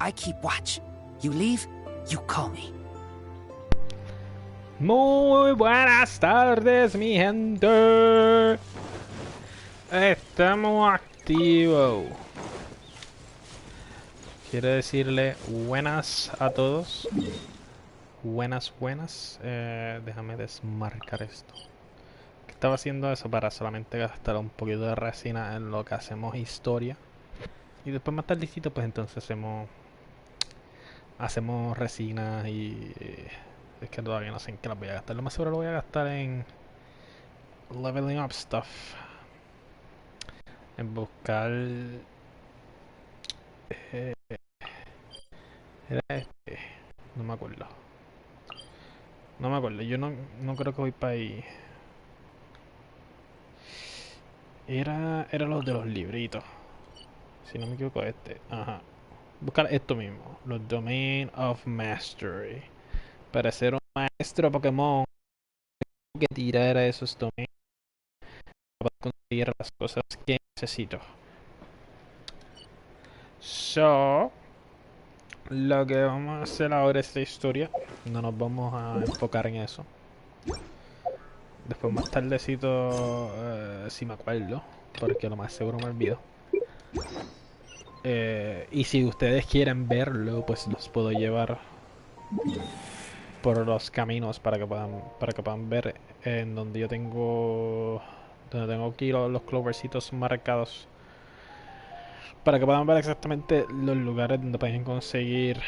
I keep watch. You leave, you call me. Muy buenas tardes, mi gente. Estamos activos. Quiero decirle buenas a todos. Buenas, buenas. Déjame desmarcar esto. Estaba haciendo eso para solamente gastar un poquito de resina en lo que hacemos historia. Y después más tardecito, pues entonces hacemos resina y es que todavía no sé en qué las voy a gastar. Lo más seguro lo voy a gastar en leveling up stuff. En buscar eh, era este. No me acuerdo. No me acuerdo. Yo no creo que voy para ahí. Era los de los libritos. Si no me equivoco, este. Ajá. Buscar esto mismo. Los Domain of Mastery. Para ser un maestro Pokémon que tirar a esos domains para conseguir las cosas que necesito. So, lo que vamos a hacer ahora es esta historia. No nos vamos a enfocar en eso. Después más tardecito, si me acuerdo, porque lo más seguro me olvido. Y si ustedes quieren verlo, pues los puedo llevar por los caminos para que puedan ver en donde tengo aquí los clovercitos marcados, para que puedan ver exactamente los lugares donde pueden conseguir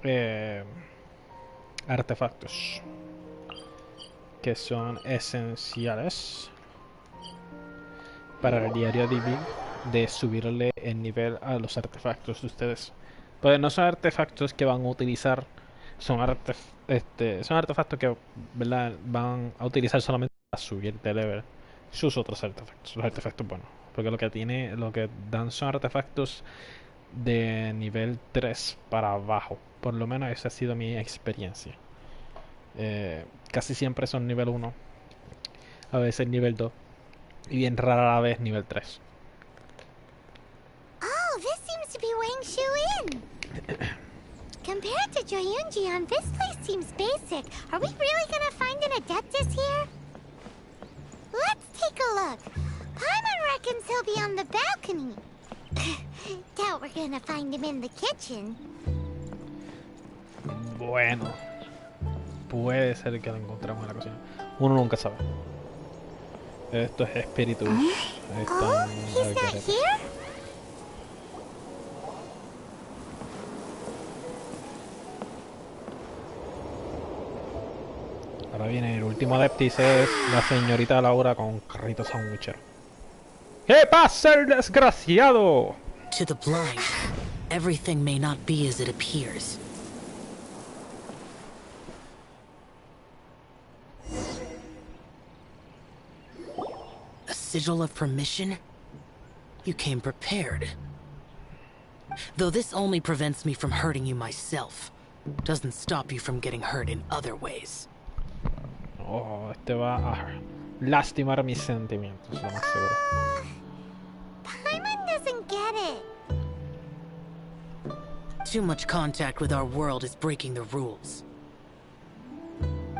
eh, artefactos que son esenciales para el diario vivir de subirle el nivel a los artefactos de ustedes. Pues no son artefactos que van a utilizar, son artefactos que, ¿verdad?, van a utilizar solamente para subir de level sus otros artefactos, los artefactos buenos. Porque lo que dan son artefactos de nivel 3 para abajo. Por lo menos esa ha sido mi experiencia. Casi siempre son nivel 1, a veces nivel 2 y bien rara la vez nivel 3. Oh, this seems to be Wang Shu Inn. Compared to Joyunjian, this place seems basic. Are we really gonna find an Adeptus here? Let's take a look. Paimon reckons he'll be on the balcony. Doubt we're gonna find him in the kitchen. Bueno, puede ser que lo encontremos en la cocina. Uno nunca sabe. Estos espíritus están He's not here? Ahora viene el último adeptis, es la señorita Laura con carrito sandwichero. ¿Qué pasa, el desgraciado? To the blind, everything may not be as it appears. A sigil of permission? You came prepared. Though this only prevents me from hurting you myself, doesn't stop you from getting hurt in other ways. Oh, este va a lastimar mis sentimientos, lo más seguro. Paimon doesn't get it. Too much contact with our world is breaking the rules.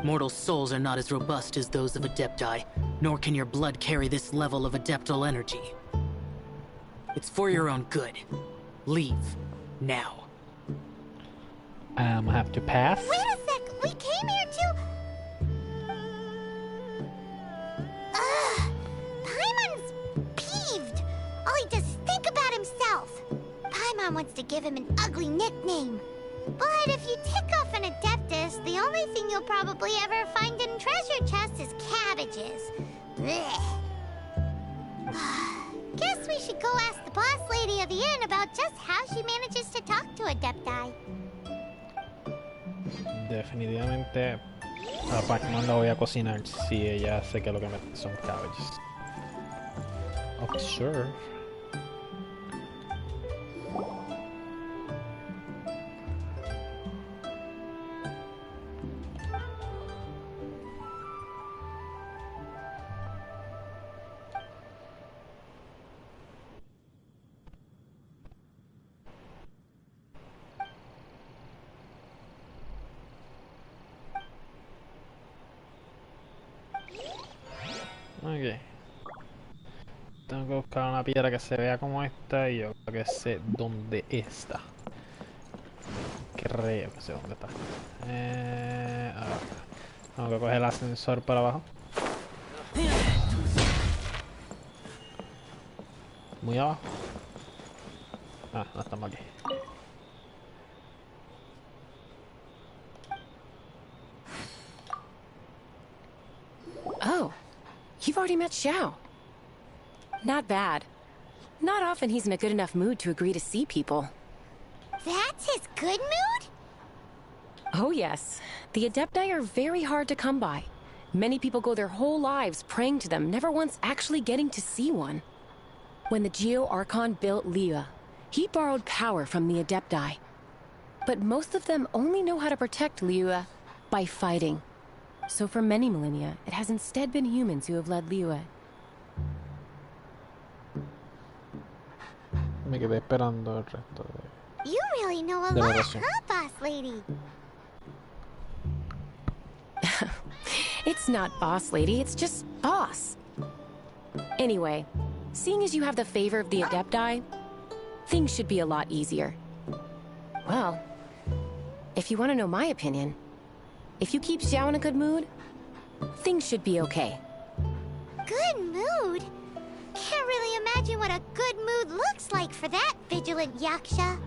Mortal souls are not as robust as those of Adepti, nor can your blood carry this level of adeptal energy. It's for your own good. Leave. Now. Have to pass? Wait a sec, we came here to... Paimon's peeved. All he does is think about himself. Paimon wants to give him an ugly nickname. But if you tick off an Adeptus, the only thing you'll probably ever find in treasure chests is cabbages. Blech. Guess we should go ask the boss lady of the inn about just how she manages to talk to Adepti. Definitivamente a Pac-Man la voy a cocinar si ella sé que lo que mete son cabbages. Observe. Ok. Tengo que buscar una piedra que se vea como esta y yo creo que sé dónde está. Creo que sé dónde está. Ahora. Tengo que coger el ascensor para abajo. Muy abajo. Ah, no estamos aquí. Oh, you've already met Xiao. Not bad. Not often he's in a good enough mood to agree to see people. That's his good mood? Oh yes, the Adepti are very hard to come by. Many people go their whole lives praying to them, never once actually getting to see one. When the Geo Archon built Liyue, he borrowed power from the Adepti. But most of them only know how to protect Liyue by fighting. So for many millennia, it has instead been humans who have led Liyue. Me quedé esperando el resto de... You really know a De la lot, oración. huh, boss lady? It's not boss lady, it's just boss. Anyway, seeing as you have the favor of the Adepti, things should be a lot easier. Well, if you want to know my opinion, if you keep Xiao in a good mood, things should be okay. Good mood? Can't really imagine what a good mood looks like for that vigilant Yaksha.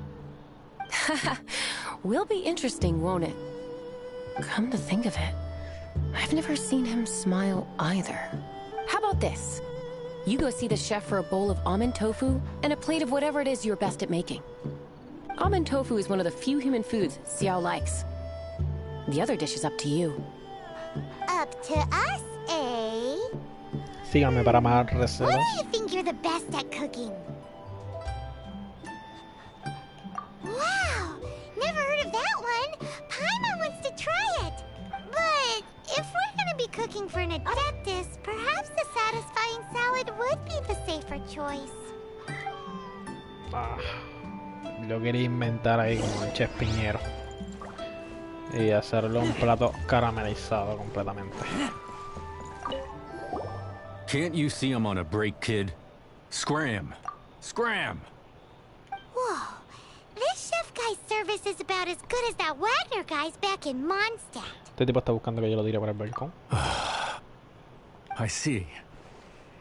Will be interesting, won't it? Come to think of it, I've never seen him smile either. How about this? You go see the chef for a bowl of almond tofu and a plate of whatever it is you're best at making. Almond tofu is one of the few human foods Xiao likes. The other dish is up to you. Up to us, eh? Síganme para más What reservas. do you think you're the best at cooking? Wow! Never heard of that one! Paimon wants to try it! But if we're gonna be cooking for an Adeptus, perhaps a satisfying salad would be the safer choice. Ah, lo quería inventar ahí como el chef Piñero. Y hacerlo un plato caramelizado completamente. Can't you see I'm on a break, kid? Scram! Scram! Whoa! This chef guy's service is about as good as that Wagner guy's back in Mondstadt. Este tipo está buscando que yo lo tire por el balcón. I see.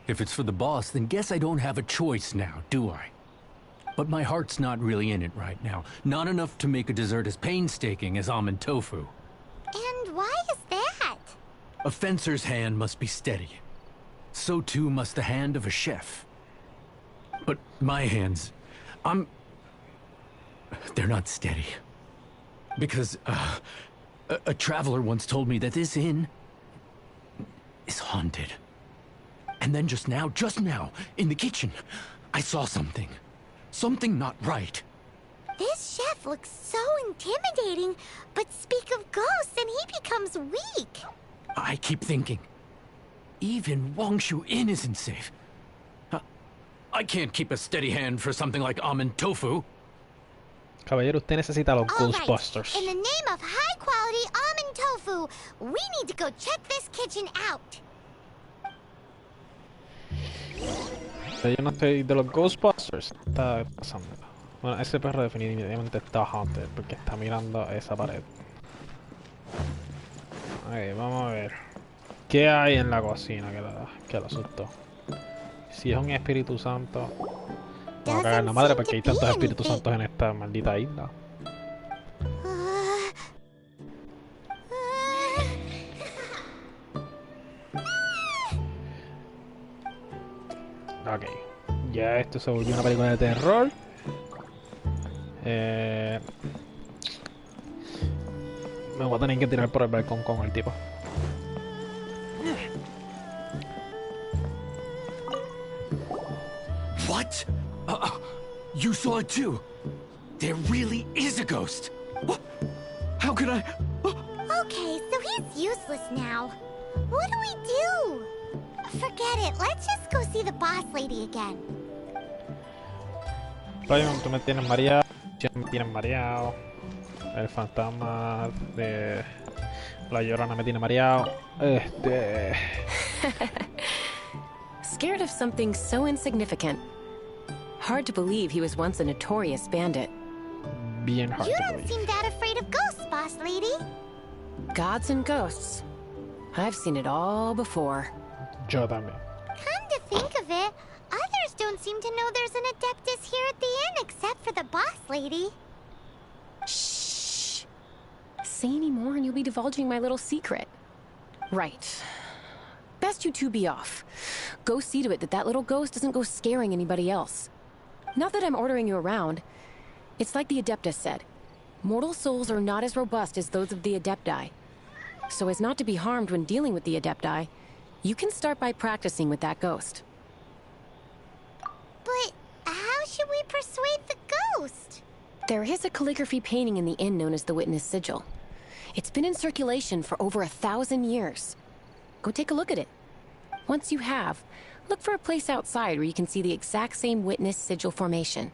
If it's for the boss, then guess I don't have a choice now, do I? But my heart's not really in it right now. Not enough to make a dessert as painstaking as almond tofu. And why is that? A fencer's hand must be steady. So too must the hand of a chef. But my hands, they're not steady. Because, a traveler once told me that this inn is haunted. And then just now, in the kitchen, I saw something. Something not right. This chef looks so intimidating, but speak of ghosts and he becomes weak. I keep thinking, even Wangshu Inn isn't safe. I can't keep a steady hand for something like almond tofu. Caballero, usted necesita los All Ghostbusters. right, in the name of high-quality almond tofu, we need to go check this kitchen out. Yo no estoy de los Ghostbusters. Está pasando. Bueno, ese perro definitivamente está haunted porque está mirando a esa pared. Ok, vamos a ver. ¿Qué hay en la cocina que lo asustó? Si es un Espíritu Santo... Vamos a cagar en la madre porque hay tantos Espíritus Santos en esta maldita isla. Ok. Ya esto se volvió una película de terror. Me voy a tener que tirar por el balcón con el tipo. What? You saw it too? There really is a ghost. How could I? Okay, so he's useless now. What do we do? Forget it, let's just go see the boss lady again. Ryan, tú me tienes mareado. Me tienes mareado. El fantasma de la Llorona me tiene mareado. Scared of something so insignificant. Hard to believe he was once a notorious bandit. Bien hard You to don't believe. seem that afraid of ghosts, boss lady. Gods and ghosts. I've seen it all before. Yo también. Come to think of it, others don't seem to know there's an Adeptus here at the inn except for the boss lady. Shh. Say any more and you'll be divulging my little secret. Right. Best you two be off. Go see to it that that little ghost doesn't go scaring anybody else. Not that I'm ordering you around. It's like the Adeptus said. Mortal souls are not as robust as those of the Adepti. So as not to be harmed when dealing with the Adepti, you can start by practicing with that ghost. But how should we persuade the ghost? There is a calligraphy painting in the inn known as the Witness Sigil. It's been in circulation for over 1,000 years. Go take a look at it. Once you have, look for a place outside where you can see the exact same Witness Sigil formation.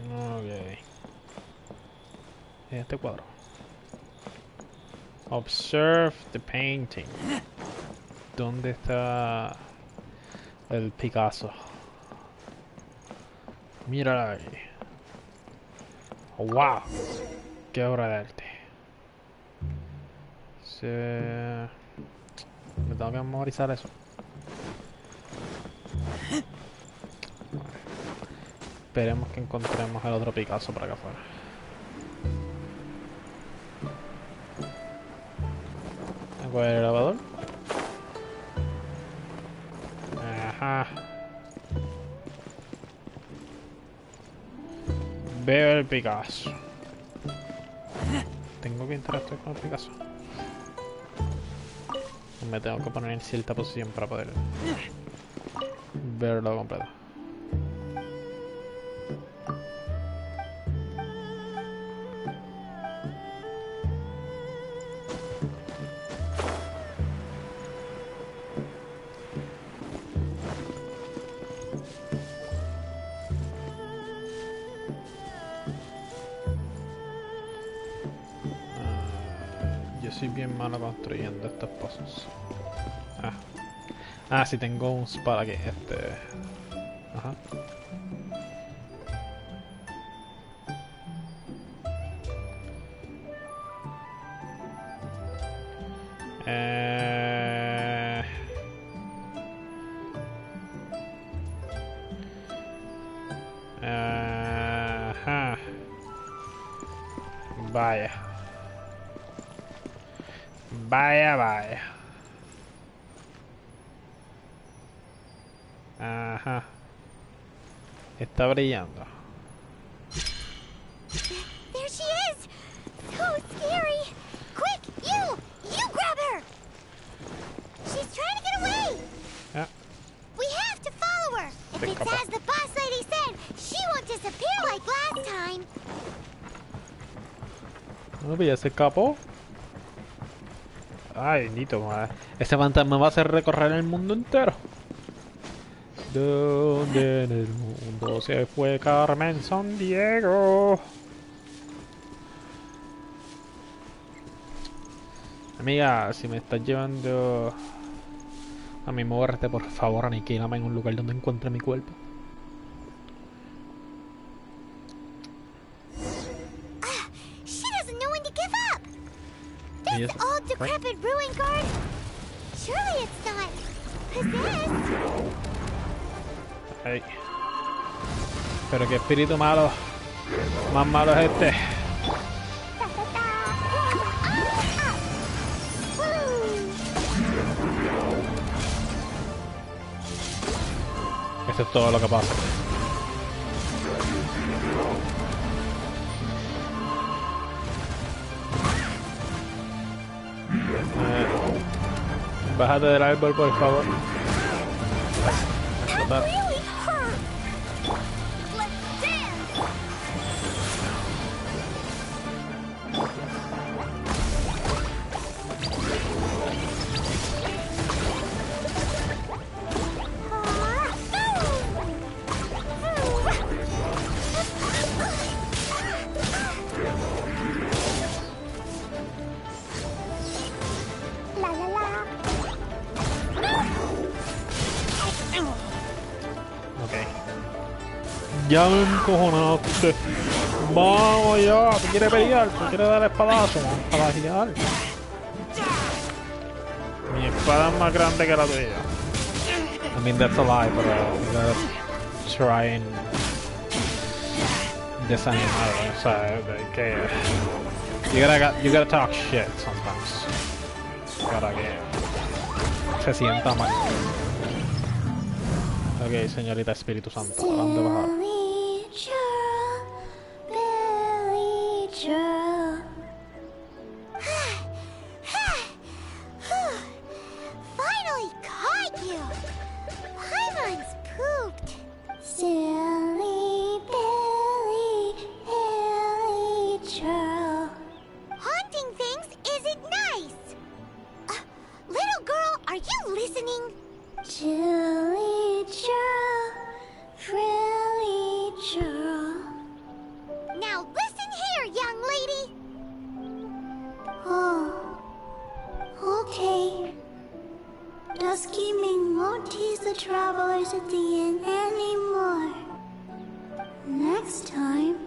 Ok. Este cuadro. Observe the painting. ¿Dónde está el Picasso? Mírala ahí. ¡Wow! ¡Qué obra de arte! Me tengo que memorizar eso. Esperemos que encontremos el otro Picasso por acá afuera. ¿Cuál es el grabador? Ajá. Veo el Picasso. Tengo que interactuar con el Picasso. Me tengo que poner en cierta posición para poder verlo completo. Soy bien malo construyendo estos pozos. Sí, tengo un spot aquí. Ajá. Ajá. Vaya. Vaya. Ajá. Está brillando. There she is! So scary! Quick, you grab her! She's trying to get away! Yeah. We have to follow her! If it's as the boss lady said, she won't disappear like last time! No, ya se escapó. Ay, bendito, madre. Ese fantasma va a hacer recorrer el mundo entero. ¿Dónde en el mundo se fue Carmen San Diego? Amiga, si me estás llevando a mi muerte, por favor, aniquílame en un lugar donde encuentre mi cuerpo. She doesn't know when to give up! Yes. This old decrepit ruin guard? Surely it's not possessed? Ay. Pero qué espíritu malo. Más malo es este. Eso es todo lo que pasa. Bájate del árbol, por favor. That really hurt! Let's dance! Ya me encojonaste. Vamos ya, tú quieres pelear, tú quieres dar espadazo, vamos a palaciar. Mi espada es más grande que la tuya. I mean, that's a lie, but I'm gonna try and desanimar, o sea, que you gotta talk shit sometimes para que se sienta mal. Ok, señorita Espíritu Santo, ¿a dónde vas? Finally caught you! Paimon's pooped! Silly Billy, Hilly Churl. Haunting things isn't nice! Little girl, are you listening? Chilly Churl, Frilly Churl. Now listen here, young lady! Oh, okay. Dusky Ming won't tease the travelers at the inn anymore. Next time,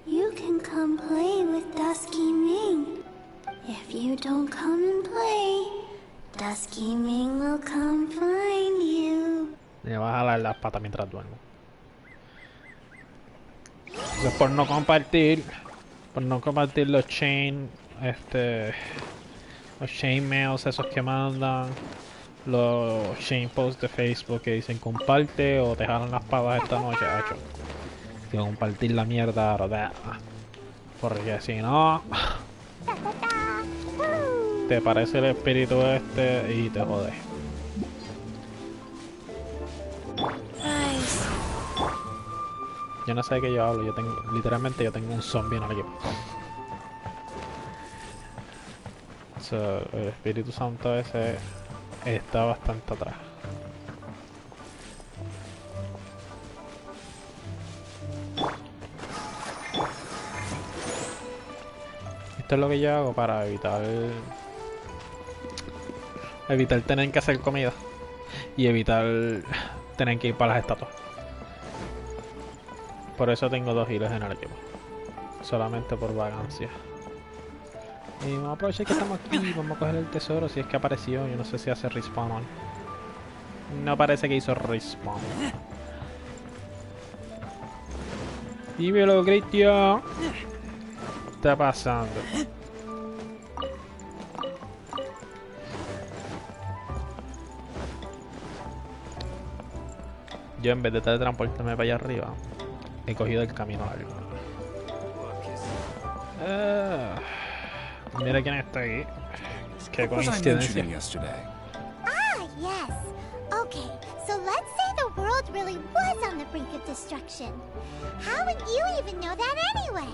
you can come play with Dusky Ming. If you don't come and play, Dusky Ming will come find you. Me vas a jalar las patas mientras duermo. Eso es por no compartir los chain, los chain mails esos que mandan, los chain posts de Facebook que dicen comparte o te jalan las patas esta noche, hecho. Tengo que compartir la mierda ahora, porque si no te parece el espíritu y te jodes. Yo no sé de qué yo hablo, literalmente yo tengo un zombie en el equipo. So, el Espíritu Santo ese está bastante atrás. Esto es lo que yo hago para evitar tener que hacer comida y evitar tener que ir para las estatuas. Por eso tengo 2 hilos en el equipo. Solamente por vagancia. Y vamos a aprovechar que estamos aquí. Vamos a coger el tesoro si es que apareció. Yo no sé si hace respawn on. No parece que hizo respawn. Dímelo, Cristian. ¿Qué está pasando? Yo en vez de teletransportarme para allá arriba, he cogido el camino largo. Mira quién está aquí. Qué coincidencia. Ah, yes. Okay, so let's say the world really was on the brink of destruction. How would you even know that anyway?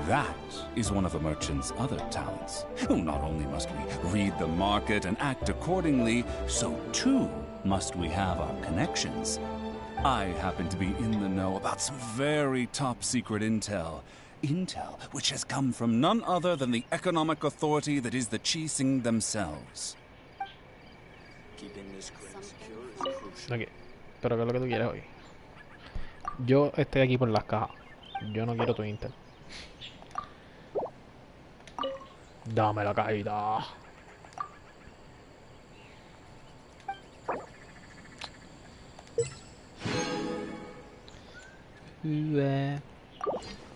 That is one of a merchant's other talents. Not only must we read the market and act accordingly, so too must we have our connections. I happen to be in the know about some very top secret intel. Intel which has come from none other than the economic authority that is the Qixing themselves. Ok, pero ¿qué es lo que tú quieres hoy? Yo estoy aquí por las cajas. Yo no quiero tu intel. Dame la caída.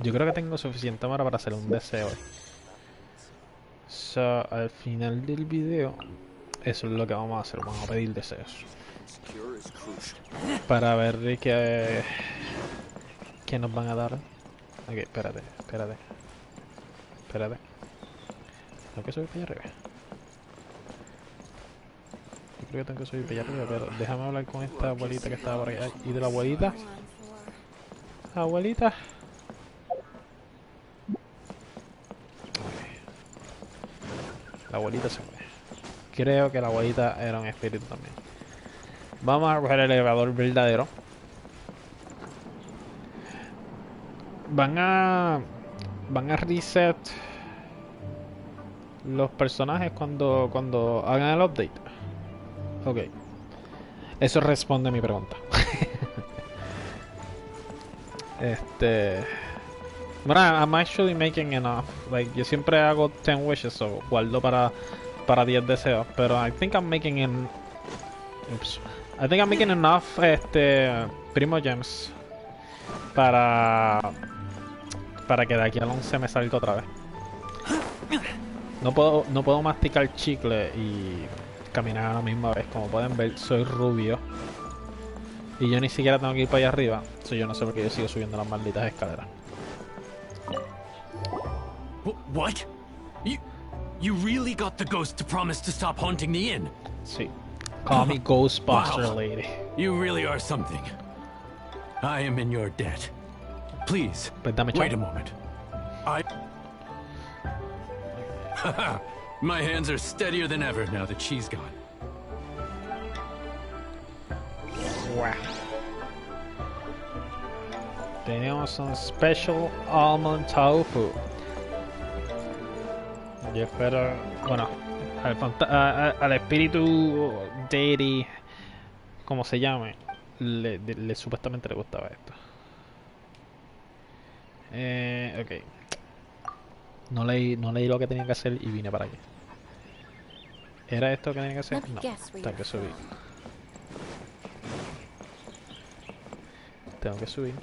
Yo creo que tengo suficiente ahora para hacer un deseo. So, al final del video, eso es lo que vamos a hacer. Vamos a pedir deseos para ver qué nos van a dar. Ok, espérate. Tengo que subir para allá arriba. Yo creo que tengo que subir para allá arriba, pero déjame hablar con esta abuelita que estaba por allá. ¿Y de la abuelita? Abuelita. La abuelita se fue. Creo que la abuelita era un espíritu también. Vamos a coger el elevador verdadero. Van a reset los personajes cuando hagan el update. Ok. Eso responde a mi pregunta. Bueno, I'm actually making enough. Like, yo siempre hago 10 wishes, so guardo para 10 deseos. Pero I think I'm making I think I'm making enough, Primo Gems para que de aquí al 11 me salga otra vez. No puedo masticar chicle y caminar a la misma vez. Como pueden ver, soy rubio. Y yo ni siquiera tengo que ir para allá arriba. So yo no sé por qué yo sigo subiendo las malditas escaleras. What? You really got the ghost to promise to stop haunting the inn? Sí. Call me Ghostbuster Wow. Lady. You really are something. I am in your debt. Please, Pues dame wait a chavo. moment. My hands are steadier than ever now that she's gone. Wow. Tenemos un special almond tofu. Yo espero, bueno, al espíritu deity, como se llame, le supuestamente le gustaba esto. Ok. No leí lo que tenía que hacer y vine para aquí. ¿Era esto lo que tenía que hacer? No, tengo que subir. Tengo que subir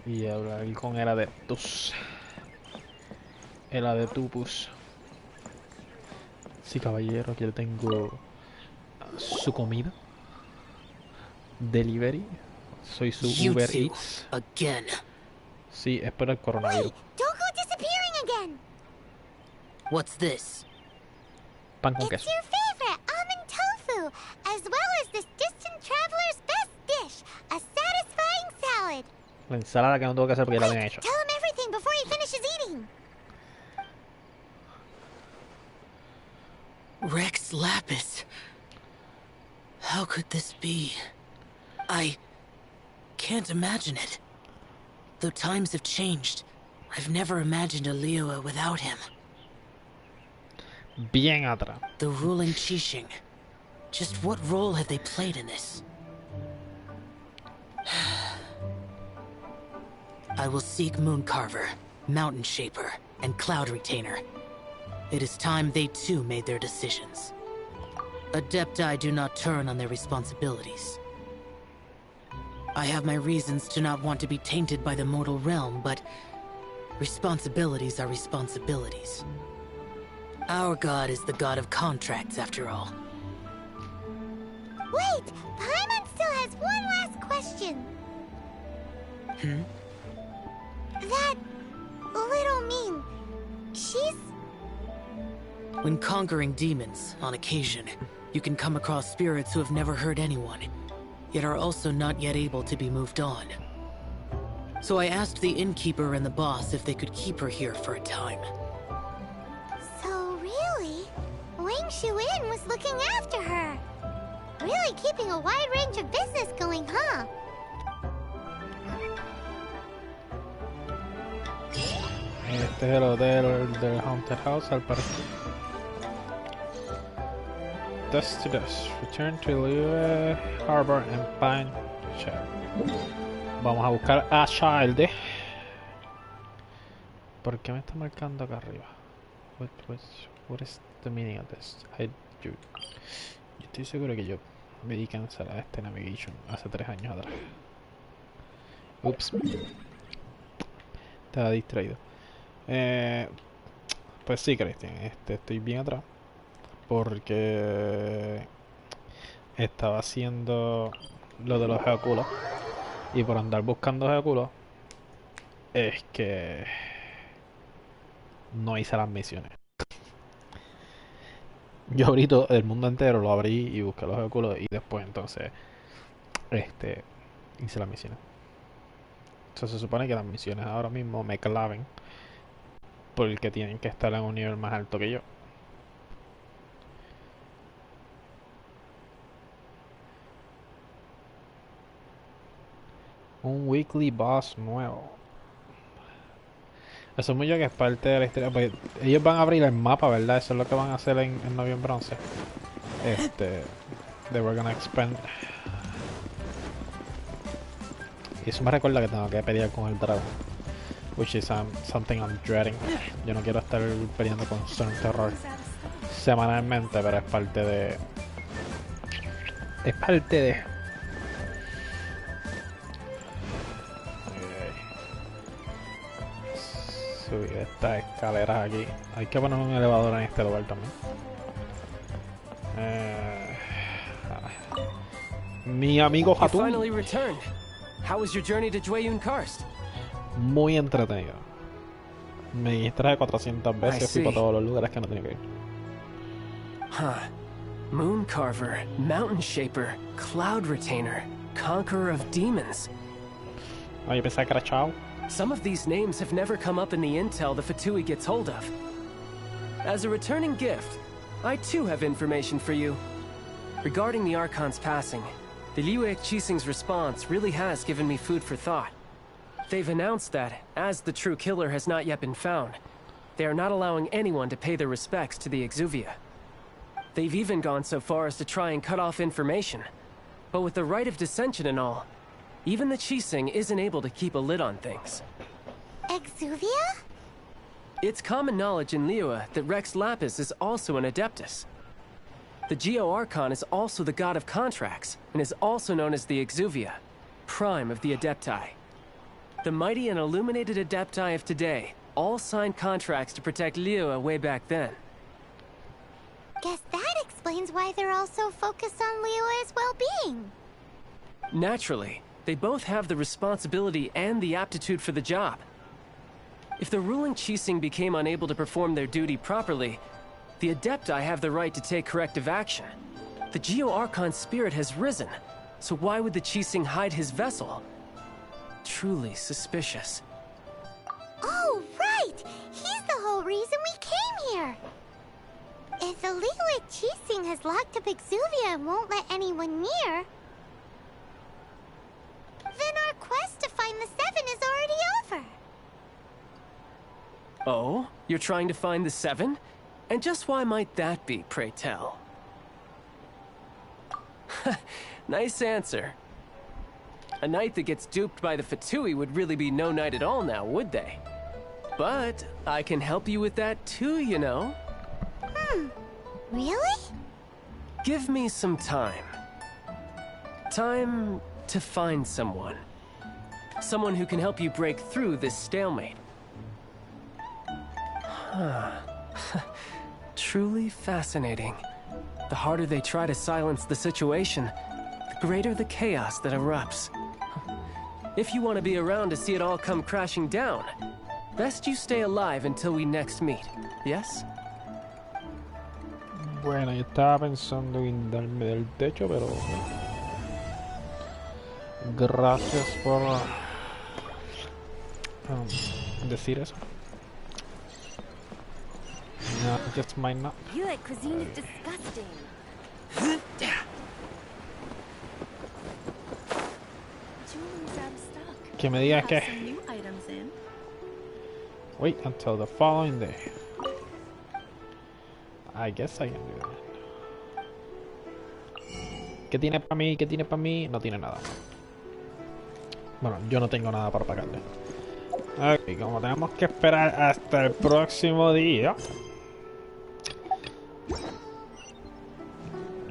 y hablar con el adeptus. El adeptupus. Sí, caballero, aquí le tengo su comida. Delivery. Soy su You Uber two, Eats. again. Sí, es por el coronavirus. Wait, don't go disappearing again. What's this? Pan con It's queso. your favorite almond tofu, as well as this distant traveler's best dish, a satisfying salad. La ensalada que no tuve que hacer porque ya la habían hecho. Tell him everything before he finishes eating. Rex Lapis. How could this be? I can't imagine it. Though times have changed, I've never imagined a Liyue without him. Bien atrás. The ruling Qixing. Just what role have they played in this? I will seek Mooncarver, Mountain Shaper, and Cloud Retainer. It is time they too made their decisions. Adepti do not turn on their responsibilities. I have my reasons to not want to be tainted by the mortal realm, but responsibilities are responsibilities. Our god is the god of contracts, after all. Wait, Paimon still has one last question. That little Ming, she's... When conquering demons, on occasion, you can come across spirits who have never hurt anyone, yet are also not yet able to be moved on. So I asked the innkeeper and the boss if they could keep her here for a time. So really, Wang Shuin was looking after her. Really keeping a wide range of business going, huh? Este es el hotel del Haunted House, al parecer. Dust to dust. Return to Liyue Harbor and find Child. Vamos a buscar a Child. ¿Por qué me está marcando acá arriba? What is the meaning of this? Yo estoy seguro que yo me di cancelar este navigation hace 3 años atrás. Ups. Estaba distraído. Pues sí, Cristian, estoy bien atrás porque estaba haciendo lo de los geoculos y por andar buscando geoculos es que no hice las misiones. Yo ahorita el mundo entero lo abrí y busqué los geoculos y después entonces hice las misiones. Entonces se supone que las misiones ahora mismo me claven porque tienen que estar en un nivel más alto que yo. Un weekly boss nuevo. Eso es muy que es parte de la historia. Pues ellos van a abrir el mapa, ¿verdad? Eso es lo que van a hacer en noviembre 11. They were gonna expand eso me recuerda que tengo que pelear con el dragón. Which is something I'm dreading. Yo no quiero estar peleando con Storm Terror semanalmente, pero es parte de... Es parte de... Subir estas escaleras aquí. Hay que poner un elevador en este lugar también. Mi amigo Hatun. Finally returned. How was your journey to Jueyun Karst? Muy entretenido. Me distraje 400 veces, fui para todos los lugares que no tenía que ir. Huh. Moon Carver, Mountain Shaper, Cloud Retainer, Conqueror of Demons. Ah, yo pensaba que era Chao. Some of these names have never come up in the intel the Fatui gets hold of. As a returning gift, I too have information for you. Regarding the Archon's passing, the Liue Qixing's response really has given me food for thought. They've announced that, as the true killer has not yet been found, they are not allowing anyone to pay their respects to the Exuvia. They've even gone so far as to try and cut off information. But with the right of dissension and all, even the Qixing isn't able to keep a lid on things. Exuvia? It's common knowledge in Liyue that Rex Lapis is also an Adeptus. The Geo-Archon is also the god of contracts, and is also known as the Exuvia, prime of the Adepti. The mighty and illuminated Adepti of today all signed contracts to protect Liyue way back then. Guess that explains why they're all so focused on Liyue's well-being. Naturally, they both have the responsibility and the aptitude for the job. If the ruling Qixing became unable to perform their duty properly, the Adepti have the right to take corrective action. The Geo-Archon's spirit has risen, so why would the Qixing hide his vessel? Truly suspicious. Oh, right! He's the whole reason we came here! If the Liyue Qixing has locked up Exuvia and won't let anyone near, then our quest to find the Seven is already over. Oh? You're trying to find the Seven? And just why might that be, pray tell? Nice answer. A knight that gets duped by the Fatui would really be no knight at all now, would they? But I can help you with that too, you know. Really? Give me some time. Time to find someone. Someone who can help you break through this stalemate. Truly fascinating. The harder they try to silence the situation, the greater the chaos that erupts. If you want to be around to see it all come crashing down, best you stay alive until we next meet, yes? Bueno, yo estaba pensando en darme del techo, pero... Gracias por... decir eso. No, just might not. Liyue cuisine is disgusting. Jewelry's out of stock. Que me digas que... Some new items in. Wait until the following day. I guess I can do that. ¿Qué tiene para mí? ¿Qué tiene para mí? No tiene nada. Bueno, yo no tengo nada para pagarle. Ok, como tenemos que esperar hasta el próximo día,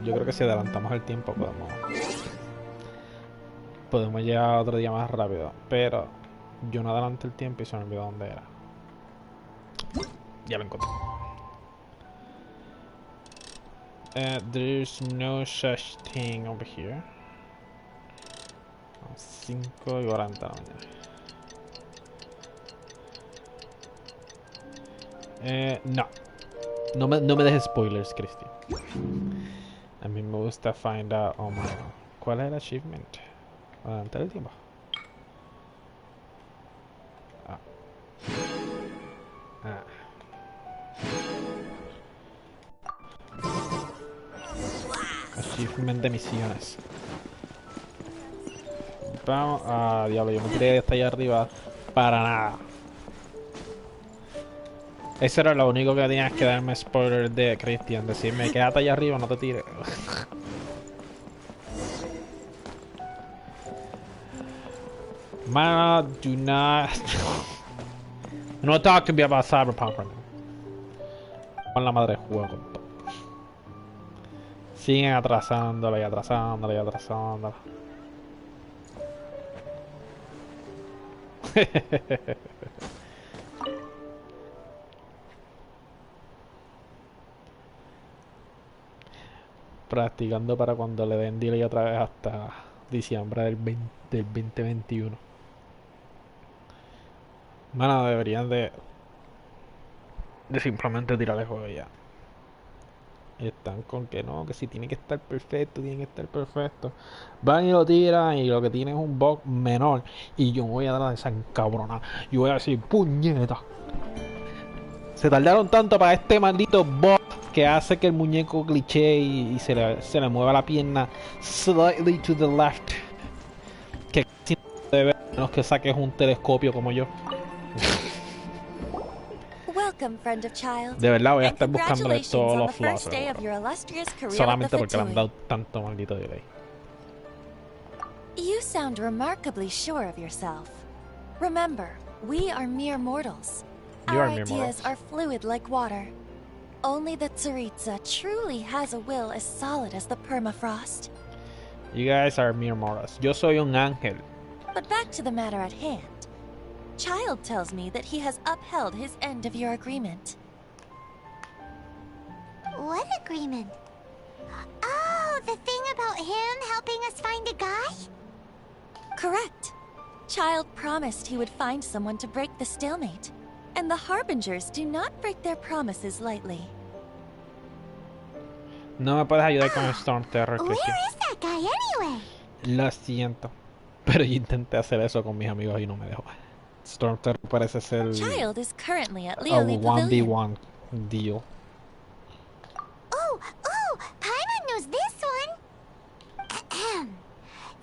yo creo que si adelantamos el tiempo podemos llegar otro día más rápido. Pero yo no adelanté el tiempo y se me olvidó dónde era. Ya lo encontré. There's no such thing over here. 5:40 de la mañana. No me dejes spoilers, Cristi. A mí me gusta find out. Oh my god. ¿Cuál es el achievement? Adelantar el tiempo. Achievement de misiones. Vamos. Diablo, yo me tiré hasta allá arriba para nada. Ese era lo único que tenías que darme spoiler de Christian. Decirme, quédate allá arriba, no te tires. Mana, do not... No talk to me about Cyberpunk right now. Con la madre del juego. Siguen atrasándola y atrasándola y atrasándola. Practicando para cuando le den delay otra vez hasta diciembre del 2021. Mano, deberían de simplemente tirar el juego ya. Están con que no, que si tiene que estar perfecto, tiene que estar perfecto. Van y lo tiran y lo que tiene es un bug menor. Y yo voy a dar a esa encabrona. Yo voy a decir, puñeta. Se tardaron tanto para este maldito bug que hace que el muñeco glitche y se le mueva la pierna slightly to the left. Que si no debe ver, menos que saques un telescopio como yo. De verdad voy a estar buscándole todos los flaws solamente porque le han dado tanto maldito delay. You sound remarkably sure of yourself. Remember, we are mere mortals. You Our are mere ideas mortals. are fluid like water. Only the Tsaritsa truly has a will as solid as the permafrost. You guys are mere mortals. Yo soy un ángel. But back to the matter at hand. Child tells me that he has upheld his end of your agreement. What agreement? Oh, the thing about him helping us find a guy? Correct. Child promised he would find someone to break the stalemate. And the Harbingers do not break their promises lightly. No me puedes ayudar con el Storm Terror, Where Christian. is that guy anyway? Lo siento. Pero yo intenté hacer eso con mis amigos y no me dejó. Storm Terror parece ser Child is currently at a Leoli Pavilion. 1v1 deal. Oh, Paimon knows this one. Ahem.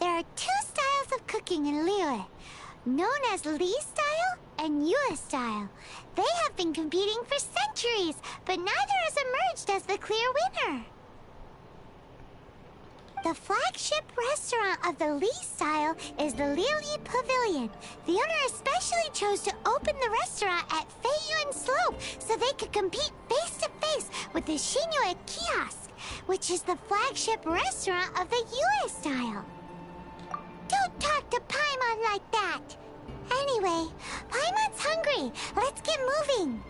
There are two styles of cooking in Liyue, known as Li style and Yue style. They have been competing for centuries, but neither has emerged as the clear winner. The flagship restaurant of the Li style is the Liyue Pavilion. The owner especially chose to open the restaurant at Feiyuan Slope so they could compete face to face with the Shinyue Kiosk, which is the flagship restaurant of the Yue style. Don't talk to Paimon like that. Anyway, Paimon's hungry. Let's get moving.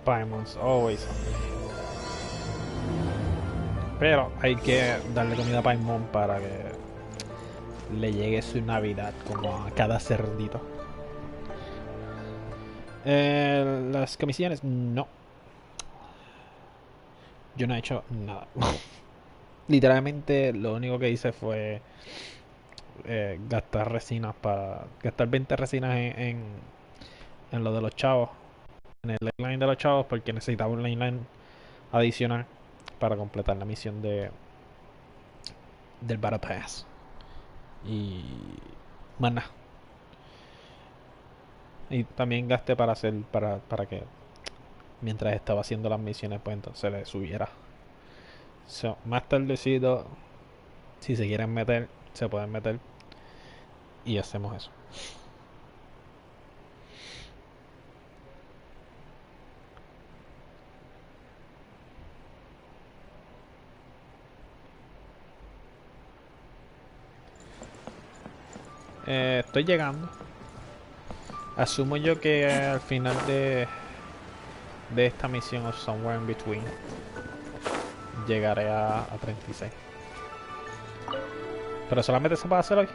Paimon's always hungry. Pero hay que darle comida a Paimon para que le llegue su Navidad como a cada cerdito. Las comisiones, no. Yo no he hecho nada. Literalmente lo único que hice fue gastar resinas para... Gastar 20 resinas en lo de los chavos. En el line de los chavos porque necesitaba un line adicional para completar la misión del Battle Pass. Y más nada. Y también gasté para hacer para que mientras estaba haciendo las misiones pues entonces le subiera. So, más tardecito, si se quieren meter, se pueden meter y hacemos eso. Estoy llegando. Asumo yo que al final de esta misión o somewhere in between llegaré a 36. Pero solamente se puede hacer hoy.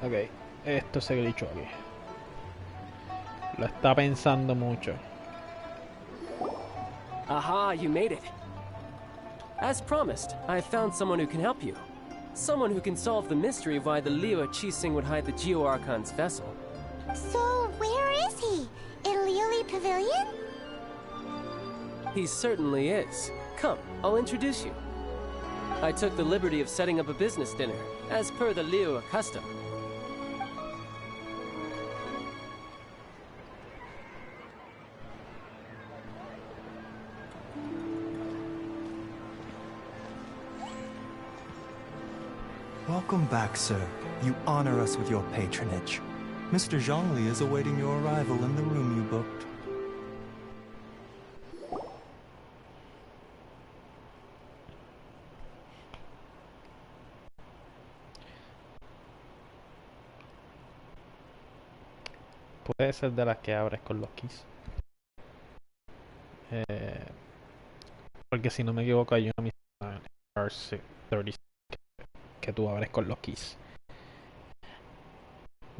Ok, esto se glitchó aquí. Lo está pensando mucho. Aha, you made it. As promised, I have found someone who can help you. Someone who can solve the mystery of why the Liyue Qixing would hide the Geo Archon's vessel. So, where is he? In Liyue Pavilion? He certainly is. Come, I'll introduce you. I took the liberty of setting up a business dinner, as per the Liyue custom. Welcome back, sir. You honor us with your patronage. Mr. Zhongli is awaiting your arrival in the room you booked. Puede ser de las que abres con los keys. Porque si no me equivoco hay una misión en R36 que tú abres con los keys.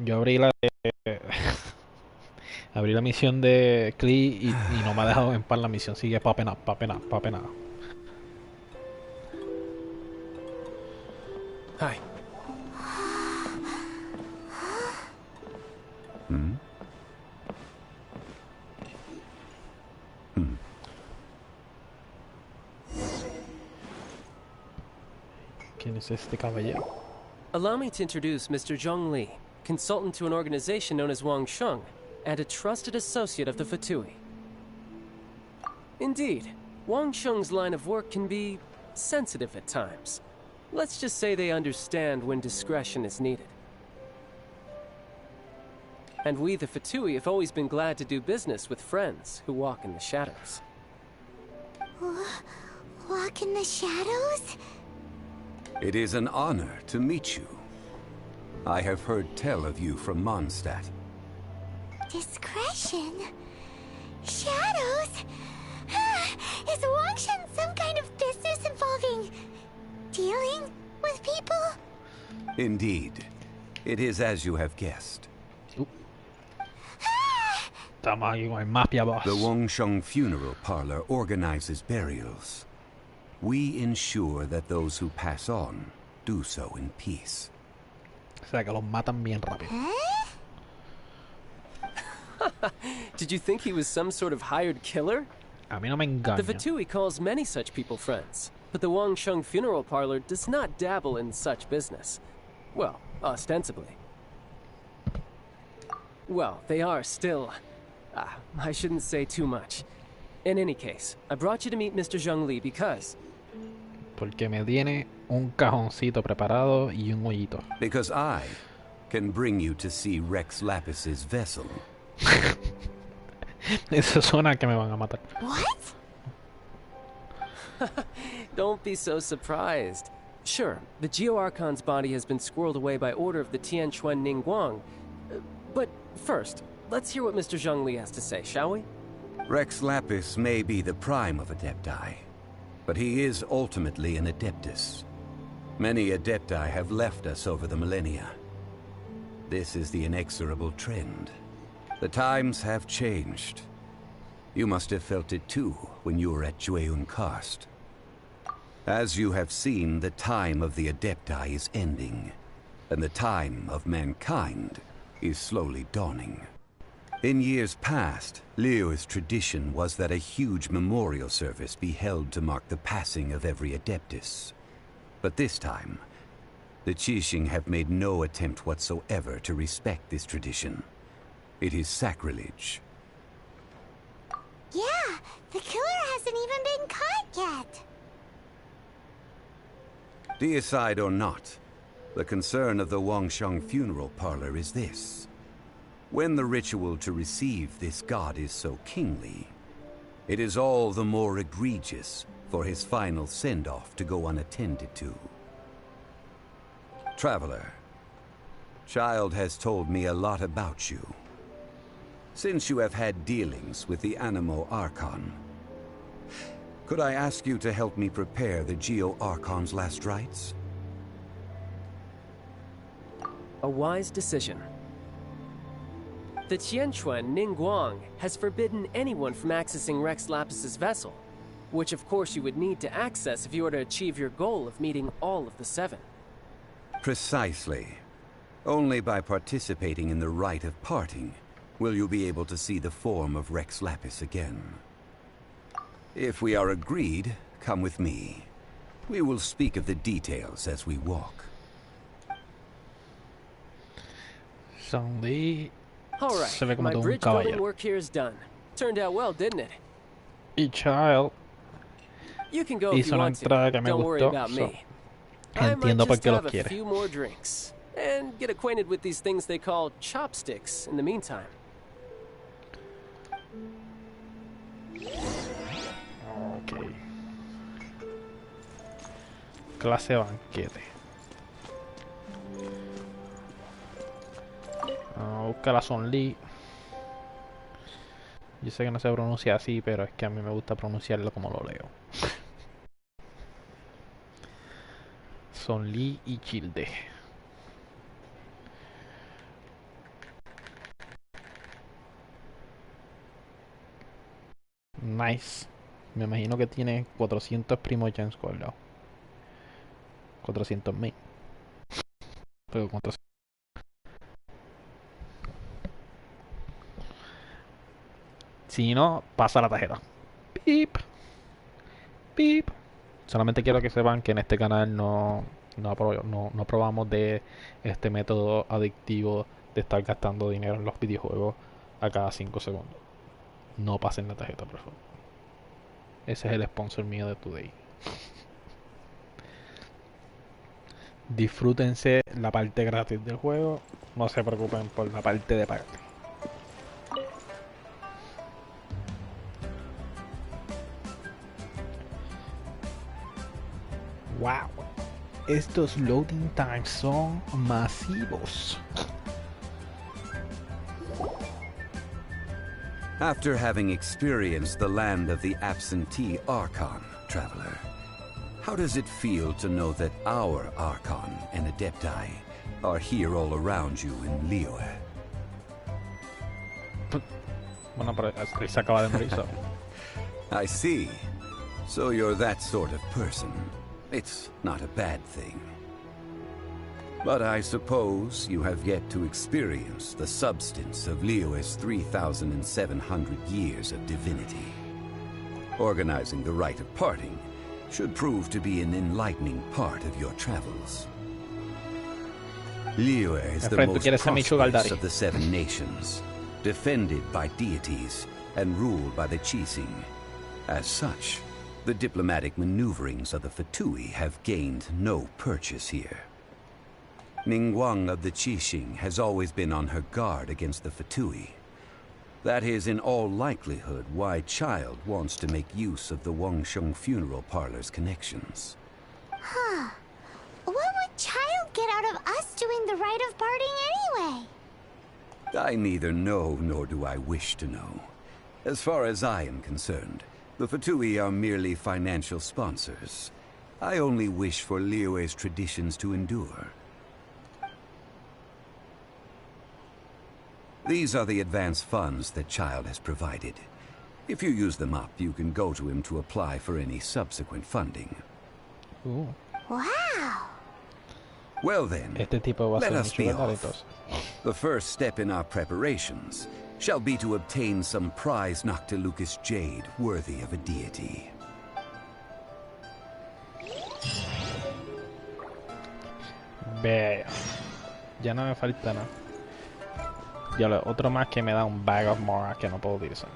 Yo abrí la abrí la misión de Klee y no me ha dejado en paz. La misión sigue popping up. Hi. ¿Quién es este caballero? Allow me to introduce Mr. Zhongli, consultant to an organization known as Wangsheng, and a trusted associate of the Fatui. Indeed, Wangsheng's line of work can be sensitive at times. Let's just say they understand when discretion is needed. And we, the Fatui, have always been glad to do business with friends who walk in the shadows. Walk in the shadows? It is an honor to meet you. I have heard tell of you from Mondstadt. Discretion? Shadows? Is Wangshan some kind of business involving dealing with people? Indeed. It is as you have guessed. The Wangsheng Funeral Parlor organizes burials. We ensure that those who pass on do so in peace. O sea, que los matan bien rápido. Did you think he was some sort of hired killer? A mí no me engaña. The Fatui calls many such people friends, but the Wangsheng Funeral Parlor does not dabble in such business. Well, ostensibly. Well, they are still... I shouldn't say too much. In any case, I brought you to meet Mr. Zhongli because... Porque me tiene un cajoncito preparado y un hoyito. Because I can bring you to see Rex Lapis's vessel. Eso suena que me van a matar. What? Don't be so surprised. Sure, the Geo Archon's body has been squirreled away by order of the Tianquan Ningguang. But first, let's hear what Mr. Zhongli has to say, shall we? Rex Lapis may be the prime of Adepti, but he is ultimately an Adeptus. Many Adepti have left us over the millennia. This is the inexorable trend. The times have changed. You must have felt it too when you were at Jueyun Karst. As you have seen, the time of the Adepti is ending, and the time of mankind is slowly dawning. In years past, Liyue's tradition was that a huge memorial service be held to mark the passing of every Adeptus. But this time, the Qixing have made no attempt whatsoever to respect this tradition. It is sacrilege. Yeah, the killer hasn't even been caught yet. Deicide or not, the concern of the Wangsheng Funeral Parlor is this. When the ritual to receive this god is so kingly, it is all the more egregious for his final send-off to go unattended to. Traveler, Child has told me a lot about you. Since you have had dealings with the Animo Archon, could I ask you to help me prepare the Geo Archon's last rites? A wise decision. The Tianquan Ningguang has forbidden anyone from accessing Rex Lapis's vessel, which of course you would need to access if you were to achieve your goal of meeting all of the seven. Precisely. Only by participating in the rite of parting will you be able to see the form of Rex Lapis again. If we are agreed, come with me. We will speak of the details as we walk. Zhongli Alright, my bridge building work here is done. Turned out well, didn't it? Y Child You can go if you want to. Don't worry about me. I might Entiendo por just qué los have a quiere. few more drinks and get acquainted with these things they call chopsticks in the meantime. Ok. Clase banquete. Busca la Son Lee. Yo sé que no se pronuncia así, pero es que a mí me gusta pronunciarlo como lo leo. Son Lee y Childe. Nice. Me imagino que tiene 400 primos ya en Squad. 400.000. Pero ¿cuántos? Si no, pasa la tarjeta. Pip. Pip. Solamente quiero que sepan que en este canal no probamos de este método adictivo de estar gastando dinero en los videojuegos a cada 5 segundos. No pasen la tarjeta, por favor. Ese es el sponsor mío de Today. Disfrútense la parte gratis del juego. No se preocupen por la parte de pago. Wow. Estos loading times son masivos. After having experienced the land of the absentee Archon, traveler, how does it feel to know that our Archon and Adepti are here all around you in Liyue? Bueno, pero él se acaba de morir. I see. So you're that sort of person. It's not a bad thing. But I suppose you have yet to experience the substance of Liyue's 3,700 years of divinity. Organizing the rite of parting should prove to be an enlightening part of your travels. Liyue is the most prosperous of the 7 nations, defended by deities and ruled by the Qixing. As such, the diplomatic maneuverings of the Fatui have gained no purchase here. Ningguang of the Qixing has always been on her guard against the Fatui. That is in all likelihood why Child wants to make use of the Wangsheng funeral parlor's connections. Huh. What would Child get out of us doing the rite of parting anyway? I neither know nor do I wish to know. As far as I am concerned, the Fatui are merely financial sponsors. I only wish for Liyue's traditions to endure. These are the advance funds that Child has provided. If you use them up, you can go to him to apply for any subsequent funding. Ooh. Wow! Well then, let us be off. The first step in our preparations shall be to obtain some prize Noctilucous jade worthy of a deity. Vea. Ya no me falta nada. Ya lo otro más que me da un bag of Mora que no puedo utilizar.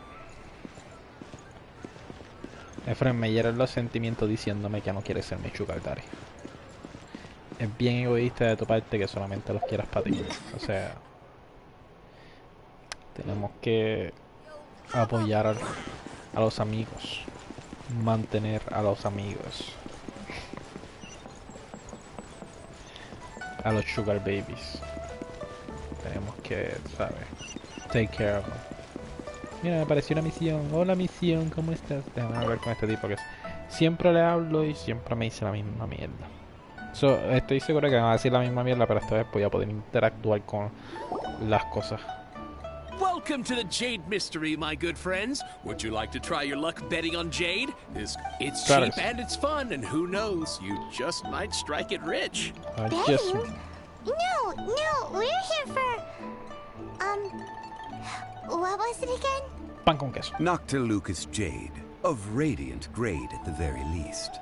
Efren me hieren los sentimientos diciéndome que no quiere ser mi sugar daddy. Es bien egoísta de tu parte que solamente los quieras para ti. O sea, tenemos que apoyar a los amigos, mantener a los amigos, a los sugar babies. Tenemos que, ¿sabes? Take care of them. Mira, me apareció una misión. Hola misión, ¿cómo estás? Déjame hablar con este tipo que siempre le hablo y siempre me dice la misma mierda. Estoy seguro que me va a decir la misma mierda, pero esta vez voy a poder interactuar con las cosas. Welcome to the Jade Mystery, my good friends. Would you like to try your luck betting on Jade? It's cheap and it's fun, and who knows, you just might strike it rich. Betting? No, we're here for... what was it again? Pan con queso. Noctilucous jade, of radiant grade at the very least.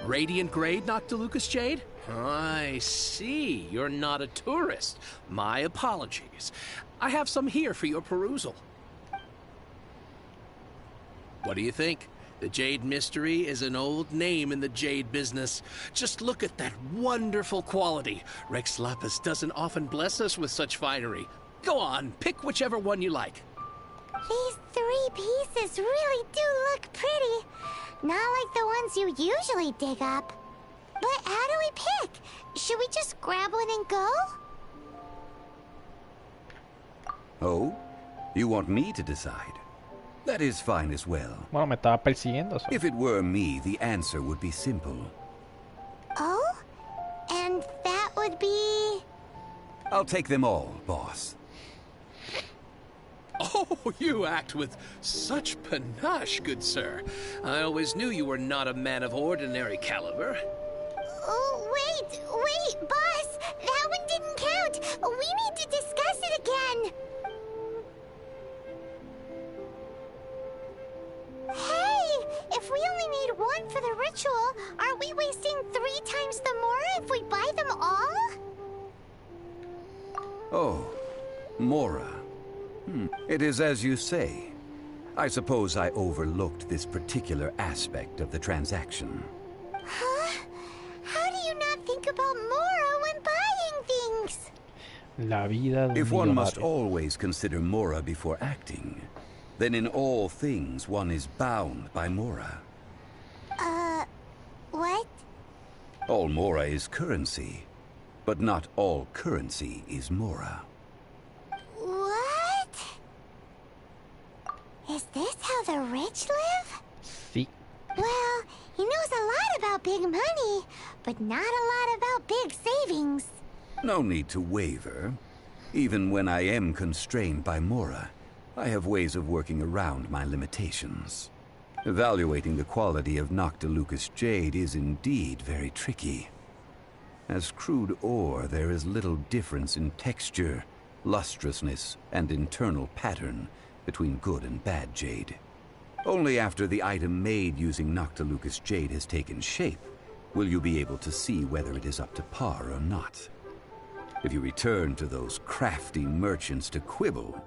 Radiant grade, Noctilucous jade? I see. You're not a tourist. My apologies. I have some here for your perusal. What do you think? The Jade Mystery is an old name in the jade business. Just look at that wonderful quality. Rex Lapis doesn't often bless us with such finery. Go on, pick whichever one you like. These 3 pieces really do look pretty. Not like the ones you usually dig up. But how do we pick? Should we just grab one and go? Oh? You want me to decide? That is fine as well. Bueno, me estaba persiguiendo. So. If it were me, the answer would be simple. Oh? And that would be... I'll take them all, boss. Oh, you act with such panache, good sir. I always knew you were not a man of ordinary caliber. Oh, wait, boss! That one didn't count! We need to discuss it again! Hey! If we only need 1 for the ritual, aren't we wasting 3 times the Mora if we buy them all? Oh, Mora. It is as you say. I suppose I overlooked this particular aspect of the transaction. Huh? How do you not think about Mora when buying things? La vida de If one must always consider Mora before acting, then in all things one is bound by Mora. What? All Mora is currency, but not all currency is Mora. What? Is this how the rich live? Sí. Well, he knows a lot about big money, but not a lot about big savings. No need to waver. Even when I am constrained by Mora, I have ways of working around my limitations. Evaluating the quality of Noctilucous jade is indeed very tricky. As crude ore, there is little difference in texture, lustrousness, and internal pattern between good and bad jade. Only after the item made using Noctilucous jade has taken shape will you be able to see whether it is up to par or not. If you return to those crafty merchants to quibble,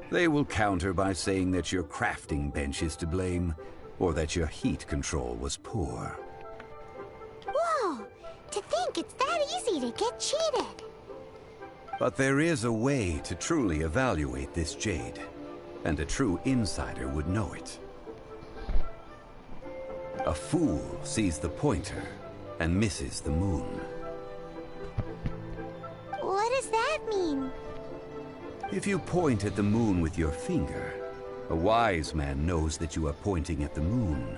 they will counter by saying that your crafting bench is to blame, or that your heat control was poor. Whoa! To think it's that easy to get cheated! But there is a way to truly evaluate this jade, and a true insider would know it. A fool sees the pointer and misses the moon. What does that mean? If you point at the moon with your finger, a wise man knows that you are pointing at the moon,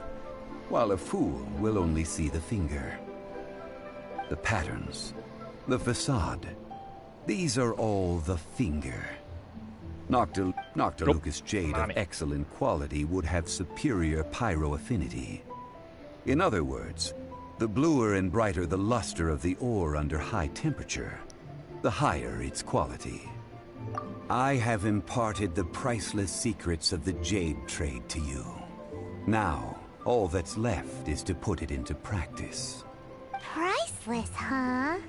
while a fool will only see the finger. The patterns, the facade, these are all the finger. Noctilucous jade of excellent quality would have superior pyro affinity. In other words, the bluer and brighter the luster of the ore under high temperature, the higher its quality. I have imparted the priceless secrets of the jade trade to you. Now, all that's left is to put it into practice. Priceless, huh?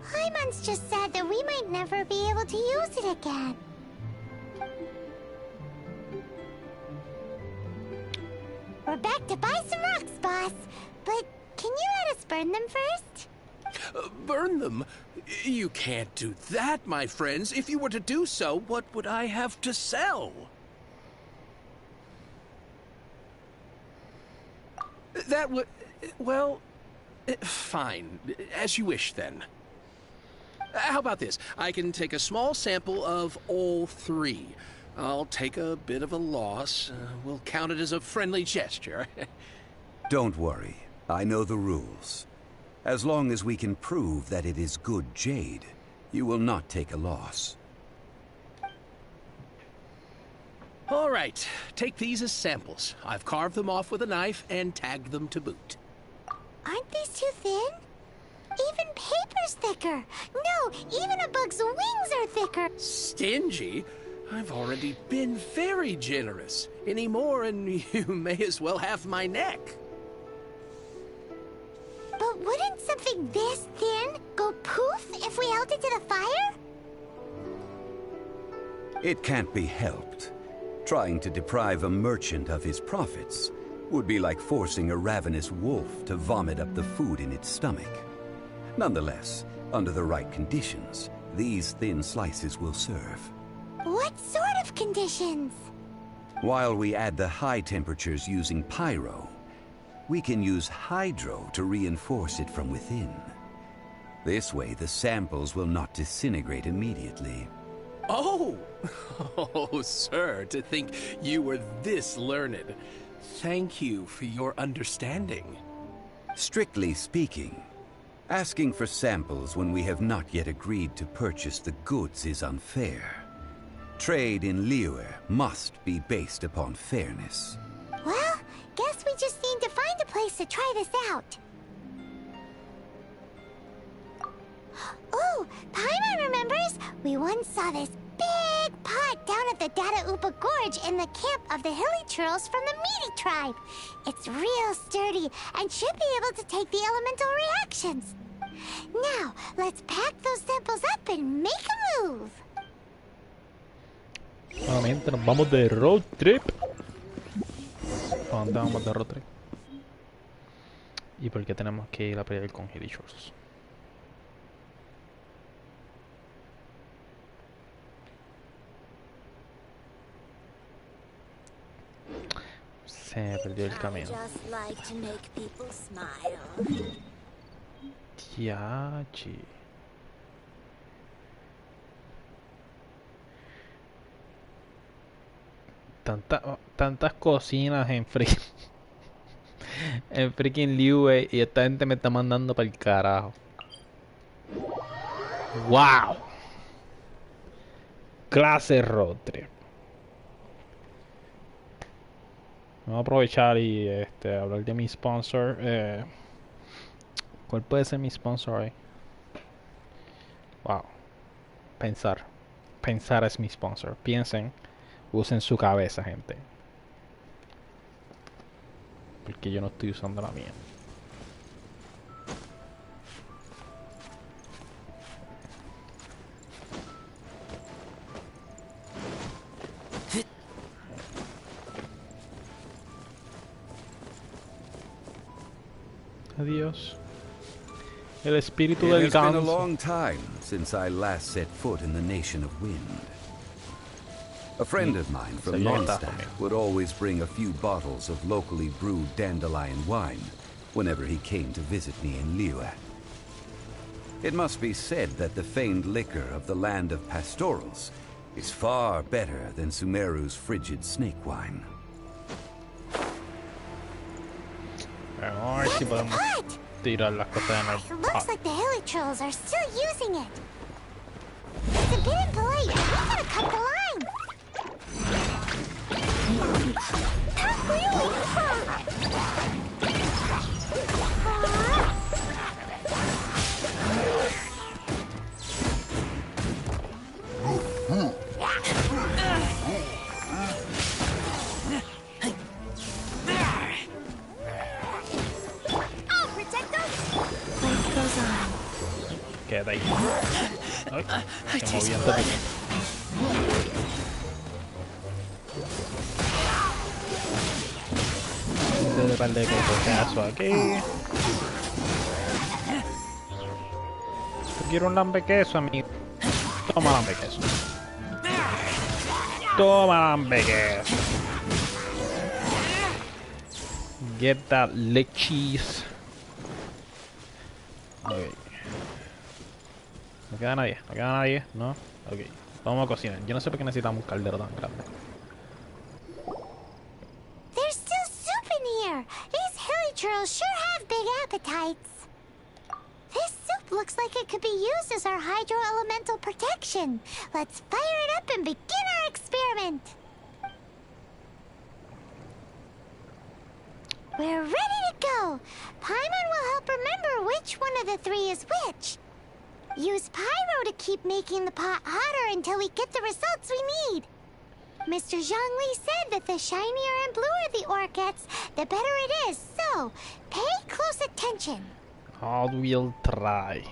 Hyman's just said that we might never be able to use it again. We're back to buy some rocks, boss. But can you let us burn them first? Burn them? You can't do that, my friends. If you were to do so, what would I have to sell? That would... well... fine. As you wish, then. How about this? I can take a small sample of all 3. I'll take a bit of a loss. We'll count it as a friendly gesture. Don't worry. I know the rules. As long as we can prove that it is good jade, you will not take a loss. All right. Take these as samples. I've carved them off with a knife and tagged them to boot. Aren't these too thin? Even paper's thicker. No, even a bug's wings are thicker. Stingy? I've already been very generous. Any more and you may as well have my neck. But wouldn't something this thin go poof if we held it to the fire? It can't be helped. Trying to deprive a merchant of his profits Would be like forcing a ravenous wolf to vomit up the food in its stomach. Nonetheless, under the right conditions, these thin slices will serve. What sort of conditions? While we add the high temperatures using pyro, we can use hydro to reinforce it from within. This way, the samples will not disintegrate immediately. Oh! Oh, sir, to think you were this learned. Thank you for your understanding. Strictly speaking, asking for samples when we have not yet agreed to purchase the goods is unfair. Trade in Liyue must be based upon fairness. Well, guess we just need to find a place to try this out. Oh, Paimon remembers! We once saw this big pot down at the Dada Upa Gorge in the camp of the hilly churls from the Meaty tribe. It's real sturdy and should be able to take the elemental reactions. Now, let's pack those samples up and make a move. Nuevamente nos vamos de road trip. ¿Para dónde vamos de road trip? ¿Y por qué tenemos que ir a pelear con Hillshores? Se me perdió el camino. Yachi. Tantas cocinas en en freaking Liyue y esta gente me está mandando para el carajo. Wow. Clase road trip. Vamos a aprovechar y hablar de mi sponsor. ¿Cuál puede ser mi sponsor hoy? Wow. Pensar es mi sponsor. Piensen. Usen su cabeza, gente. Porque yo no estoy usando la mía. Adiós. El espíritu del ganso. It has been a long time since I last set foot in the Nation of Wind. A friend of mine from Mondstadt would always bring a few bottles of locally brewed dandelion wine whenever he came to visit me in Liyue. It must be said that the famed liquor of the land of pastorals is far better than Sumeru's frigid snake wine. Vamos a ver si podemos tirar las cosas en el pot. Looks like the hilly trolls are still using it. It's a bit impolite. We gotta cut the line. Queda ahí. Ay, se movió antes de mí. De par de cocotazo aquí. Yo quiero un lambe queso, amigo. Toma lambe queso. Toma lambe queso. Get that lick cheese. Okay. ¿No queda nadie? ¿No queda nadie? ¿No? Ok. Vamos a cocinar. Yo no sé por qué necesitamos un caldero tan grande. There's still soup in here. These hilly churls sure have big appetites. This soup looks like it could be used as our hydro-elemental protection. Let's fire it up and begin our experiment. We're ready to go. Paimon will help remember which one of the three is which. Use pyro to keep making the pot hotter until we get the results we need. Mr. Zhongli said that the shinier and bluer the ore gets, the better it is. So, pay close attention. I will try.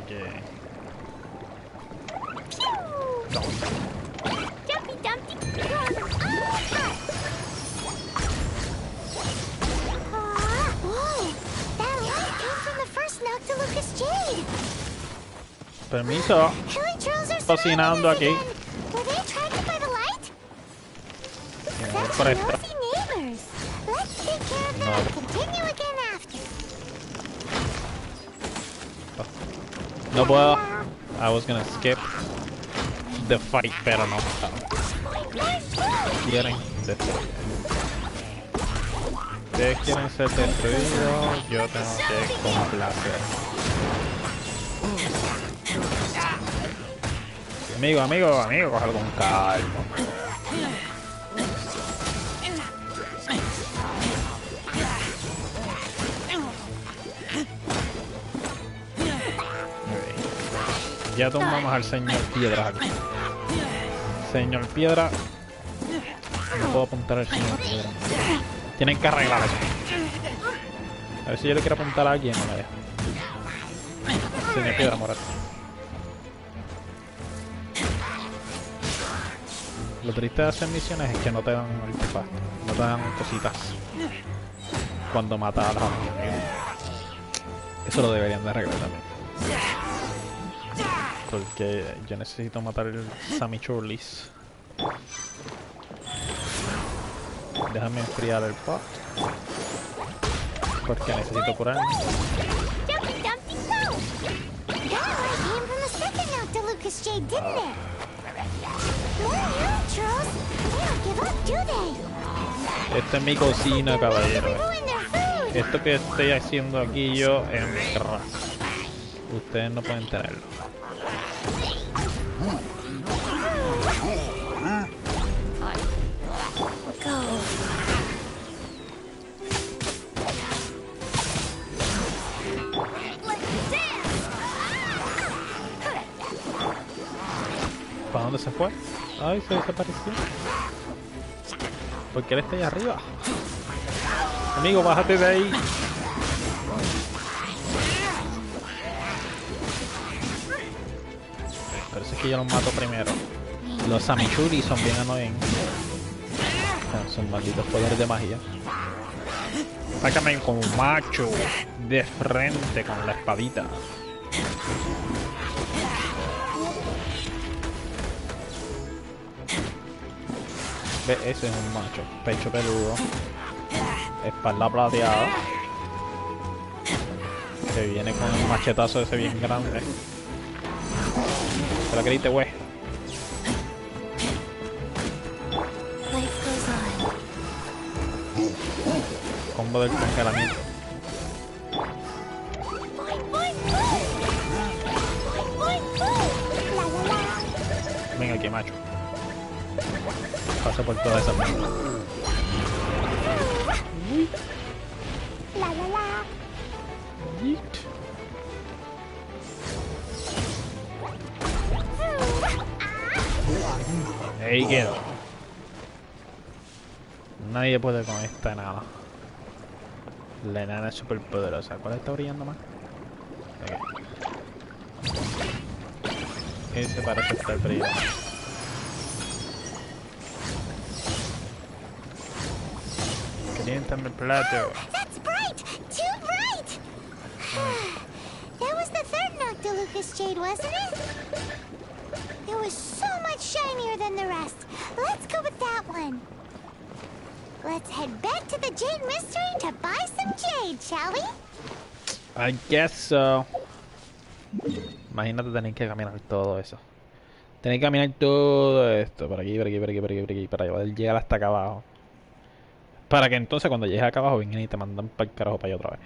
Okay. Jumpy Dumpty. Permiso. Cocinando aquí. Por esto. No puedo. I was gonna skip the fight, pero no. Quieren destruir. Ustedes quieren ser destruidos, yo tengo que complacer. Amigo, cógelo con calma. Ya tomamos al señor Piedra aquí. Señor Piedra. No puedo apuntar al señor Piedra. Tienen que arreglar eso. A ver si yo le quiero apuntar a alguien, no me deja. Señor Piedra Morada. Lo triste de hacer misiones es que no te dan artefactos, no te dan cositas cuando matas a los enemigos. Eso lo deberían de arreglar también. Porque yo necesito matar el Sammy Churlis. Déjame enfriar el pot. Porque necesito curarme. Esta es mi cocina, caballero. Esto que estoy haciendo aquí yo es mi casa. Ustedes no pueden tenerlo. ¿Para dónde se fue? Ay, se desapareció. ¿Por qué él está ahí arriba? Amigo, bájate de ahí. Pero es que yo los mato primero. Los Samichuri son bien annoying. Son malditos poderes de magia. Sácame como un macho de frente con la espadita. Ve, ese es un macho. Pecho peludo. Espalda plateada. Que viene con un machetazo ese bien grande. ¿Te la creíste, güey? Combo del congelamiento. Venga aquí, macho. Pasa por toda esa mierda. Ahí quedó. Nadie puede con esta nada. La enana es súper poderosa. ¿Cuál está brillando más? Ese parece estar brillando. Caliéntame el plato. That's bright! Too bright! That was the third Noctilucous Jade, wasn't it? It was so much shinier than the rest. Let's go with that one. Let's head back to the Jade Mystery to buy some jade, shall we? I guess so. Imagínate tener que caminar todo eso. Tener que caminar todo esto. Por aquí, por aquí, por aquí, por aquí, por aquí. Para poder llegar hasta acá abajo. Para que entonces cuando llegues acá abajo vengan y te mandan para el carajo para allá otra vez.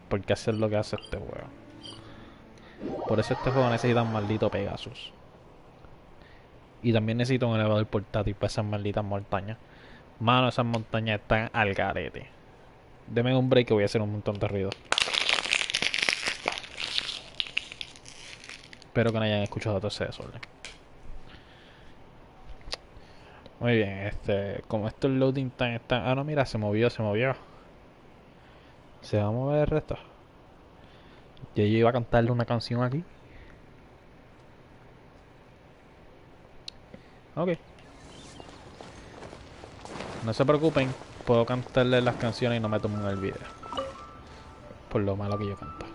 Porque eso es lo que hace este juego. Por eso este juego necesita un maldito Pegasus. Y también necesito un elevador portátil para esas malditas montañas. Mano, esas montañas están al garete. Deme un break que voy a hacer un montón de ruido. Espero que no hayan escuchado todo ese desorden. Muy bien, como esto el loading time está... Ah, no, mira, se movió. ¿Se va a mover el resto? Yo iba a cantarle una canción aquí. Ok. No se preocupen, puedo cantarle las canciones y no me tomo en el video. Por lo malo que yo canto.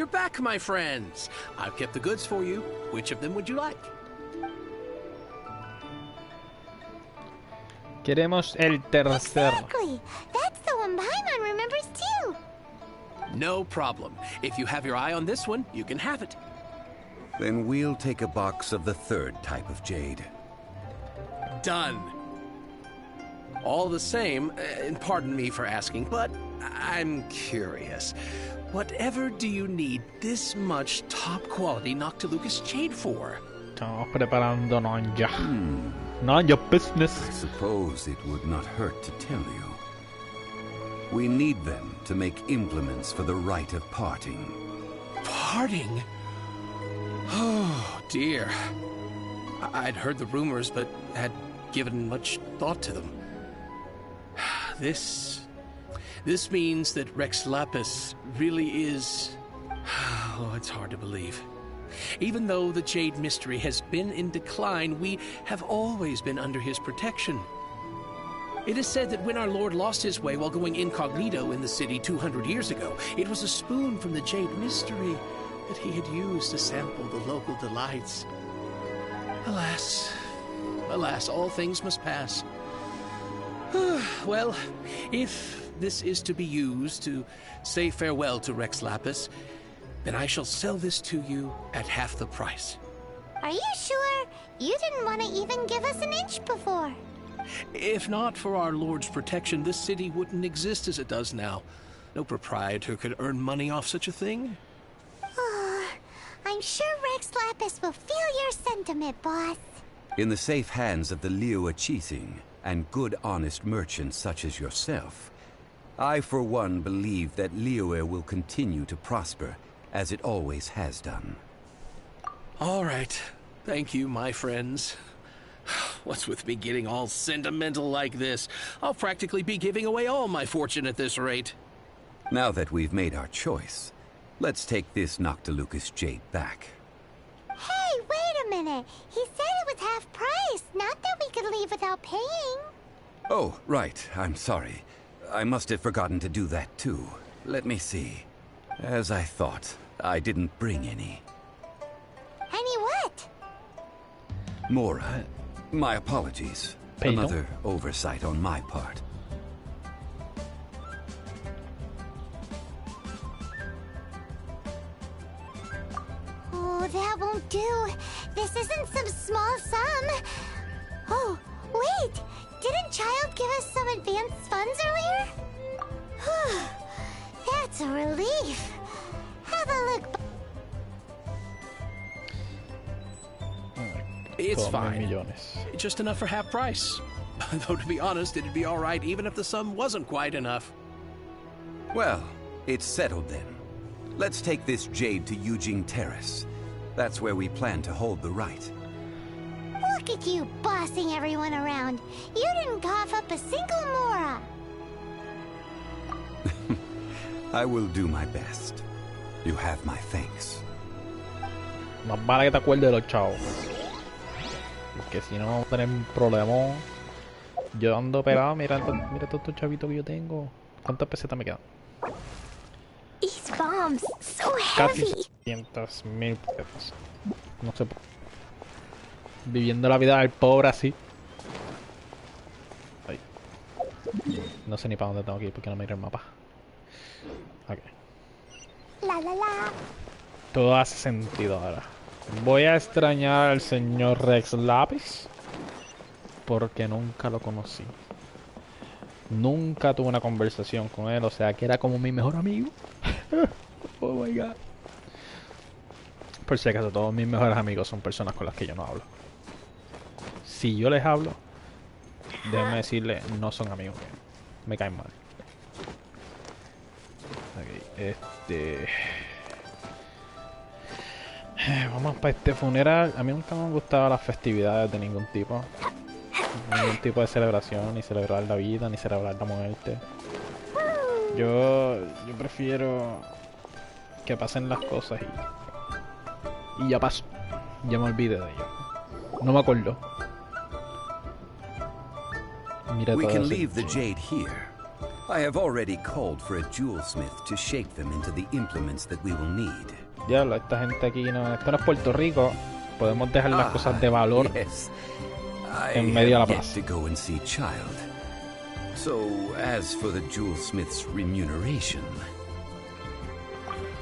You're back, my friends. I've kept the goods for you. Which of them would you like? Queremos el tercer. Exactly. That's the one Paimon remembers too. No problem. If you have your eye on this one, you can have it. Then we'll take a box of the third type of jade. Done. All the same, and pardon me for asking, but I'm curious. Whatever do you need this much top-quality Noctilucous jade for? Estamos preparando Nanja. Nanja business. I suppose it would not hurt to tell you. We need them to make implements for the rite of parting. Parting? Oh, dear. I'd heard the rumors, but had given much thought to them. This means that Rex Lapis really is... Oh, it's hard to believe. Even though the Jade Mystery has been in decline, we have always been under his protection. It is said that when our Lord lost his way while going incognito in the city 200 years ago, it was a spoon from the Jade Mystery that he had used to sample the local delights. Alas, alas, all things must pass. Well, if this is to be used to say farewell to Rex Lapis, then I shall sell this to you at half the price. Are you sure? You didn't want to even give us an inch before. If not for our Lord's protection, this city wouldn't exist as it does now. No proprietor could earn money off such a thing. I'm sure Rex Lapis will feel your sentiment, boss. In the safe hands of the Liu Chising and good honest merchants such as yourself, I for one believe that Liyue will continue to prosper as it always has done. All right. Thank you, my friends. What's with me getting all sentimental like this? I'll practically be giving away all my fortune at this rate. Now that we've made our choice, let's take this Noctilucous jade back. Hey, wait a minute. He said it was half price, not that we could leave without paying. Oh, right. I'm sorry. I must have forgotten to do that too. Let me see. As I thought, I didn't bring any. Any what? Mora, my apologies. Another oversight on my part. Oh, that won't do. This isn't some small sum. Oh, wait! Didn't Child give us some advanced funds earlier? That's a relief. Have a look. It's fine. Just enough for half price. Though to be honest, it'd be all right even if the sum wasn't quite enough. Well, it's settled then. Let's take this jade to Yujing Terrace. That's where we plan to hold the rite. Look at you bossing everyone around. You didn't cough up a single Mora. I will do my best. You have my thanks. Más vale que te acuerdes de los chavos. Porque si no vamos a tener un problema. Yo ando pelado, mira todos estos chavitos que yo tengo. ¿Cuántas pesetas me quedan? These bombs, so heavy. Casi 200,000 pesetas. No sé. Viviendo la vida del pobre así. Ay. No sé ni para dónde tengo que ir porque no me miro el mapa. Ok. Todo hace sentido ahora. Voy a extrañar al señor Rex Lapis porque nunca lo conocí. Nunca tuve una conversación con él, o sea que era como mi mejor amigo. Oh my god. Por si acaso, todos mis mejores amigos son personas con las que yo no hablo. Si yo les hablo, déjenme decirle, no son amigos míos. Me caen mal. Ok, vamos para este funeral. A mí nunca me han gustado las festividades de ningún tipo. Ningún tipo de celebración, ni celebrar la vida, ni celebrar la muerte. Yo prefiero que pasen las cosas y ya pasó. Ya me olvidé de ello. No me acuerdo. Mira We todo can eso. leave the jade here. I have already called for a jewelsmith to shape them into the implements that we will need. Diablo, esta gente aquí no... Esto no es Puerto Rico. Podemos dejar las cosas de valor en medio de la plaza. To go and see Child. So, as for the jewelsmith's remuneration...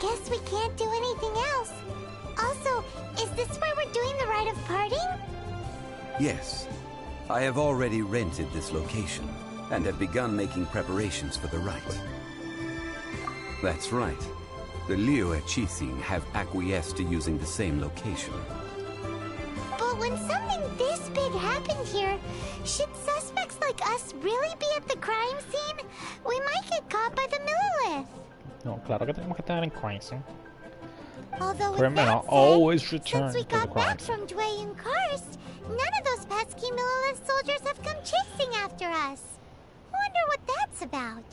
Guess we can't do anything else. Also, is this where we're doing the rite of parting? Yes. I have already rented this location, and have begun making preparations for the rite. That's right. The Liu Qixing have acquiesced to using the same location. But when something this big happened here, should suspects like us really be at the crime scene? We might get caught by the Millilith. No, claro que tenemos que estar en crime scene. Although with Criminal that said, always return since we to the got crime back scene. from Dway and Karst, none of those pesky Millilith soldiers have come chasing after us. Wonder what that's about.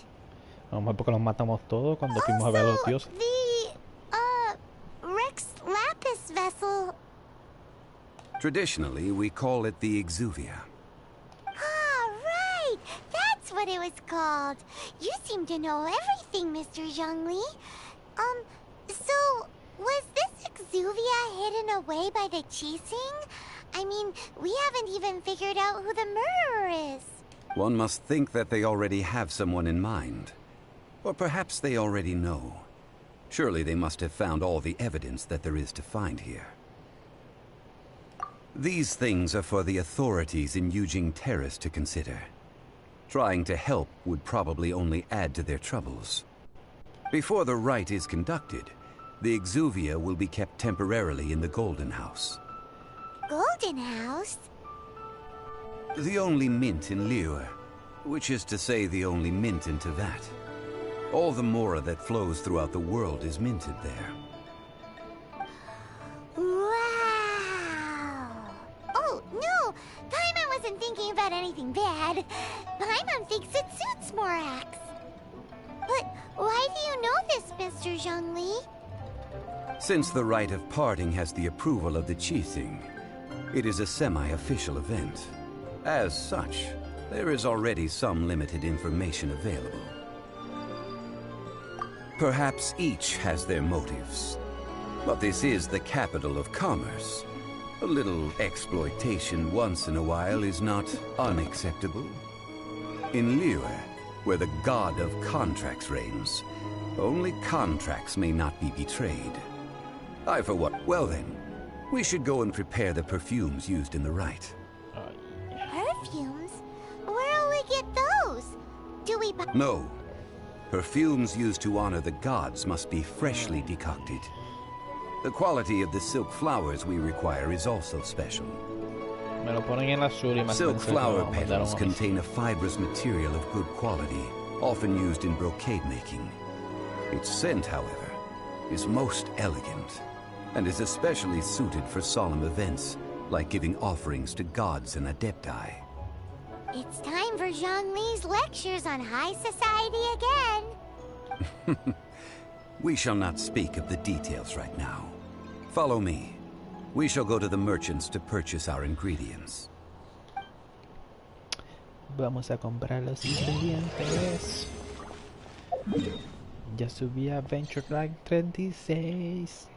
A lo mejor porque los matamos todos cuando fuimos a ver a los dioses. The Rex Lapis vessel. Traditionally, we call it the Exuvia. Ah, right! That's what it was called. You seem to know everything, Mr. Zhongli. So, was this Exuvia hidden away by the Qixing? I mean, we haven't even figured out who the murderer is. One must think that they already have someone in mind. Or perhaps they already know. Surely they must have found all the evidence that there is to find here. These things are for the authorities in Yujing Terrace to consider. Trying to help would probably only add to their troubles. Before the rite is conducted, the Exuvia will be kept temporarily in the Golden House. Golden House? The only mint in Liyue, which is to say the only mint in Tevat. All the mora that flows throughout the world is minted there. Wow! Oh, no! Paimon wasn't thinking about anything bad. Paimon thinks it suits Morax. But why do you know this, Mr. Zhongli? Since the rite of parting has the approval of the Qixing, it is a semi-official event. As such, there is already some limited information available. Perhaps each has their motives. But this is the capital of commerce. A little exploitation once in a while is not unacceptable. In Liyue, where the god of contracts reigns, only contracts may not be betrayed. I for what? Well then, we should go and prepare the perfumes used in the rite. Perfumes? Where'll we get those? Do we buy— No. Perfumes used to honor the gods must be freshly decocted. The quality of the silk flowers we require is also special. Me lo ponen en azul y más Silk pensé que flower lo mandaron petals a- contain a fibrous material of good quality, often used in brocade making. Its scent, however, is most elegant, and is especially suited for solemn events, like giving offerings to gods and adepti. It's time for Zhongli's lectures on high society again. We shall not speak of the details right now. Follow me. We shall go to the merchants to purchase our ingredients. Vamos a comprar los ingredientes. Ya subí a Venture Rank 36.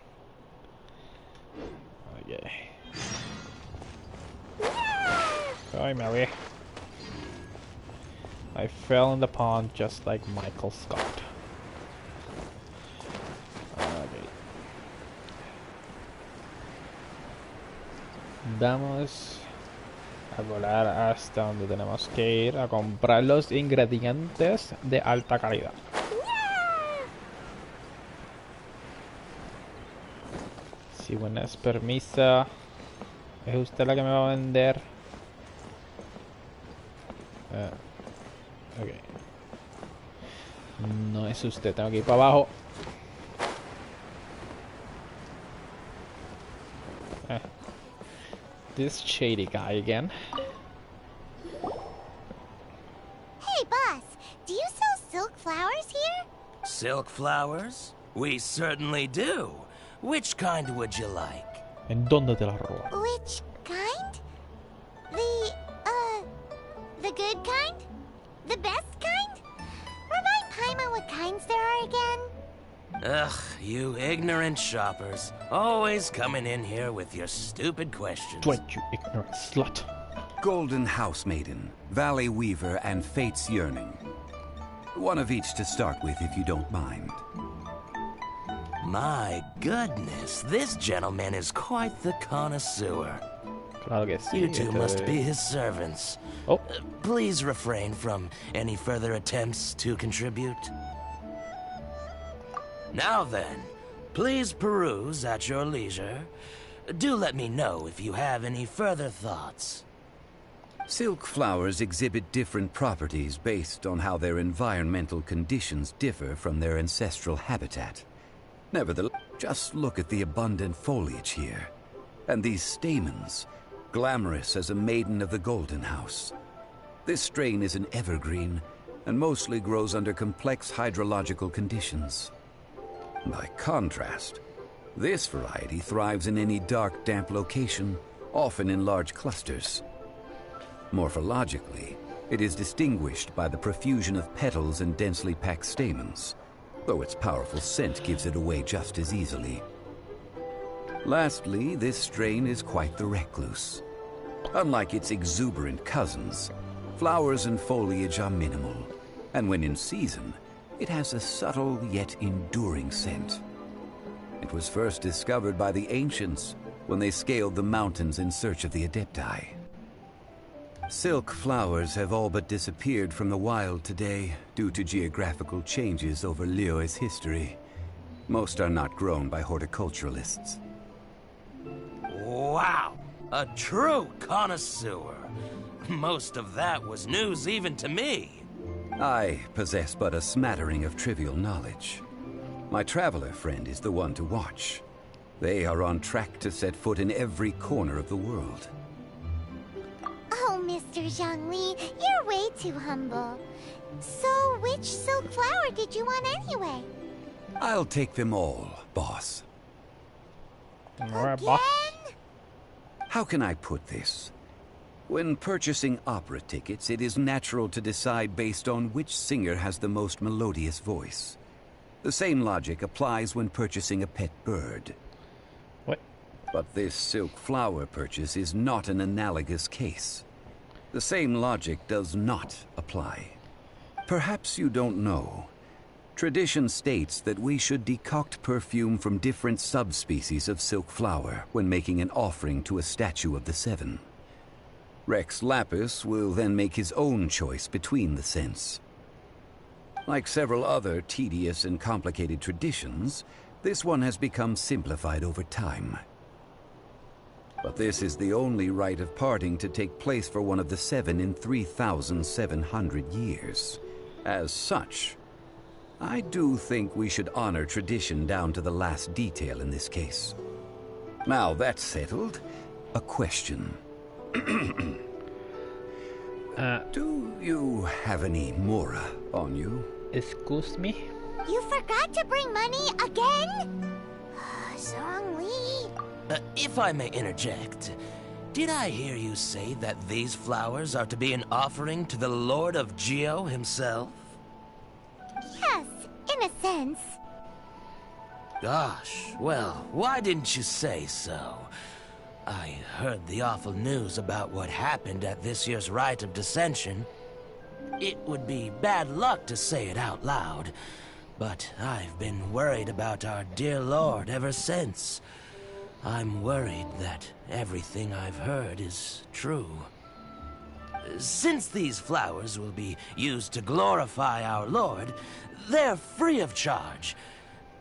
Okay. Ay, me abrí. I fell in the pond just like Michael Scott. Okay. Vamos a volar hasta donde tenemos que ir a comprar los ingredientes de alta calidad. Si buenas permisa, ¿es usted la que me va a vender? Ok. No es usted, tengo que ir para abajo. This shady guy again. Hey, boss, do you sell silk flowers here? Silk flowers? We certainly do. Which kind would you like? ¿En dónde te la roba? Which kind? The good kind? The best kind? what kinds there are again? Ugh, you ignorant shoppers. Always coming in here with your stupid questions. What, you ignorant slut. Golden House Maiden, Valley Weaver, and Fate's Yearning. One of each to start with, if you don't mind. My goodness, this gentleman is quite the connoisseur. Claro que sí, You two must be his servants. Oh. Please refrain from any further attempts to contribute. Now then, please peruse at your leisure. Do let me know if you have any further thoughts. Silk flowers exhibit different properties based on how their environmental conditions differ from their ancestral habitat. Nevertheless, just look at the abundant foliage here. And these stamens, glamorous as a maiden of the Golden House. This strain is an evergreen, and mostly grows under complex hydrological conditions. By contrast, this variety thrives in any dark, damp location, often in large clusters. Morphologically, it is distinguished by the profusion of petals and densely packed stamens, though its powerful scent gives it away just as easily. Lastly, this strain is quite the recluse. Unlike its exuberant cousins, flowers and foliage are minimal, and when in season, it has a subtle yet enduring scent. It was first discovered by the ancients when they scaled the mountains in search of the Adepti. Silk flowers have all but disappeared from the wild today due to geographical changes over Liyue's history. Most are not grown by horticulturalists. Wow! A true connoisseur. Most of that was news even to me. I possess but a smattering of trivial knowledge. My traveler friend is the one to watch. They are on track to set foot in every corner of the world. Oh, Mr. Zhongli, you're way too humble. So, which silk flower did you want anyway? I'll take them all, boss. Alright, boss. How can I put this? When purchasing opera tickets, it is natural to decide based on which singer has the most melodious voice. The same logic applies when purchasing a pet bird. What? But this silk flower purchase is not an analogous case. The same logic does not apply. Perhaps you don't know. Tradition states that we should decoct perfume from different subspecies of silk flower when making an offering to a statue of the Seven. Rex Lapis will then make his own choice between the scents. Like several other tedious and complicated traditions, this one has become simplified over time. But this is the only rite of parting to take place for one of the Seven in 3,700 years. As such, I do think we should honor tradition down to the last detail in this case. Now that's settled, a question. Do you have any Mora on you? Excuse me? You forgot to bring money again? Zhongli. If I may interject, did I hear you say that these flowers are to be an offering to the Lord of Geo himself? Yes, in a sense. Gosh, well, why didn't you say so? I heard the awful news about what happened at this year's Rite of Dissension. It would be bad luck to say it out loud, but I've been worried about our dear Lord ever since. I'm worried that everything I've heard is true. Since these flowers will be used to glorify our Lord, they're free of charge.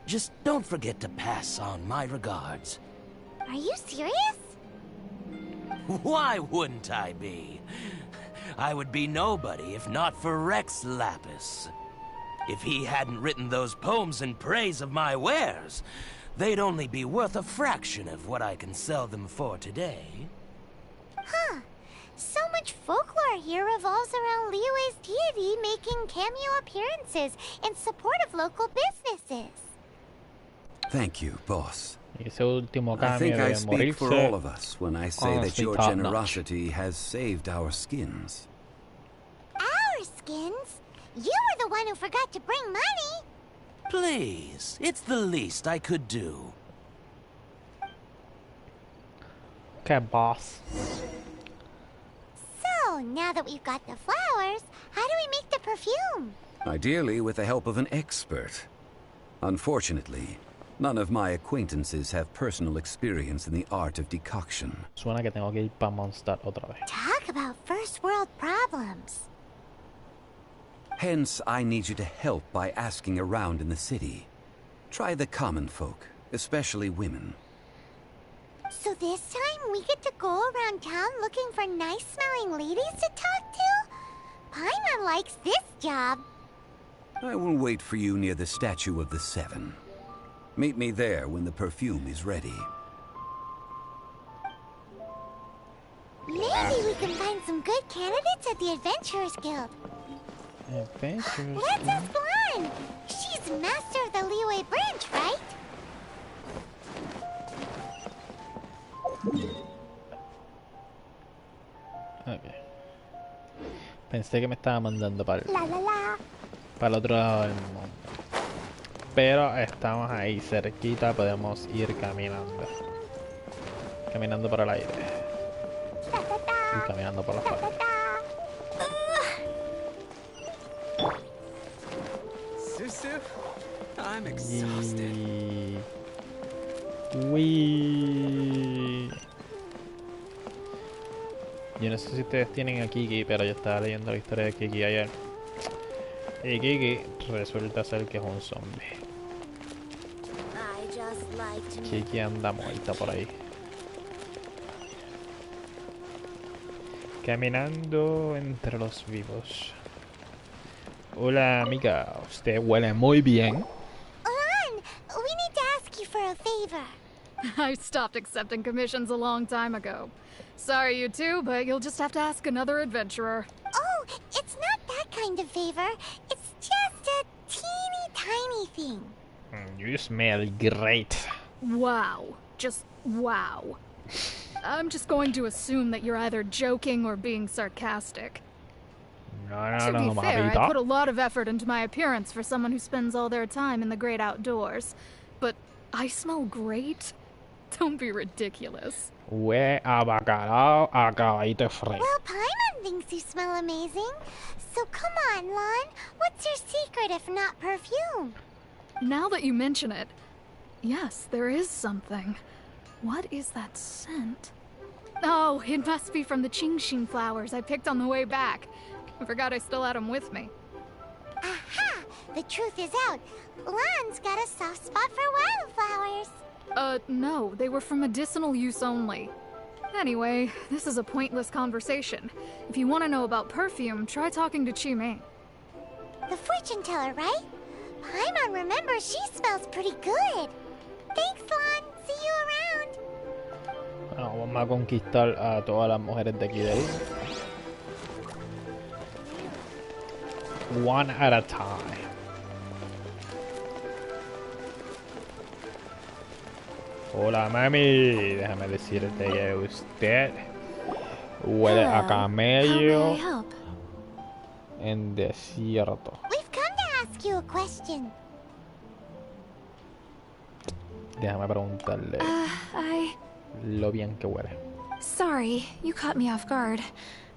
Just don't forget to pass on my regards. Are you serious? Why wouldn't I be? I would be nobody if not for Rex Lapis. If he hadn't written those poems in praise of my wares, they'd only be worth a fraction of what I can sell them for today. Huh. So much folklore here revolves around Liyue's deity making cameo appearances in support of local businesses. Thank you, boss. Ese último I think cambio I de speak for morirse, all of us when I say that honestly your top-notch. generosity has saved our skins. Our skins? You were the one who forgot to bring money. Please, it's the least I could do. Okay, boss. So, now that we've got the flowers, how do we make the perfume? Ideally with the help of an expert. Unfortunately, none of my acquaintances have personal experience in the art of decoction. Suena que tengo que ir para Mondstadt otra vez. Talk about first world problems. Hence, I need you to help by asking around in the city. Try the common folk, especially women. So this time we get to go around town looking for nice-smelling ladies to talk to? Paimon likes this job. I will wait for you near the Statue of the Seven. Meet me there when the perfume is ready. Maybe we can find some good candidates at the Adventurers Guild. Adventurers? Let's ask Lan. She's master of the Liyue branch, right? Okay. Pensé que me estaba mandando para La la la. el otro lado del mundo. Pero estamos ahí cerquita, podemos ir caminando. Caminando por el aire. Y caminando por la flores. Susu, I'm exhausted. Uy. Yo no sé si ustedes tienen a Kiki, pero yo estaba leyendo la historia de Kiki ayer. Y Kiki resulta ser que es un zombie. Kiki anda muerta por ahí. Caminando entre los vivos. Hola amiga, usted huele muy bien. Lan, we need to ask you for a favor. I stopped accepting commissions a long time ago. Sorry, you two, but you'll just have to ask another adventurer. Oh, it's not that kind of favor. It's just a teeny tiny thing. You smell great. Wow. Just wow. I'm just going to assume that you're either joking or being sarcastic. To be fair, I put a lot of effort into my appearance for someone who spends all their time in the great outdoors. But I smell great? Don't be ridiculous. Hue a bacalao a caballito fresco. Well, Paimon thinks you smell amazing. So come on, Lan. What's your secret if not perfume? Now that you mention it, yes, there is something. What is that scent? Oh, it must be from the Qingxin flowers I picked on the way back. I forgot I still had them with me. Aha! The truth is out. Lan's got a soft spot for wildflowers. No, they were for medicinal use only. Anyway, this is a pointless conversation. If you want to know about perfume, try talking to Qimei. The fortune teller, right? Paimon remembers she smells pretty good. Thanks, Lan. See you around. Bueno, vamos a conquistar a todas las mujeres de aquí de ahí. One at a time. Hola mami, déjame decirte que usted huele a camello en desierto. We've come to ask you a question. Déjame preguntarle lo bien que huele. Sorry, you caught me off guard.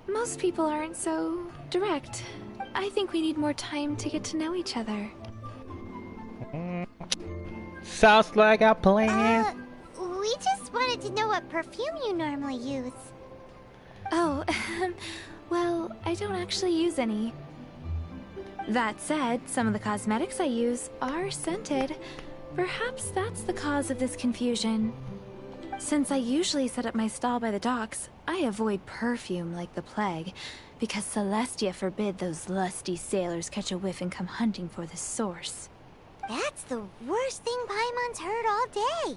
Most people aren't so direct. I think we need more time to get to know each other. Sounds like a plan. We just wanted to know what perfume you normally use. Oh, well, I don't actually use any. That said, some of the cosmetics I use are scented. Perhaps that's the cause of this confusion. Since I usually set up my stall by the docks, I avoid perfume like the plague, because Celestia forbid those lusty sailors catch a whiff and come hunting for the source. That's the worst thing Paimon's heard all day.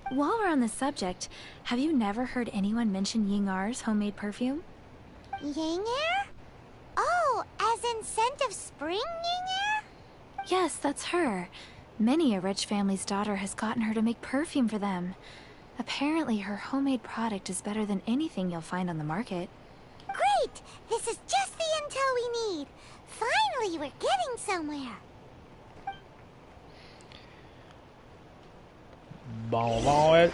While we're on the subject, have you never heard anyone mention Yingar's homemade perfume? Yingar? Oh, as in scent of spring Yingar? Yes, that's her. Many a rich family's daughter has gotten her to make perfume for them. Apparently, her homemade product is better than anything you'll find on the market. Great! This is just the intel we need. Finally, we're getting somewhere. Vamos a ver.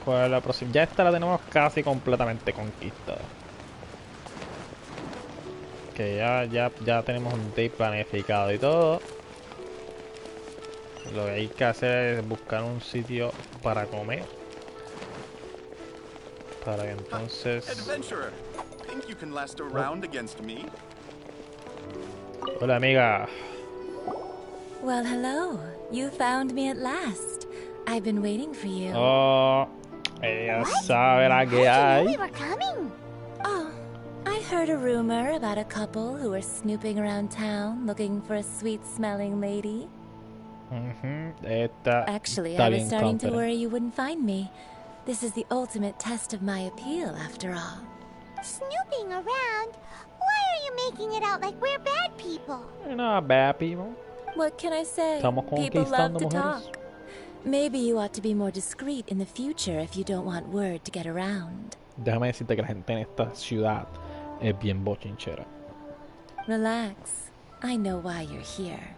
¿Cuál es la próxima? Ya esta la tenemos casi completamente conquistada. Que ya tenemos un date planificado y todo. Lo que hay que hacer es buscar un sitio para comer. Para que entonces... Adventurer, think you can last a round against me? Hola, amiga. Well, hello. You found me at last. I've been waiting for you. Oh, ella sabe la que hay. We were coming. Oh, I heard a rumor about a couple who were snooping around town looking for a sweet-smelling lady. Actually, I was starting to worry you wouldn't find me. This is the ultimate test of my appeal, after all. Snooping around? Why are you making it out like we're bad people? We're not bad people. What can I say? People love to talk. Maybe you ought to be more discreet in the future if you don't want word to get around. Déjame decirte que la gente en esta ciudad es bien bochinchera. Relax. I know why you're here.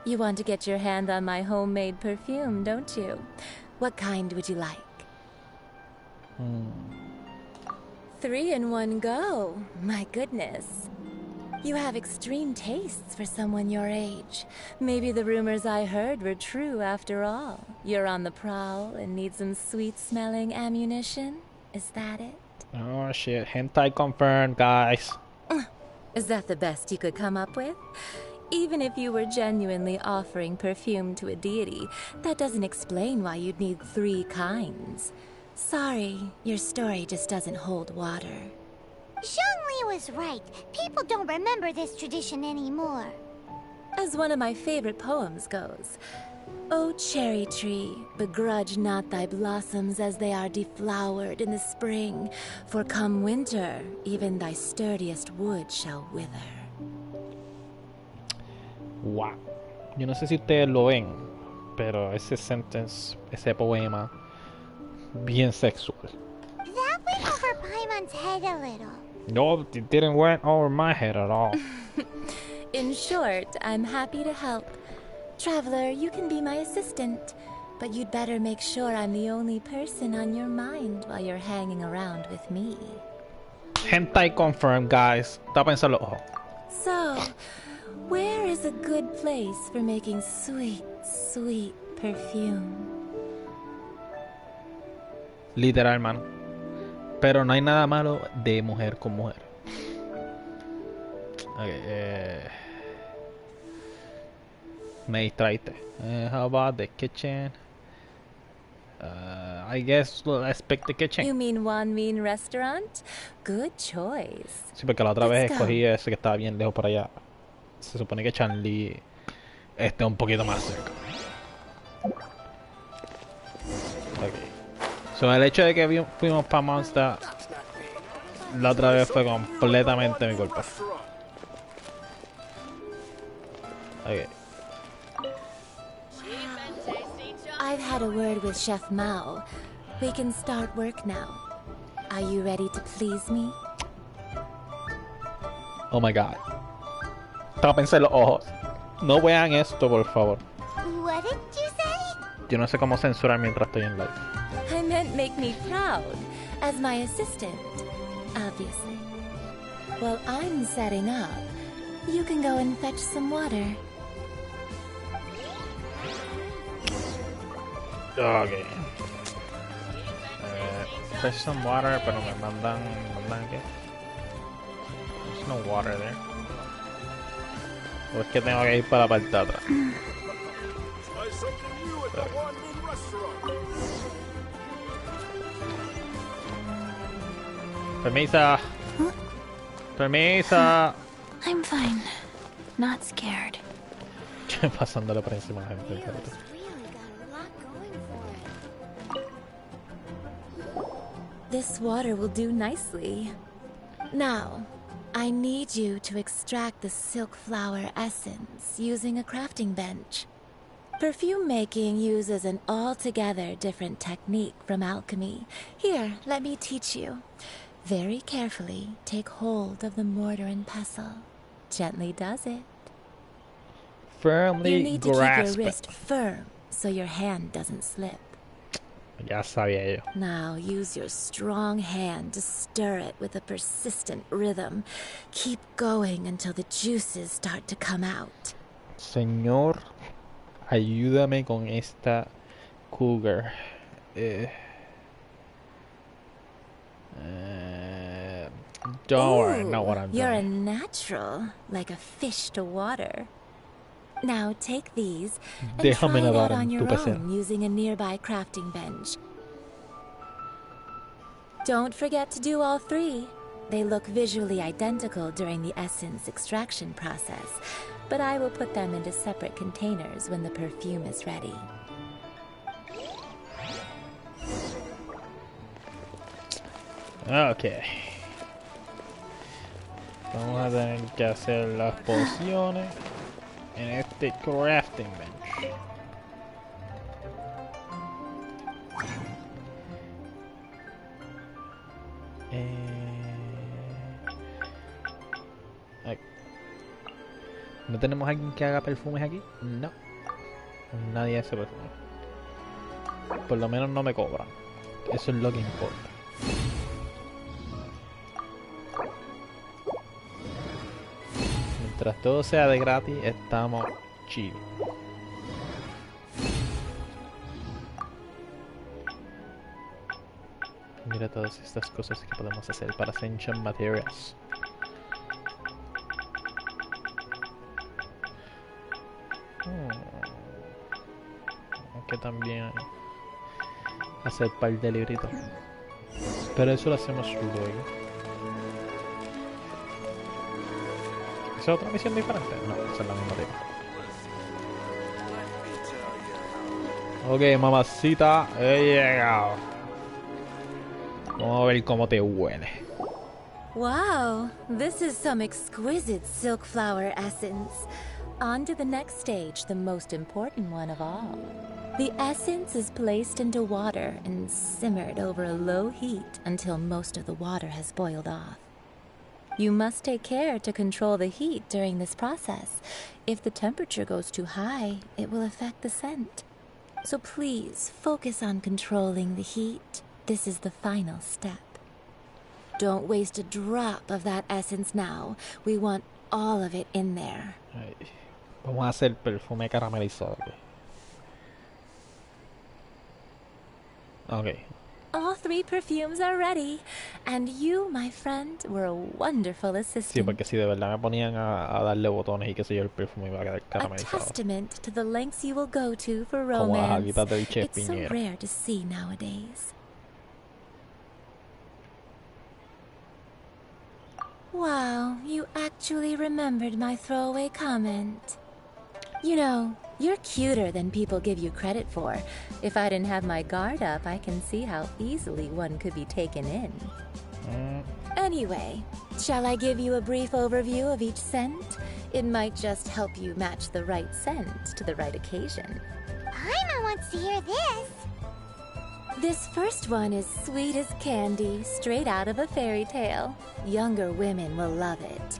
You want to get your hand on my homemade perfume, don't you? What kind would you like? 3 in one go. My goodness. You have extreme tastes for someone your age. Maybe the rumors I heard were true after all. You're on the prowl and need some sweet-smelling ammunition? Is that it? Oh shit, hentai confirmed, guys. Is that the best you could come up with? Even if you were genuinely offering perfume to a deity, that doesn't explain why you'd need 3 kinds. Sorry, your story just doesn't hold water. Zhongli was right. People don't remember this tradition anymore. As one of my favorite poems goes, O cherry tree, begrudge not thy blossoms as they are deflowered in the spring, for come winter, even thy sturdiest wood shall wither. Wow. Yo no sé si ustedes lo ven, pero ese sentence, ese poema, bien sexual. That went over Paimon's head a little. No, it didn't went over my head at all. In short, I'm happy to help. Traveler, you can be my assistant, but you'd better make sure I'm the only person on your mind while you're hanging around with me. Hentai confirmed, guys. Tápense los ojos. So, where is a good place for making sweet, sweet perfume? Literal, mano. Pero no hay nada malo de mujer con mujer. Okay, me distraíste. How about the kitchen? I guess let's pick the kitchen. You mean Wan Min Restaurant? Good choice. Sí, porque la otra vez escogí ese que estaba bien lejos para allá. Se supone que Chanli esté un poquito más cerca. Okay. So, el hecho de que fuimos para Monster la otra vez fue completamente mi culpa. Okay. I've had a word with Chef Mao. We can start work now. Are you ready to please me? Oh my god. Tápense los ojos. No vean esto, por favor. What did you say? Yo no sé cómo censurar mientras estoy en live. I meant make me proud, as my assistant, obviously. While I'm setting up, you can go and fetch some water. Okay. Fetch some water, pero me mandan ¿qué? There's no water there. O es que tengo que ir para la parte de atrás. Permisa. Permisa. I'm fine. Not scared. Pasándole por encima a la gente. This water will do nicely. Now, I need you to extract the silk flower essence using a crafting bench. Perfume making uses an altogether different technique from alchemy. Here, let me teach you. Very carefully take hold of the mortar and pestle. gently does it. Firmly You need to keep grasp your it. wrist firm so your hand doesn't slip. Ya sabía yo. Now use your strong hand to stir it with a persistent rhythm. Keep going until the juices start to come out. Señor, ayúdame con esta cougar. Don't worry, not what I'm You're a doing. natural, like a fish to water. Now take these and Déjame try it out nadar on en tu your pecera. own using a nearby crafting bench. Don't forget to do all three. They look visually identical during the essence extraction process, but I will put them into separate containers when the perfume is ready. Ok. Vamos a tener que hacer las pociones en este crafting bench. ¿No tenemos alguien que haga perfumes aquí? No. Nadie hace perfumes. Por lo menos no me cobran. Eso es lo que importa. Mientras todo sea de gratis, estamos chill. Mira todas estas cosas que podemos hacer para Ascension Materials. Aunque también hacer par de libritos. Pero eso lo hacemos luego. ¿Esa es otra misión diferente? No, esa es la misma tipo. Ok, mamacita, he llegado. Vamos a ver cómo te huele. Wow, this is some exquisite silk flower essence. On to the next stage, the most important one of all. The essence is placed into water and simmered over a low heat until most of the water has boiled off. You must take care to control the heat during this process. If the temperature goes too high, it will affect the scent. So please focus on controlling the heat. This is the final step. Don't waste a drop of that essence now. We want all of it in there. Ay, vamos a hacer perfume caramelizado. Okay. All three perfumes are ready, and you, my friend, were a wonderful assistant. Sí, porque si de verdad me ponían a darle botones y qué sé yo, el perfume iba a quedar A caramelizado. testament to the lengths you will go to for Como las romance. aguitas del Chef It's so Piñera. rare to see nowadays. Wow, you actually remembered my throwaway comment. You know, you're cuter than people give you credit for. If I didn't have my guard up, I can see how easily one could be taken in. Anyway, shall I give you a brief overview of each scent? It might just help you match the right scent to the right occasion. Paimon wants to hear this. This first one is sweet as candy, straight out of a fairy tale. Younger women will love it.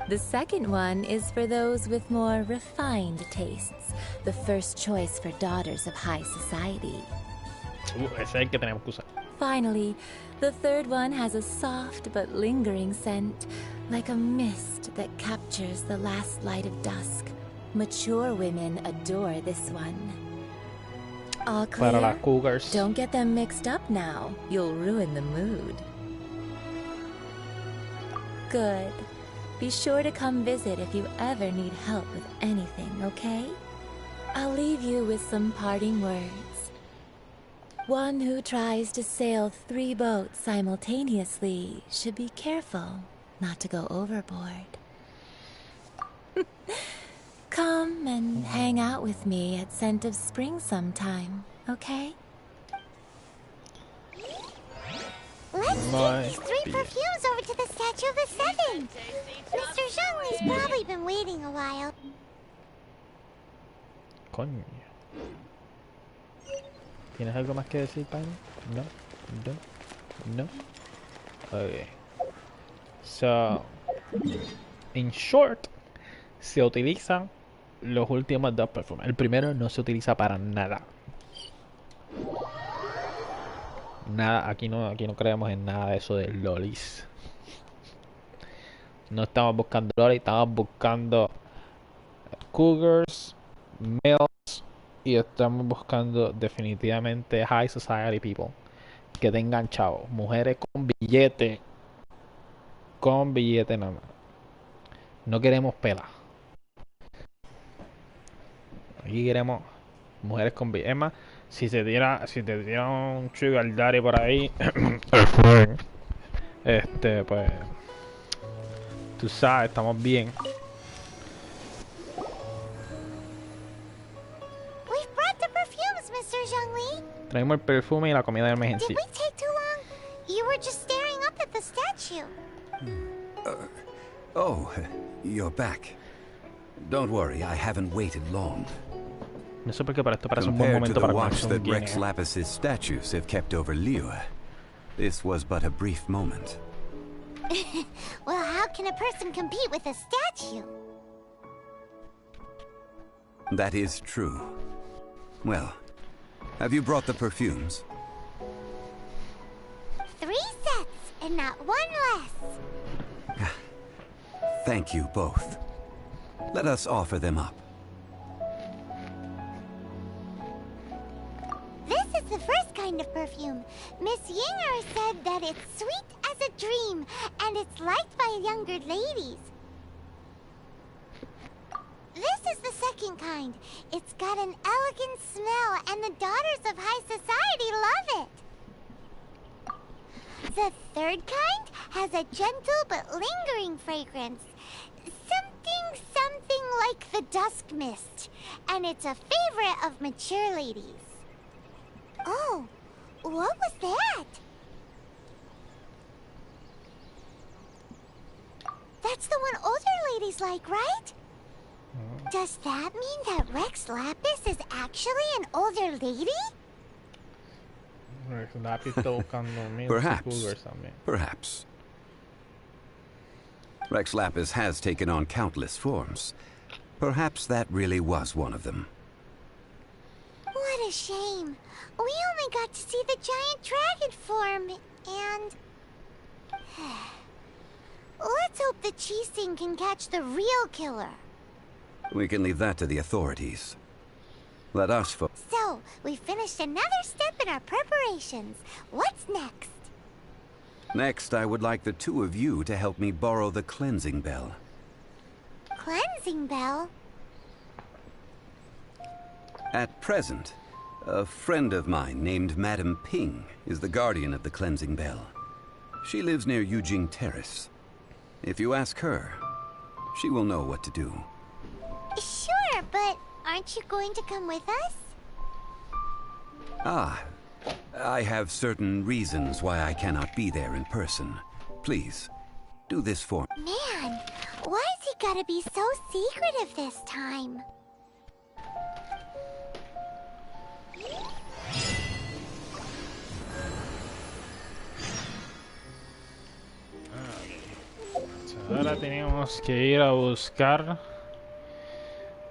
The second one is for those with more refined tastes, the first choice for daughters of high society. Ese es el que tenemos que usar. Finally, the third one has a soft but lingering scent, like a mist that captures the last light of dusk. Mature women adore this one. All clear? Para las cougars. Don't get them mixed up now. You'll ruin the mood. Good. Be sure to come visit if you ever need help with anything, okay? I'll leave you with some parting words. One who tries to sail 3 boats simultaneously should be careful not to go overboard. Come and hang out with me at Scent of Spring sometime, okay? Let's take these 3 perfumes over to the Statue of the Seven. Mr. Zhongli's probably been waiting a while. Coño. ¿Tienes algo más que decir, Paimon? No. No. Okay. So, in short, se utilizan los últimos dos perfumes. El primero no se utiliza para nada. Nada, aquí no creemos en nada de eso de lolis. No estamos buscando lolis, estamos buscando cougars, males, y estamos buscando definitivamente high society people que tengan chavos, mujeres con billete nada más. No queremos pelas. Aquí queremos mujeres con billete. Es más, si te tira un sugar daddy por ahí, pues tú sabes, estamos bien. We've brought the perfumes, Mr. Zhongli. Traemos el perfume y la comida de emergencia. Did we take too long? You were just staring up at the statue. Oh, you're back. Don't worry, I haven't waited long. No sé por qué, pero esto parece un buen Compared to momento the para watch conocer that quién Rex es. Lapis's statues have kept over Liyue, this was but a brief moment. Well, how can a person compete with a statue? That is true. Well, have you brought the perfumes? 3 sets, and not one less. Thank you both. Let us offer them up. This is the first kind of perfume. Miss Yinger said that it's sweet as a dream, and it's liked by younger ladies. This is the second kind. It's got an elegant smell, and the daughters of high society love it. The third kind has a gentle but lingering fragrance. Something like the dusk mist, and it's a favorite of mature ladies. Oh, what was that? That's the one older ladies like, right? Does that mean that Rex Lapis is actually an older lady? Perhaps. Rex Lapis has taken on countless forms. Perhaps that really was one of them. What a shame. We only got to see the giant dragon form, and... Let's hope the Qixing can catch the real killer. We can leave that to the authorities. Let us So, we finished another step in our preparations. What's next? Next, I would like the two of you to help me borrow the cleansing bell. Cleansing bell? At present, a friend of mine named Madame Ping is the guardian of the cleansing bell. She lives near Yujing Terrace. If you ask her, she will know what to do. Sure, but aren't you going to come with us? Ah, I have certain reasons why I cannot be there in person. Please, do this for me. Man, why is he gotta be so secretive this time? Ahora tenemos que ir a buscar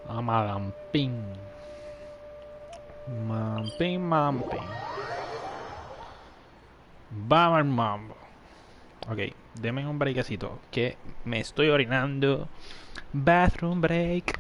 a Madame Ping. Madame Ping. Vamos al mambo. Ok, denme un breakcito que me estoy orinando. Bathroom break.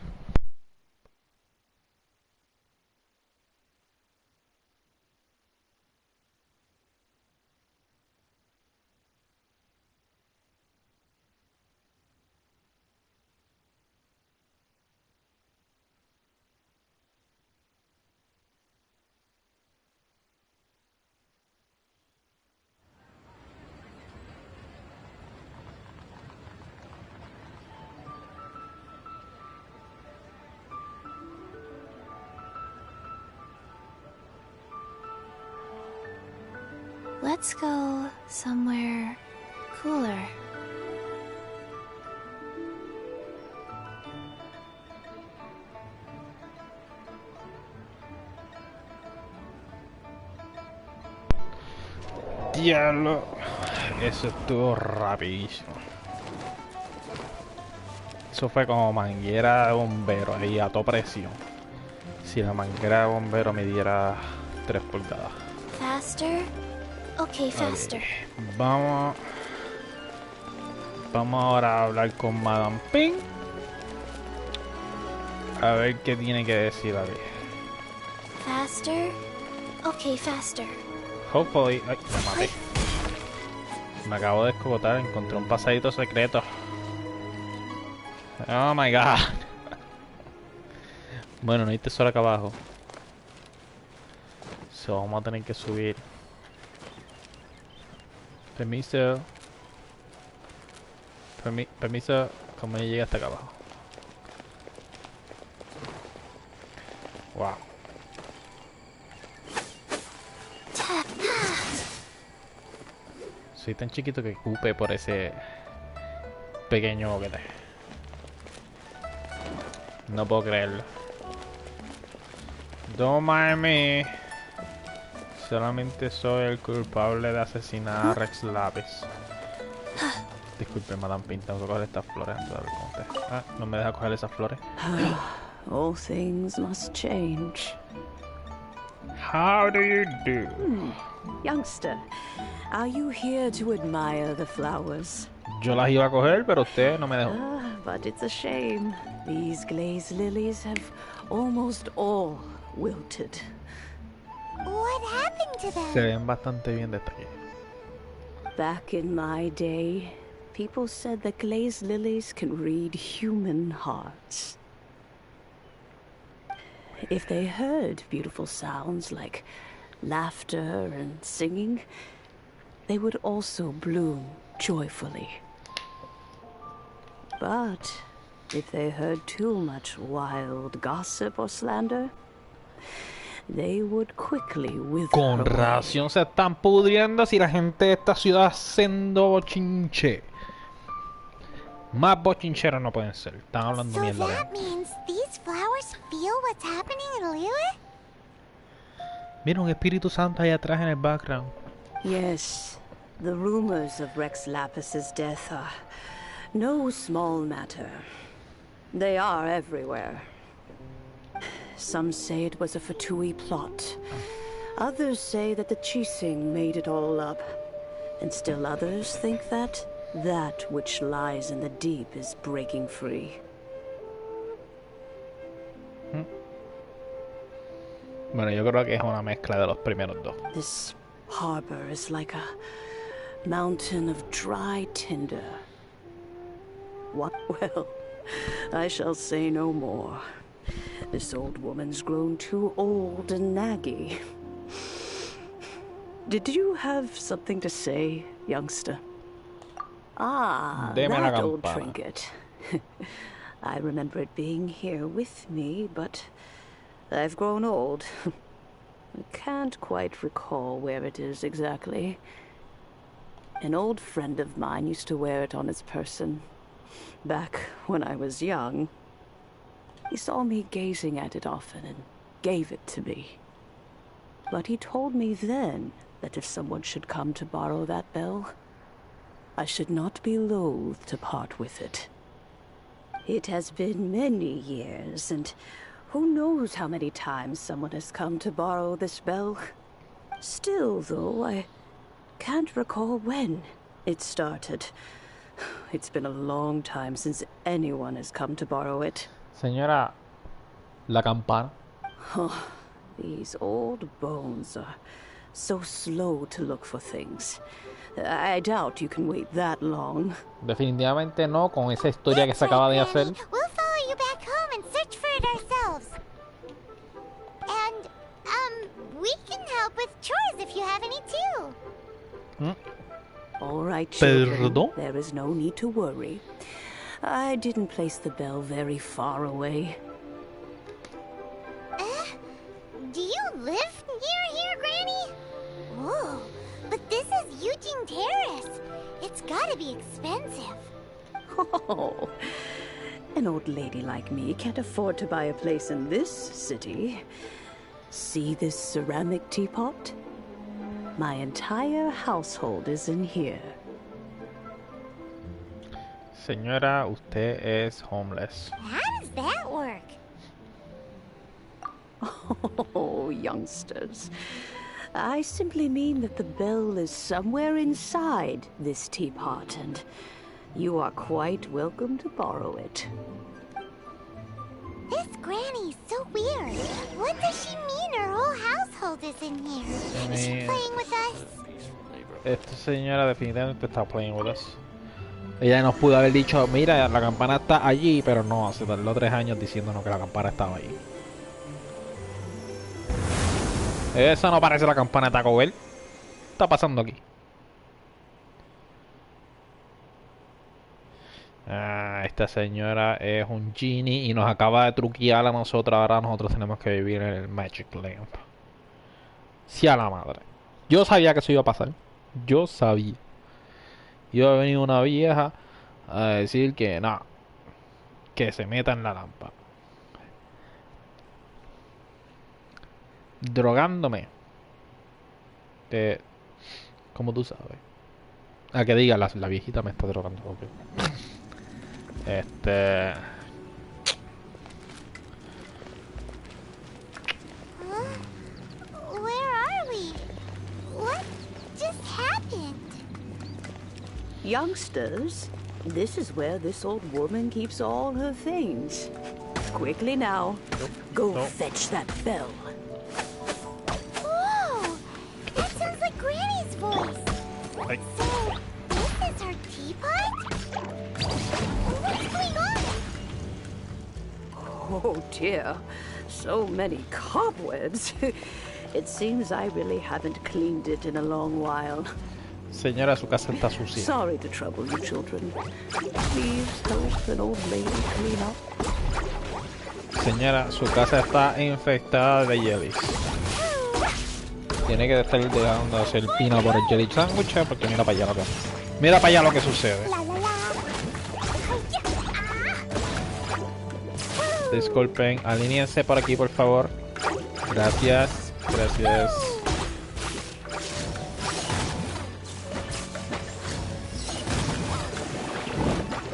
Let's go somewhere cooler. Diablo, eso estuvo rapidísimo. Eso fue como manguera de bombero ahí a toda presión. Si la manguera de bombero me diera 3 pulgadas. Faster? Okay, faster. Vamos ahora a hablar con Madame Ping. A ver qué tiene que decir aquí. Faster? Okay, faster. Hopefully... Ay, me maté. Me acabo de escogotar, encontré un pasadito secreto. Oh my god. Bueno, no hay tesoro acá abajo. So, vamos a tener que subir. Permiso. Permiso, ¿cómo llega hasta acá abajo? Wow. Soy tan chiquito que cupe por ese pequeño boquete. No puedo creerlo. Don't mind me. Solamente soy el culpable de asesinar a Rex Lapis. Disculpe, Madame Ping, tengo que coger estas flores antes de hablar con usted. Ah, no me deja coger esas flores. All things must change. How do you do? Youngster, are you here to admire the flowers? Yo las iba a coger, pero usted no me dejó. But it's a shame. These glazed lilies have almost all wilted. What happened to them? Se ven bastante bien desde aquí. Back in my day, people said that glazed lilies can read human hearts. If they heard beautiful sounds like laughter and singing, they would also bloom joyfully. But if they heard too much wild gossip or slander, they would quickly wither Con away. razón se están pudriendo si la gente de esta ciudad haciendo bochinche. Más bochincheros no pueden ser. Están hablando mierda. So that means these flowers feel what's happening in Liyue? Mira un Espíritu Santo ahí atrás en el background. Yes, the rumors of Rex Lapis's death are no small matter. They are everywhere. Some say it was a Fatui plot. Others say that the Chising made it all up. And still others think that which lies in the deep is breaking free. Bueno, yo creo que es una mezcla de los primeros dos. This harbor is like a mountain of dry tinder. What? Well, I shall say no more. This old woman's grown too old and naggy. Did you have something to say, youngster? Ah, that old trinket. I remember it being here with me, but I've grown old. I can't quite recall where it is exactly. An old friend of mine used to wear it on his person. Back when I was young. He saw me gazing at it often and gave it to me. But he told me then that if someone should come to borrow that bell, I should not be loath to part with it. It has been many years, and who knows how many times someone has come to borrow this bell. Still, though, I can't recall when it started. It's been a long time since anyone has come to borrow it. Señora, la campana. Oh, these old bones are so slow to look for things. I doubt you can wait that long. Definitivamente no, con esa historia que se acaba de hacer. We'll follow you back home and search for it ourselves. And, we can help with chores if you have any too. All right, children. Perdón? There is no need to worry. I didn't place the bell very far away. Do you live near here, Granny? Whoa, but this is Eugene Terrace. It's gotta be expensive. Oh, an old lady like me can't afford to buy a place in this city. See this ceramic teapot? My entire household is in here. Señora, usted es homeless. How does that work? Oh, youngsters. I simply mean that the bell is somewhere inside this teapot, and you are quite welcome to borrow it. This granny's so weird. What does she mean her whole household is in here? Is she playing with us? Esta señora definitivamente está playing with us. Ella nos pudo haber dicho, mira, la campana está allí, pero no, se tardó 3 años diciéndonos que la campana estaba allí. Esa no parece la campana de Taco Bell. ¿Qué está pasando aquí? Esta señora es un genie y nos acaba de truquear a nosotros. Ahora nosotros tenemos que vivir en el Magic Lamp. Sí, a la madre. Yo sabía que eso iba a pasar. Yo sabía. Iba a venir una vieja a decir que no, que se meta en la lámpara. Drogándome. Como tú sabes. A que diga, la viejita me está drogando. Okay. Where are we? What just happened? Youngsters, this is where this old woman keeps all her things. Quickly now, go fetch that bell. Whoa! That sounds like Granny's voice. Hey. So, this is her teapot? What's going on? Oh dear, so many cobwebs. It seems I really haven't cleaned it in a long while. Señora, su casa está sucia. Sorry to trouble you, children. Please help an old lady clean up. Señora, su casa está infectada de jellies. Tiene que estar dejando de hacer pino por el jelly sandwich porque mira para allá lo que... Mira para allá lo que sucede. Disculpen, alíñense por aquí, por favor. Gracias, gracias.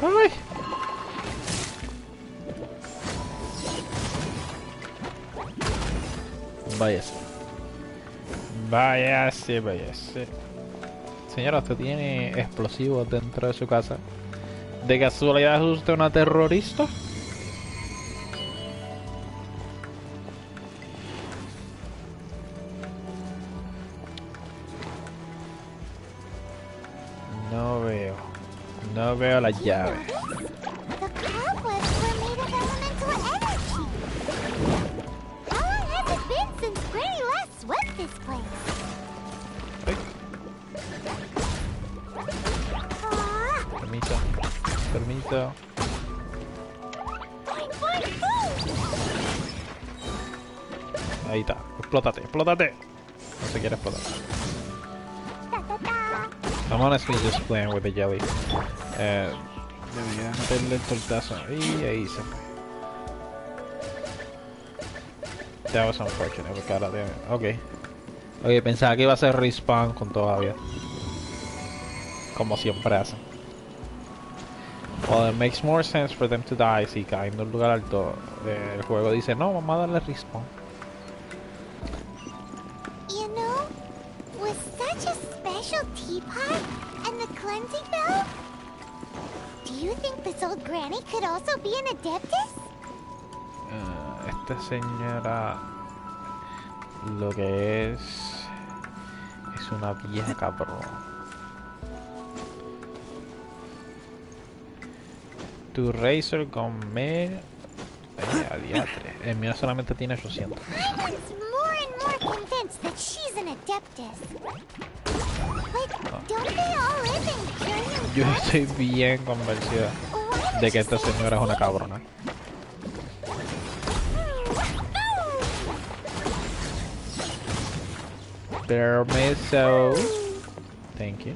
¡Ay! Váyase. Váyase, váyase. Señora, ¿usted tiene explosivos dentro de su casa? ¿De casualidad es usted una terrorista? No veo la llave. The cobwebs were made of elemental energy. How long has it been since Granny last swept this place? Permiso. Permiso. Ahí está. Explótate, explótate. No se quiere explotar. I'm honestly just playing with the jelly. Debería meterle el tortazo. Y ahí se fue. That was unfortunate, cara de... Ok. Ok, pensaba que iba a ser respawn con todavía. Como siempre hacen. Well, it makes more sense for them to die si caen de un lugar alto. El juego dice, no, vamos a darle respawn. You know, with such a special teapot and the cleansing bell, do you think this old granny could also be an adeptus? Esta señora lo que es una vieja cabrón. Tu Razor con Mel. Adiatre. El mío solamente tiene 800. I'm more and more convinced that she's an adeptus. But don't they all live in giant... Yo estoy bien convencida de que esta señora es una cabrona. Permiso. Thank you.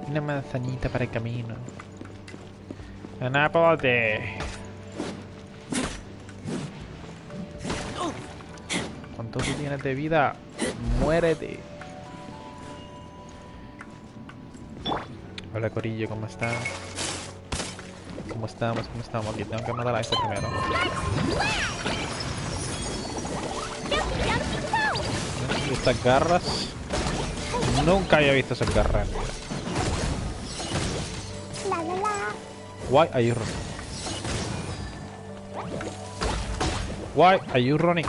Una manzanita para el camino. Un apple. ¿Cuánto ¿Cuánto tú tienes de vida? Muérete. Hola Corillo, ¿cómo están? ¿Cómo estamos? Aquí tengo que matar a este primero. ¿Y estas garras? Nunca había visto esas garras. Why are you running? Why are you running?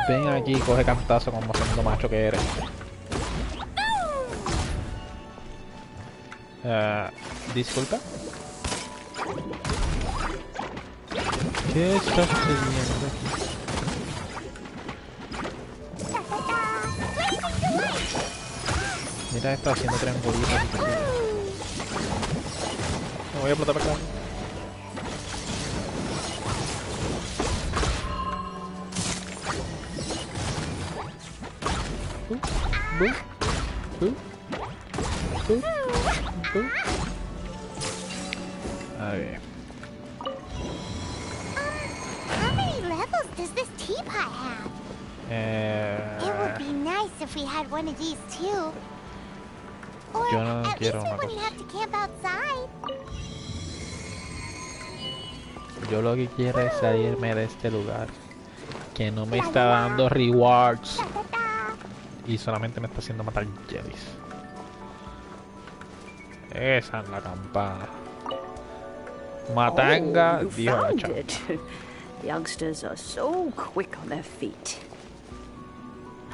Ven aquí y coge cantazo como siendo macho que eres. Disculpa. ¿Qué estás pidiendo aquí? Mira, está haciendo triangulitos. Me voy a explotar para acá. A ver. How many levels does this teapot have? It would be nice if we had one of these too. Or Yo no at quiero least we una wouldn't cosa. have to camp outside. Yo lo que quiero es salirme de este lugar. Que no me está dando rewards. Y solamente me está haciendo matar jellies. Esa es la campana. Matanga, you dijo la found chava. it. Youngsters are so quick on their feet.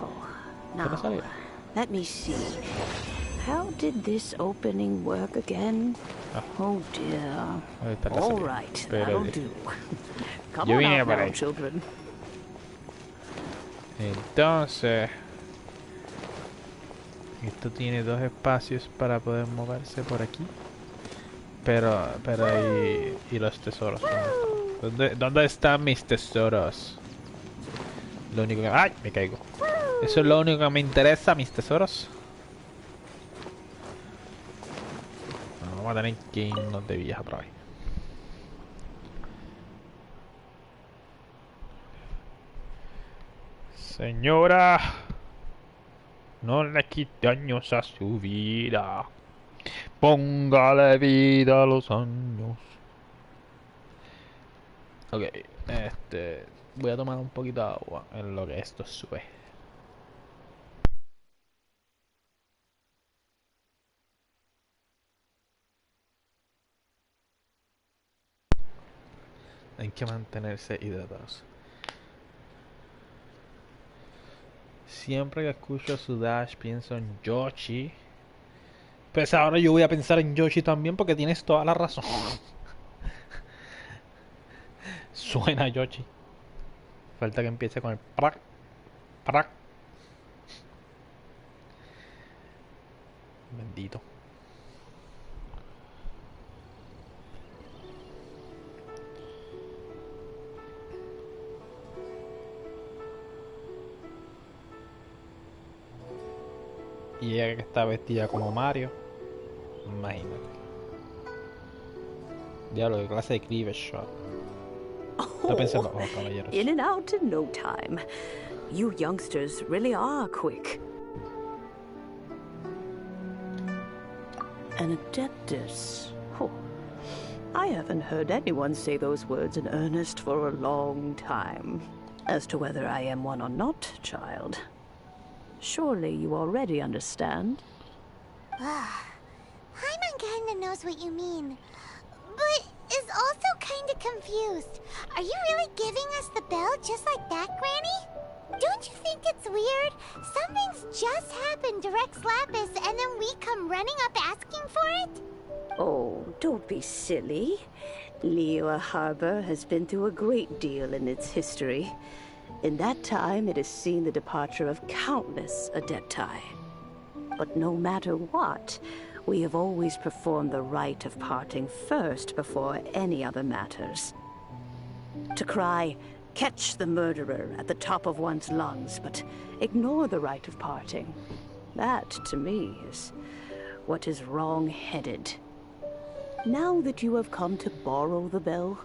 Oh, now, let me see. How did this opening work again? Oh dear. All right, that'll do. Come on out now, children. Entonces, esto tiene dos espacios para poder moverse por aquí. Pero y los tesoros. ¿Dónde están mis tesoros? Lo único que... ¡Ay! Me caigo. Eso es lo único que me interesa, mis tesoros. Bueno, vamos a tener que irnos de viaje otra vez. Señora, no le quite años a su vida. Póngale vida a los años. Ok, voy a tomar un poquito de agua en lo que esto sube. Hay que mantenerse hidratados. Siempre que escucho su dash pienso en Yoshi. Pues ahora yo voy a pensar en Yoshi también porque tienes toda la razón. Suena Yoshi. Falta que empiece con el prac, prac. Bendito. Y ella que está vestida como Mario. Imagínate. Diablo, qué clase de cleavage shot. Está pensando, oh, caballeros. In and out in no time. You youngsters really are quick. An adeptus. Oh, I haven't heard anyone say those words in earnest for a long time. As to whether I am one or not, child. Surely you already understand. Paimon kinda knows what you mean, but is also kinda confused. Are you really giving us the bell just like that, Granny? Don't you think it's weird? Something's just happened to Rex Lapis and then we come running up asking for it? Oh, don't be silly. Liyue Harbor has been through a great deal in its history. In that time, it has seen the departure of countless Adepti. But no matter what, we have always performed the rite of parting first before any other matters. To cry, "Catch the murderer," at the top of one's lungs, but ignore the rite of parting. That, to me, is what is wrong-headed. Now that you have come to borrow the bell,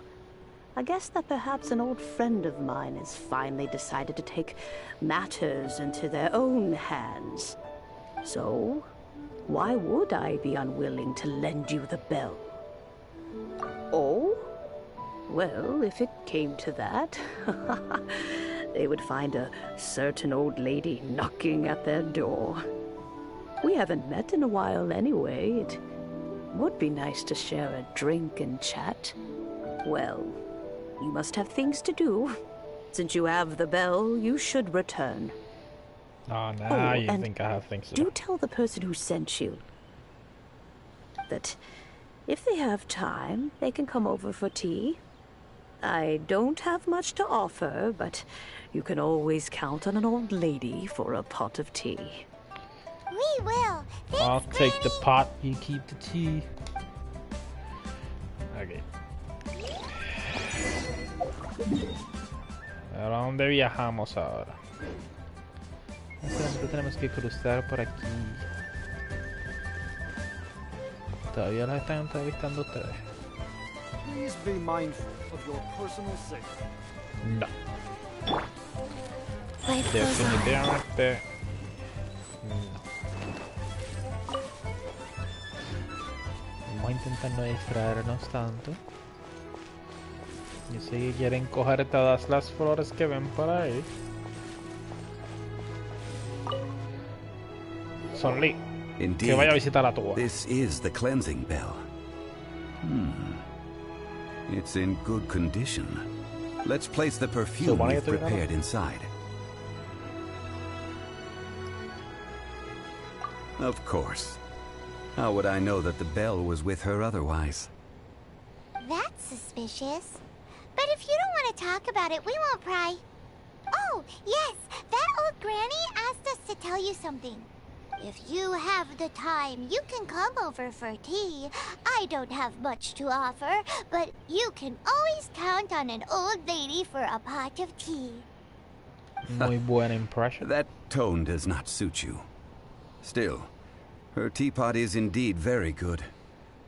I guess that perhaps an old friend of mine has finally decided to take matters into their own hands. So, why would I be unwilling to lend you the bell? Oh? Well, if it came to that, they would find a certain old lady knocking at their door. We haven't met in a while anyway. It would be nice to share a drink and chat. Well, you must have things to do. Since you have the bell, you should return. Oh, now you think I have things to do. Do tell the person who sent you that if they have time, they can come over for tea. I don't have much to offer, but you can always count on an old lady for a pot of tea. We will. Thanks, I'll take the pot, you keep the tea. Okay. ¿A dónde viajamos ahora? Solamente tenemos que cruzar por aquí. Todavía los están entrevistando ustedes. Please be mindful of your personal safety. No. Definitivamente no. Vamos a intentar no distraernos tanto. Yo sé que quieren coger todas las flores que ven por ahí. Son Lee. Que vaya a visitar la tuya. This is the cleansing bell. It's in good condition. Let's place the perfume we've prepared inside. Of course. How would I know that the bell was with her otherwise? That's suspicious. But if you don't want to talk about it, we won't pry. Oh, yes, that old granny asked us to tell you something. If you have the time, you can come over for tea. I don't have much to offer, but you can always count on an old lady for a pot of tea. Muy buena impression. That tone does not suit you. Still, her teapot is indeed very good.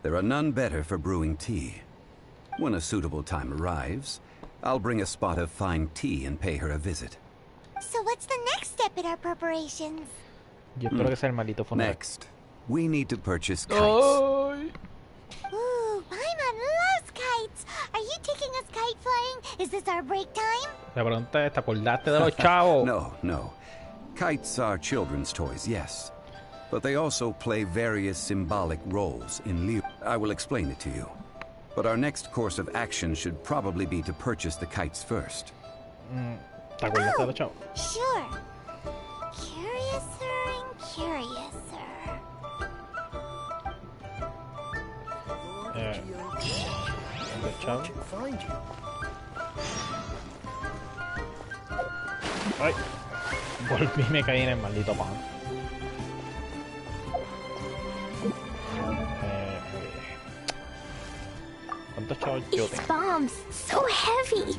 There are none better for brewing tea. When a suitable time arrives, I'll bring a spot of fine tea and pay her a visit. So what's the next step in our preparations? Yo espero que sea el maldito funeral. Next, we need to purchase kites. Ooh, Paimon loves kites. Are you taking us kite flying? Is this our break time? La pregunta es, ¿te acordaste de los chavos? No. Kites are children's toys, yes. But they also play various symbolic roles in Liu. I will explain it to you. But our next course of action should probably be to purchase the kites first. ¿Te acordaste de los chavos? Sure. Curiouser and curiouser. Los chavos. Ay, volví y me caí en el maldito pan. ¿Cuántos chavos yo These tengo? bombs, so heavy.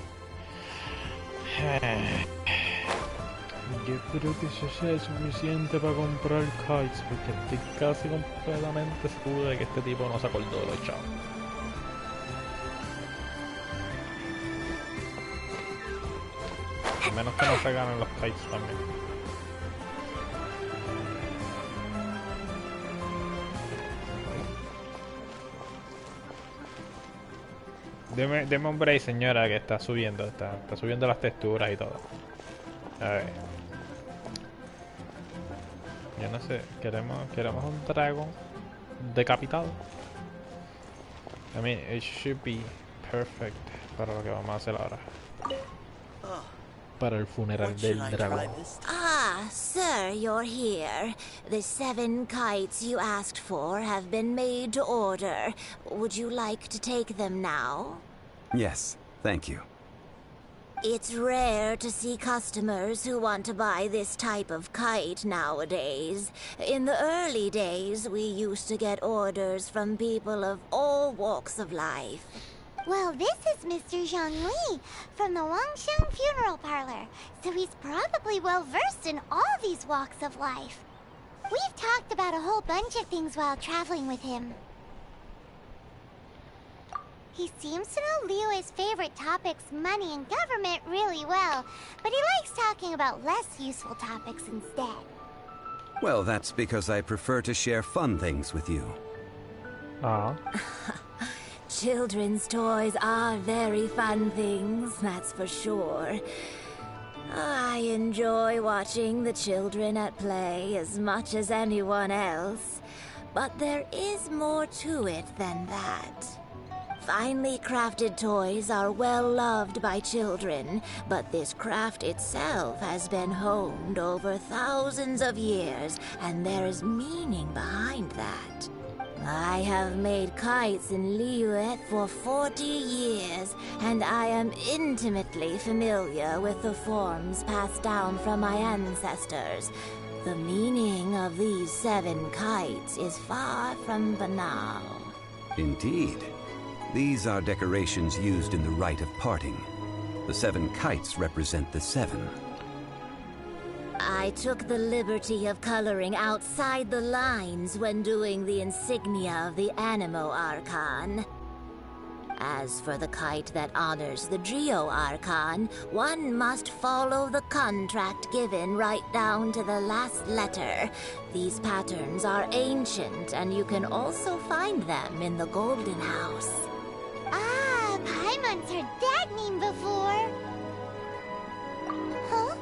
Yo creo que eso sea suficiente para comprar kites, porque estoy casi completamente seguro de que este tipo no se acordó de los chavos. A menos que no se ganen los kites también. Deme un break, señora, que está subiendo las texturas y todo. A ver. Yo no sé, queremos un dragón decapitado. I mean, it should be perfect para lo que vamos a hacer ahora. Para el funeral del dragón. Ah, sir, you're here. The 7 kites you asked for have been made to order. Would you like to take them now? Yes, thank you. It's rare to see customers who want to buy this type of kite nowadays. In the early days, we used to get orders from people of all walks of life. Well, this is Mr. Zhongli from the Wangsheng Funeral Parlor, so he's probably well-versed in all these walks of life. We've talked about a whole bunch of things while traveling with him. He seems to know Liyue's favorite topics, money and government, really well, but he likes talking about less useful topics instead. Well, that's because I prefer to share fun things with you. Children's toys are very fun things, that's for sure. I enjoy watching the children at play as much as anyone else, but there is more to it than that. Finely crafted toys are well loved by children, but this craft itself has been honed over thousands of years, and there is meaning behind that. I have made kites in Liyue for 40 years, and I am intimately familiar with the forms passed down from my ancestors. The meaning of these 7 kites is far from banal. Indeed. These are decorations used in the rite of parting. The 7 kites represent the 7. I took the liberty of coloring outside the lines when doing the insignia of the Animo Archon. As for the kite that honors the Geo Archon, one must follow the contract given right down to the last letter. These patterns are ancient, and you can also find them in the Golden House. Ah, Paimon's heard that name before. Huh?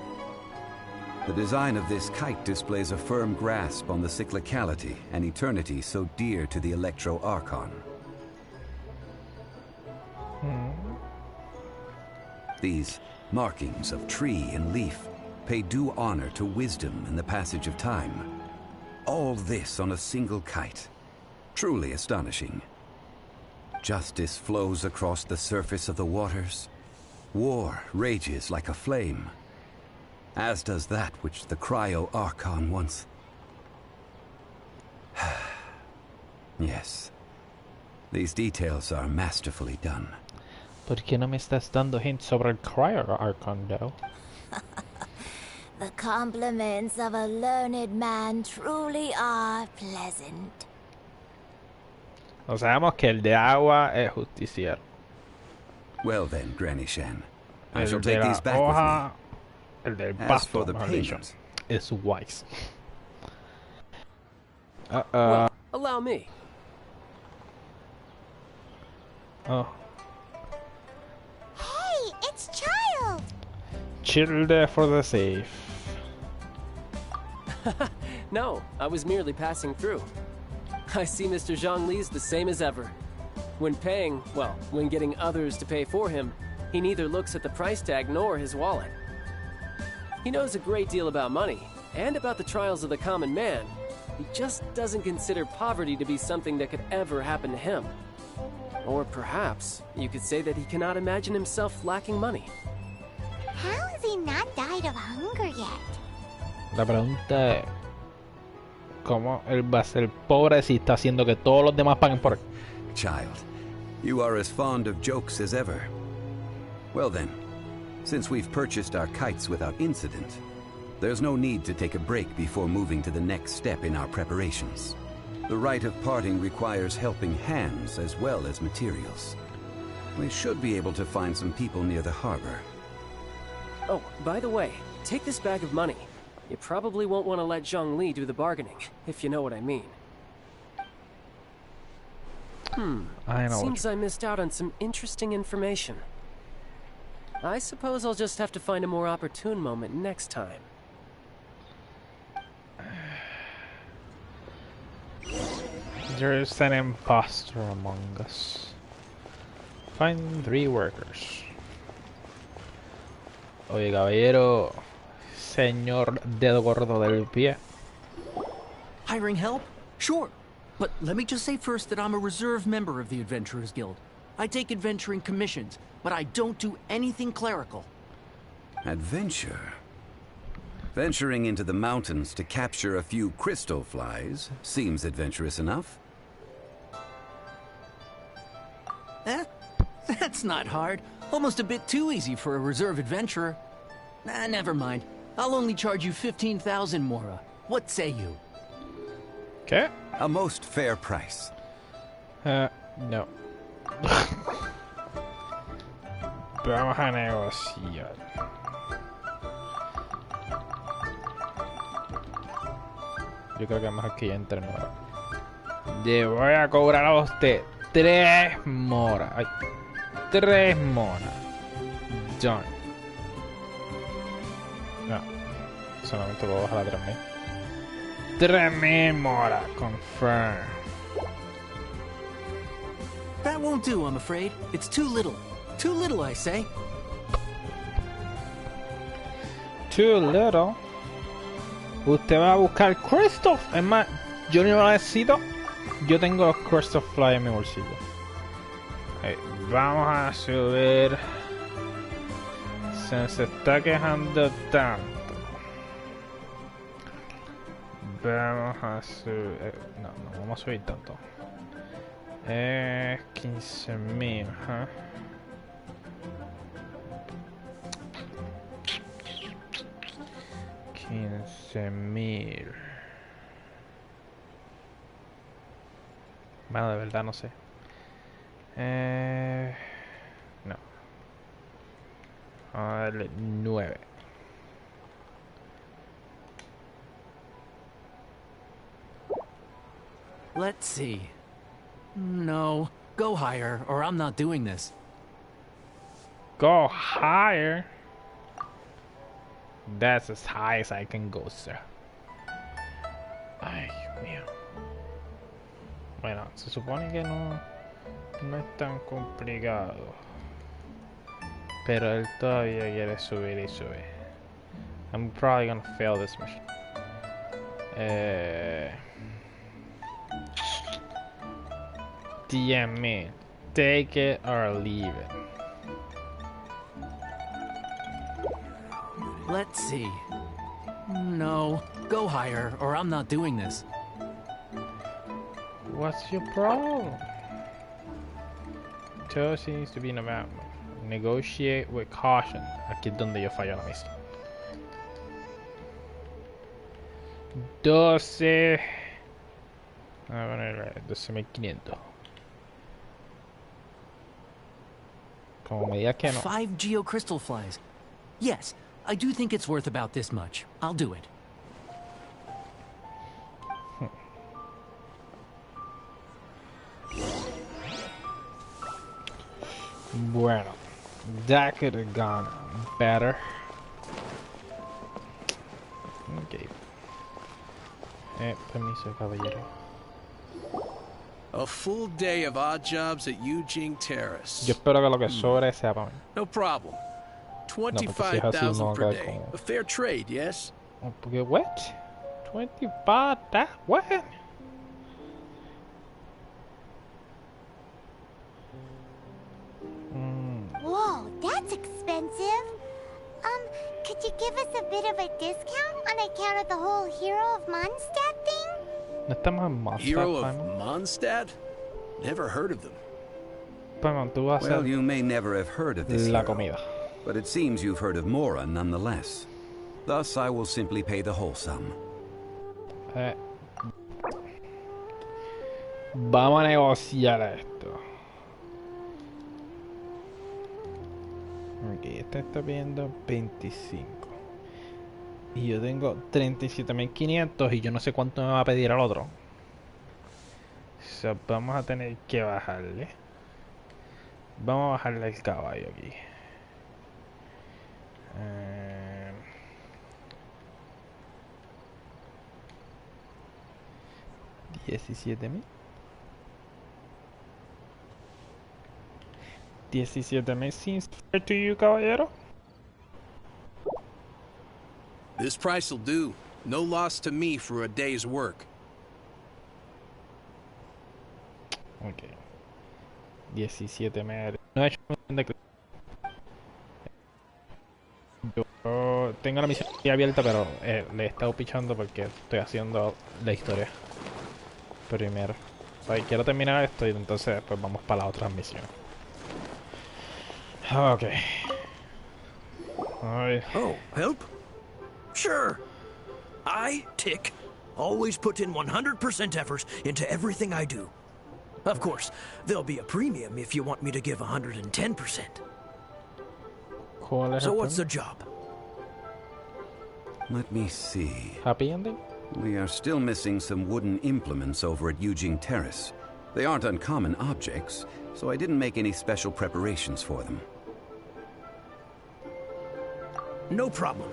The design of this kite displays a firm grasp on the cyclicality and eternity so dear to the Electro Archon. These markings of tree and leaf pay due honor to wisdom and the passage of time. All this on a single kite. Truly astonishing. Justice flows across the surface of the waters. War rages like a flame. As does that which the Cryo Archon once... Yes. These details are masterfully done. ¿Por qué no me estás dando hints sobre el Cryo Archon, though? The compliments of a learned man truly are pleasant. O sabemos que el de agua es justiciero. Well then, Granny Shan, I El shall de take la these back hoja, with me. el del As pasto, for the mejor dicho, payment, es wise. Well, allow me. Oh. Hey, it's Child! Chill for the safe. No, I was merely passing through. I see Mr. Zhongli's the same as ever. When paying, well, when getting others to pay for him, he neither looks at the price tag nor his wallet. He knows a great deal about money, and about the trials of the common man. He just doesn't consider poverty to be something that could ever happen to him. Or perhaps, you could say that he cannot imagine himself lacking money. How has he not died of hunger yet? La pregunta es, ¿cómo él va a ser pobre si está haciendo que todos los demás paguen por él? Child, you are as fond of jokes as ever. Well then, since we've purchased our kites without incident, there's no need to take a break before moving to the next step in our preparations. The rite of parting requires helping hands as well as materials. We should be able to find some people near the harbor. Oh, by the way, take this bag of money. You probably won't want to let Zhongli do the bargaining, if you know what I mean. I know. Seems I missed out on some interesting information. I suppose I'll just have to find a more opportune moment next time. There's an imposter among us. Find 3 workers. Oye, caballero. Señor dedo gordo del pie. Hiring help? Sure. But let me just say first that I'm a reserve member of the Adventurers Guild. I take adventuring commissions, but I don't do anything clerical. Adventure? Venturing into the mountains to capture a few crystal flies seems adventurous enough. That's not hard. Almost a bit too easy for a reserve adventurer. Never mind. I'll only charge you 15,000 Mora. What say you? Okay. A most fair price. No. Vamos a negociar. Yo creo que es mejor que ya entre nuevo. Le voy a cobrar a usted 3 moras. Ay, 3 moras. Done. No. Solamente puedo bajar a 3000. 3000 moras. Confirm. That won't do, I'm afraid. It's too little. Too little, I say. Too little. Usted va a buscar Crystal. Es más, yo no lo necesito. Yo tengo los Crystal Fly en mi bolsillo. Vamos a subir. Se está quejando tanto. Vamos a subir. No vamos a subir tanto. 15.000, ¿eh? $15.000. Bueno, de verdad no sé. No. Vamos a darle 9. Let's see. No, go higher, or I'm not doing this. Go higher? That's as high as I can go, sir. Ay, Dios mío. Bueno, se supone que no es tan complicado. Pero él todavía quiere subir y subir. I'm probably gonna fail this mission. 10,000. Take it or leave it. Let's see. No, go higher, or I'm not doing this. What's your problem? Todo seems to be about negotiate with caution. Aquí es donde yo fallo la misma. 12. A ver, 12.500. Como me digas que no. 5 geo crystal flies. Yes, I do think it's worth about this much. I'll do it. Bueno, that could have gone better. Okay. Permiso, caballero. A full day of odd jobs at Eugene Terrace. Yo espero que lo que sobre sea para mí. No problem. 25,000 per day. A fair trade, yes? Porque what? 25? That what? Whoa, that's expensive. Could you give us a bit of a discount on account of the whole Hero of Mondstadt thing? ¿No estamos en Mondstadt? Hero of Mondstadt? Never heard of them. Well, you may never have heard of this la hero, comida. but it seems you've heard of Mora nonetheless. Thus, I will simply pay the whole sum. Vamos a negociar esto. Ok, este está pidiendo 25. Y yo tengo 37.500 y yo no sé cuánto me va a pedir al otro. So, vamos a tener que bajarle. Vamos a bajarle el caballo aquí. 17.000. 17,000 seems fair to you, caballero. This price will do. No loss to me for a day's work. Ok. 17,000. No he hecho de... Yo tengo la misión abierta, pero le he estado pichando porque estoy haciendo la historia primero. O sea, quiero terminar esto y entonces después vamos para la otra misión. Okay. Oh, help? Sure. I, Tick, always put in 100% effort into everything I do. Of course, there'll be a premium if you want me to give 110%. So what's the job? Let me see. Happy ending? We are still missing some wooden implements over at Eugene Terrace. They aren't uncommon objects, so I didn't make any special preparations for them. No problem.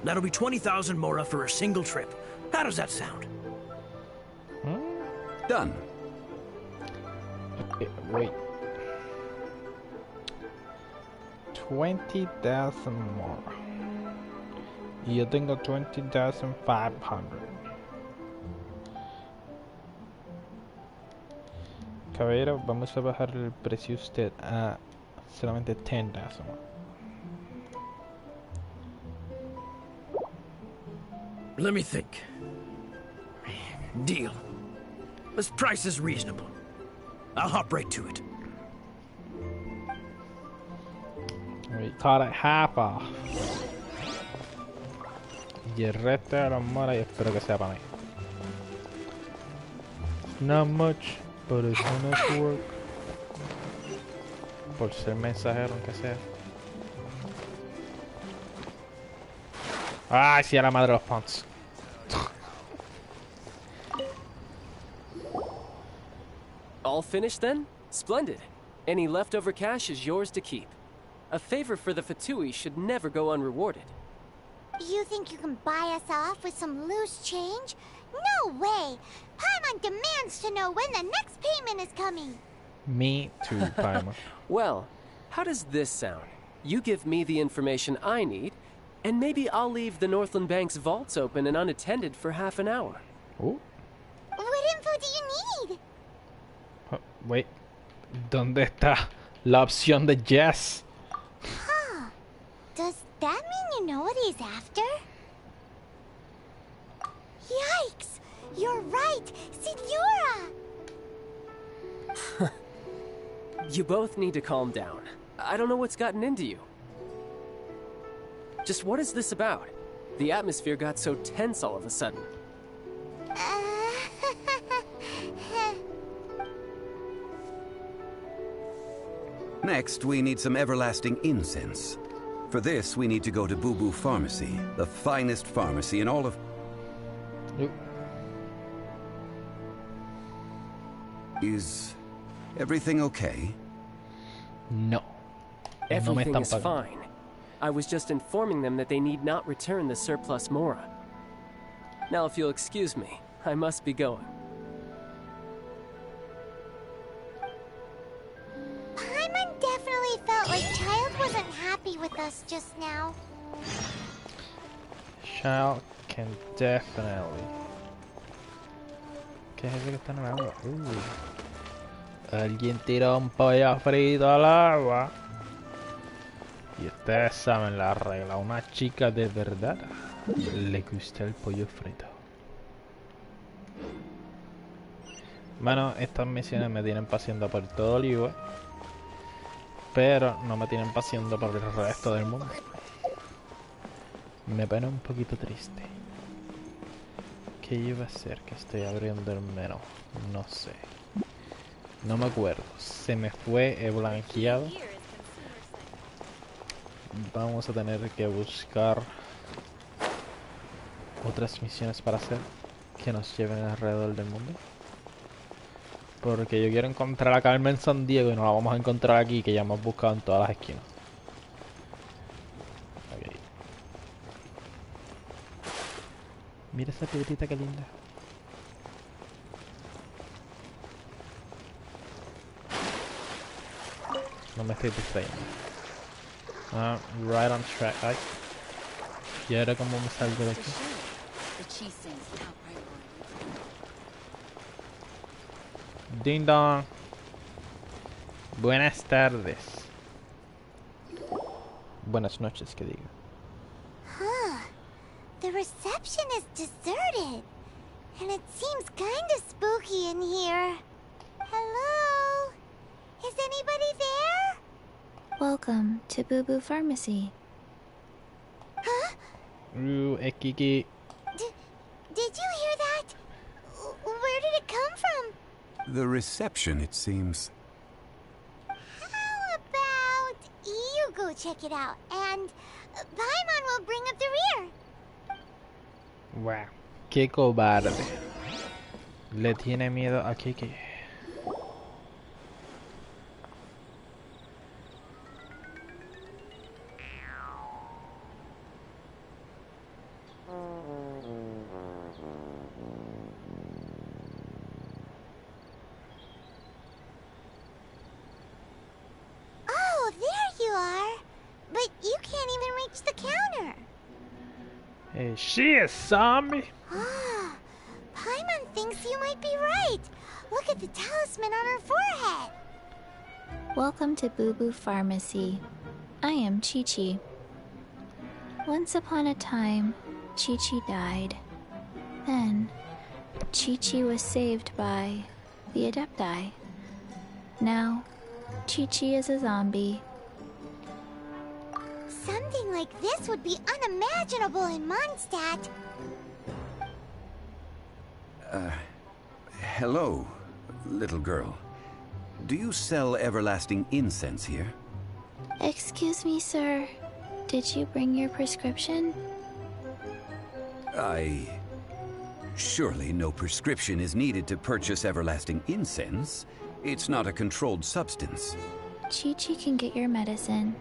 That'll be 20,000 mora for a single trip. How does that sound? Done. Okay, wait. 20,000 more. Y yo tengo 20,500. Caballero, vamos a bajar el precio usted a solamente 10,000 more. Let me think. Deal. This price is reasonable. I'll hop right to it. We cut it half off. Y el resto de los moras y espero que sea para mí. Not much, but it's enough work. Por ser mensajero, aunque sea. Ay, sí, a la madre de los punts. All finished then? Splendid. Any leftover cash is yours to keep. A favor for the Fatui should never go unrewarded. You think you can buy us off with some loose change? No way! Paimon demands to know when the next payment is coming. Me too, Paimon. Well, how does this sound? You give me the information I need, and maybe I'll leave the Northland Bank's vaults open and unattended for half an hour. Oh. What info do you need? Wait. ¿Dónde está la opción de yes? Huh. Does that mean you know what he's after? Yikes! You're right! Signora! You both need to calm down. I don't know what's gotten into you. Just what is this about? The atmosphere got so tense all of a sudden. Next, we need some everlasting incense. For this, we need to go to Boo Boo Pharmacy, the finest pharmacy in all of... Is everything okay? No. Everything is fine. I was just informing them that they need not return the surplus mora. Now, if you'll excuse me, I must be going. Paimon definitely felt like Child wasn't happy with us just now. Child can definitely. ¿Qué es eso que están hablando? Alguien tiró un pollo frito al agua. Y ustedes saben la regla. A una chica de verdad le gusta el pollo frito. Bueno, estas misiones me tienen paseando por todo el UE, pero no me tienen paseando por el resto del mundo. Me pone un poquito triste. ¿Qué iba a hacer? Que estoy abriendo el menú. No sé. No me acuerdo. Se me fue, he blanqueado. Vamos a tener que buscar otras misiones para hacer que nos lleven alrededor del mundo. Porque yo quiero encontrar a Carmen San Diego y no la vamos a encontrar aquí, que ya hemos buscado en todas las esquinas. Okay. Mira esa piedrita, que linda. No me estoy distrayendo. Right on track. Ay. ¿Y ahora cómo me salgo de aquí? Ding dong. Buenas tardes. Buenas noches, que diga. Huh. The reception is deserted. And it seems kinda spooky in here. Hello? Is anybody there? Welcome to Boo Boo Pharmacy. Huh? Ekiki. Did you hear that? Where did it come from? The reception, it seems. How about you go check it out, and Paimon will bring up the rear. Wow, qué cobarde. Le tiene miedo a Kiki. Oh, there you are. But you can't even reach the counter. Hey, she is zombie. Ah, Paimon thinks you might be right. Look at the talisman on her forehead. Welcome to Boo Boo Pharmacy. I am Chi-Chi. Once upon a time, Chi-Chi died. Then, Chi-Chi was saved by the Adepti. Now, Chi-Chi is a zombie. Something like this would be unimaginable in Mondstadt. Hello, little girl. Do you sell everlasting incense here? Excuse me, sir. Did you bring your prescription? Surely no prescription is needed to purchase everlasting incense. It's not a controlled substance. Chi-Chi can get your medicine,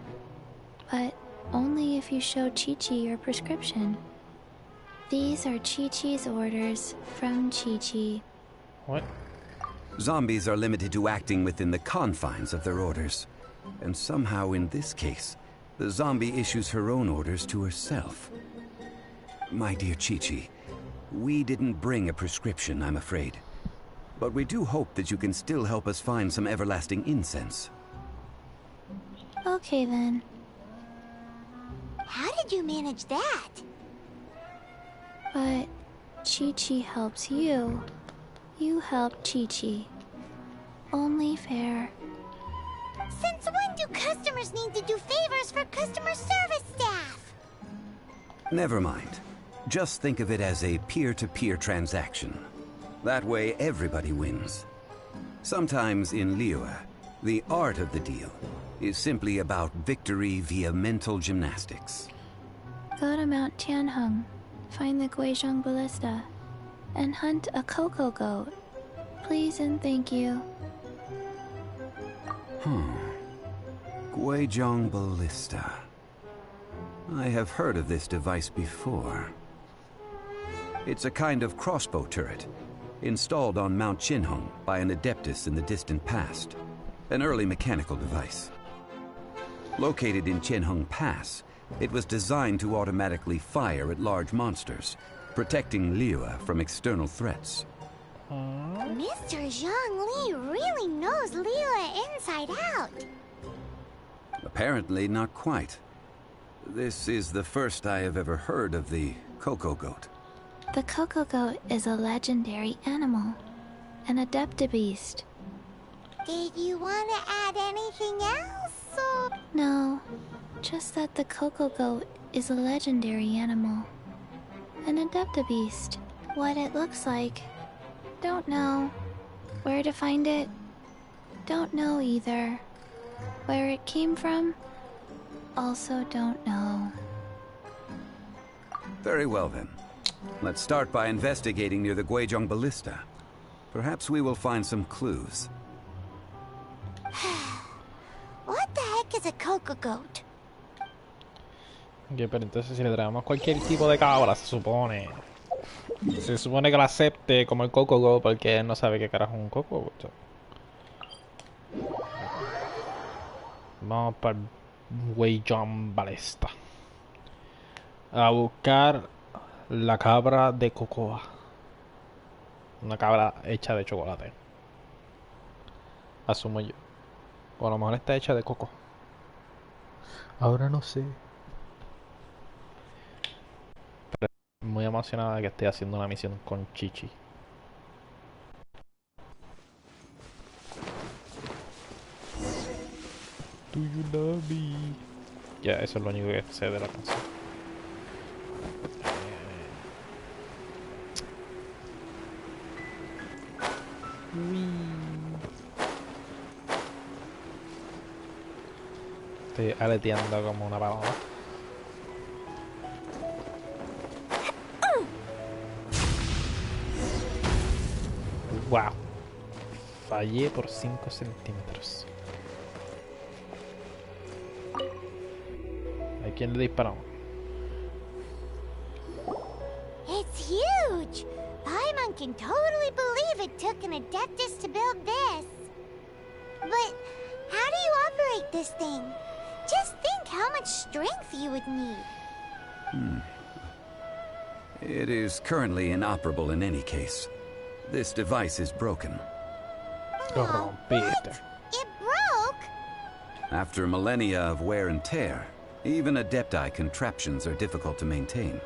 but only if you show Chi-Chi your prescription. These are Chi-Chi's orders from Chi-Chi. What? Zombies are limited to acting within the confines of their orders. And somehow in this case, the zombie issues her own orders to herself. My dear Chi-Chi, we didn't bring a prescription, I'm afraid. But we do hope that you can still help us find some everlasting incense. Okay then. How did you manage that? But Chi-Chi helps you. You help Chi-Chi. Only fair. Since when do customers need to do favors for customer service staff? Never mind. Just think of it as a peer-to-peer transaction. That way everybody wins. Sometimes in Liyue, the art of the deal is simply about victory via mental gymnastics. Go to Mount Tianheng, find the Guizhong Ballista, and hunt a cocoa goat. Please and thank you. Guizhong Ballista. I have heard of this device before. It's a kind of crossbow turret, installed on Mount Tianheng by an adeptus in the distant past. An early mechanical device. Located in Tianheng Pass, it was designed to automatically fire at large monsters, protecting Liyue from external threats. Mr. Zhang Li really knows Liyue inside out. Apparently not quite. This is the first I have ever heard of the cocoa goat. The cocoa goat is a legendary animal, an adeptabeast. Did you want to add anything else, or...? No, just that the cocoa goat is a legendary animal. An adeptabeast. What it looks like, don't know. Where to find it, don't know either. Where it came from, also don't know. Very well then. Let's start by investigating near the Guizhong Ballista. Perhaps we will find some clues. What the heck is a cocoa goat? Ok, pero entonces si le traemos cualquier tipo de cabra, se supone que la acepte como el coco go, porque él no sabe qué carajo es un coco go. Vamos para Guizhong Ballista a buscar la cabra de cocoa. Una cabra hecha de chocolate, asumo yo. O a lo mejor está hecha de coco. Ahora no sé. Pero muy emocionada de que esté haciendo una misión con Chi-Chi. Do you love me? Ya, eso es lo único que sé de la canción. Estoy aleteando como una paloma. Wow. Fallé por 5 centímetros. ¿A quién le disparamos? It's huge! Paimon can totally believe it took an Adeptus to build this. But how do you operate this thing? Just think how much strength you would need. It is currently inoperable in any case. This device is broken. Oh, what? It broke? After millennia of wear and tear, even Adepti contraptions are difficult to maintain.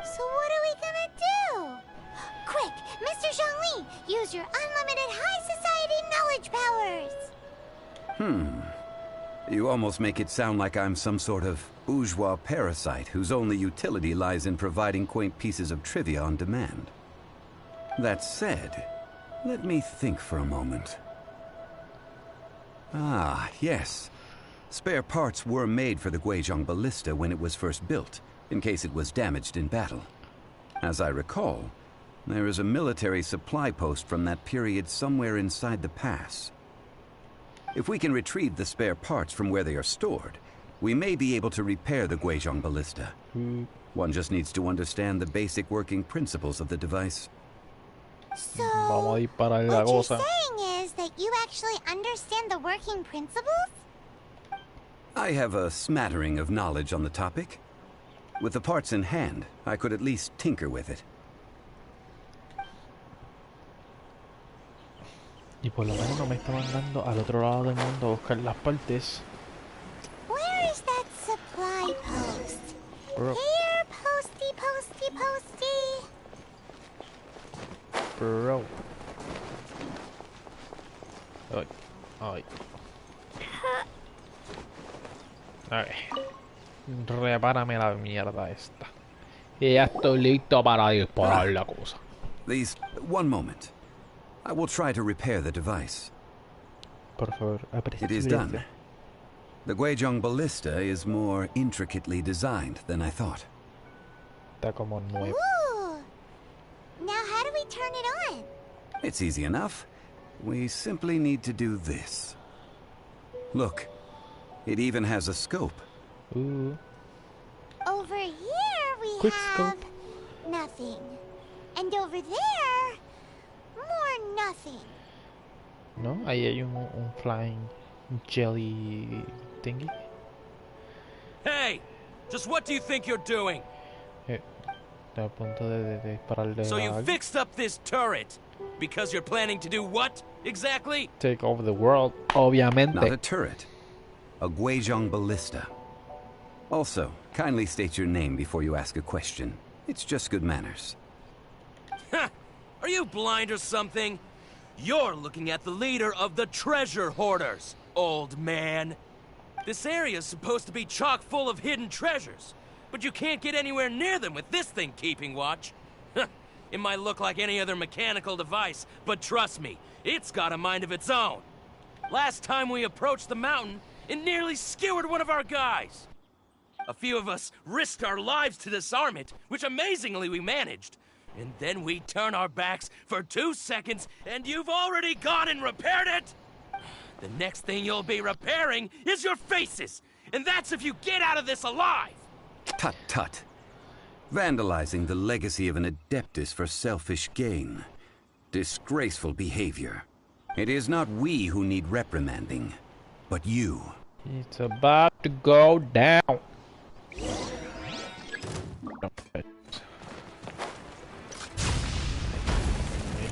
So what are we gonna do? Quick, Mr. Zhongli, use your unlimited high society knowledge powers! You almost make it sound like I'm some sort of bourgeois parasite whose only utility lies in providing quaint pieces of trivia on demand. That said, let me think for a moment. Ah, yes. Spare parts were made for the Guizhong Ballista when it was first built, in case it was damaged in battle. As I recall, there is a military supply post from that period somewhere inside the pass. If we can retrieve the spare parts from where they are stored, we may be able to repair the Guizhong Ballista. One just needs to understand the basic working principles of the device. So, what you're saying is that you actually understand the working principles? I have a smattering of knowledge on the topic. With the parts in hand, I could at least tinker with it. Y por lo menos no me está mandando al otro lado del mundo a buscar las partes. Where is that supply post? Bro. Here, posty, posty, posty. Bro. Ay. Ay. Okay. Repárame la mierda esta. Y ya estoy listo para disparar la cosa. Please, one moment. I will try to repair the device. Por favor, it is done. The Guizhong Ballista is more intricately designed than I thought. Está como nuevo. Ooh. Now how do we turn it on? It's easy enough. We simply need to do this. Look, it even has a scope. Ooh. Over here we Quick have scope. Nothing. And over there, more nothing. No, ahí hay un flying jelly thingy. Hey! Just what do you think you're doing? Está a punto de dispararle So you a alguien. fixed up this turret because you're planning to do what exactly? Take over the world, obviamente. Not a turret. A Guizhong Ballista. Also, kindly state your name before you ask a question. It's just good manners. Ha! Are you blind or something? You're looking at the leader of the treasure hoarders, old man. This area's supposed to be chock full of hidden treasures, but you can't get anywhere near them with this thing keeping watch. It might look like any other mechanical device, but trust me, it's got a mind of its own. Last time we approached the mountain, it nearly skewered one of our guys. A few of us risked our lives to disarm it, which amazingly we managed. And then we turn our backs for 2 seconds, and you've already gone and repaired it? The next thing you'll be repairing is your faces, and that's if you get out of this alive! Tut tut. Vandalizing the legacy of an Adeptus for selfish gain. Disgraceful behavior. It is not we who need reprimanding, but you. It's about to go down.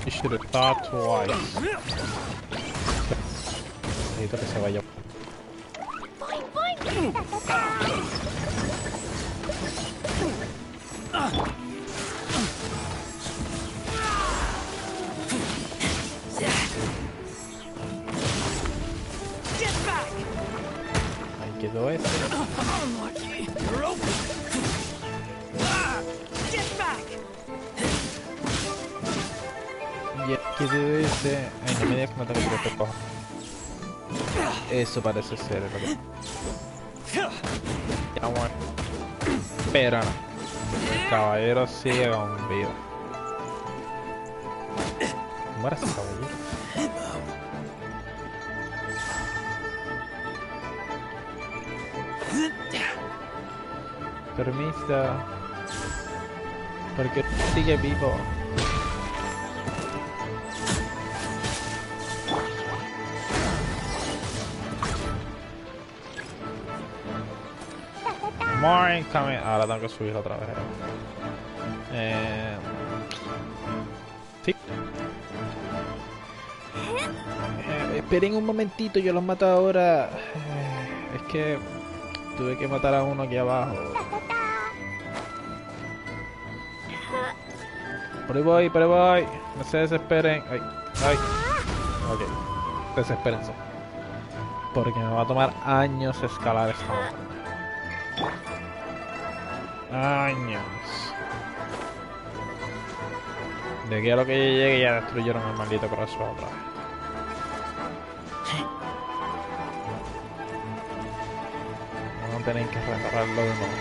You should have thought twice. Necesito que se vaya. Ahí quedó ese. Y quedó ese. Ay, no me digas que no tengo que te cojo. Eso parece ser lo que... Ya muere. Pero no. El caballero sigue con vida. Muere ese caballero. Permiso. Porque sigue vivo. More incoming. Ahora tengo que subir otra vez. Sí. Esperen un momentito, yo los mato ahora. Es que tuve que matar a uno aquí abajo. Por ahí voy, por ahí voy. No se desesperen. Ay, ay. Ok. Desespérense. Porque me va a tomar años escalar esta montaña. Años. De aquí a lo que yo llegue ya destruyeron el maldito corazón otra vez. Vamos a tener que repararlo de nuevo.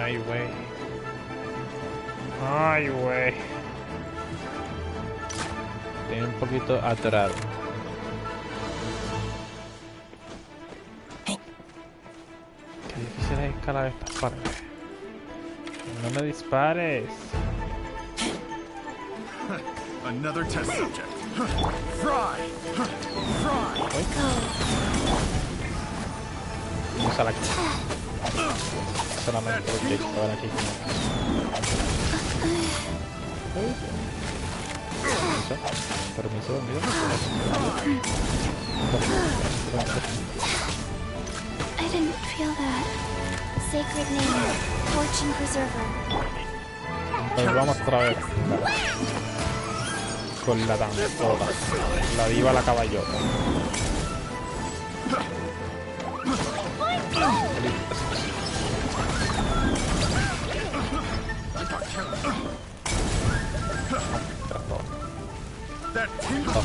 Ay, güey. Ay, güey. Estoy un poquito atorado. Qué difícil es escalar estas paredes. No me dispares. Another test subject. Fry. Fry. Vamos a la aquí. Solamente porque estaba aquí. Permiso, mira. I didn't feel that. Sacred name, fortune preserver. Pues vamos otra vez. Con la danzota. La diva la caballota.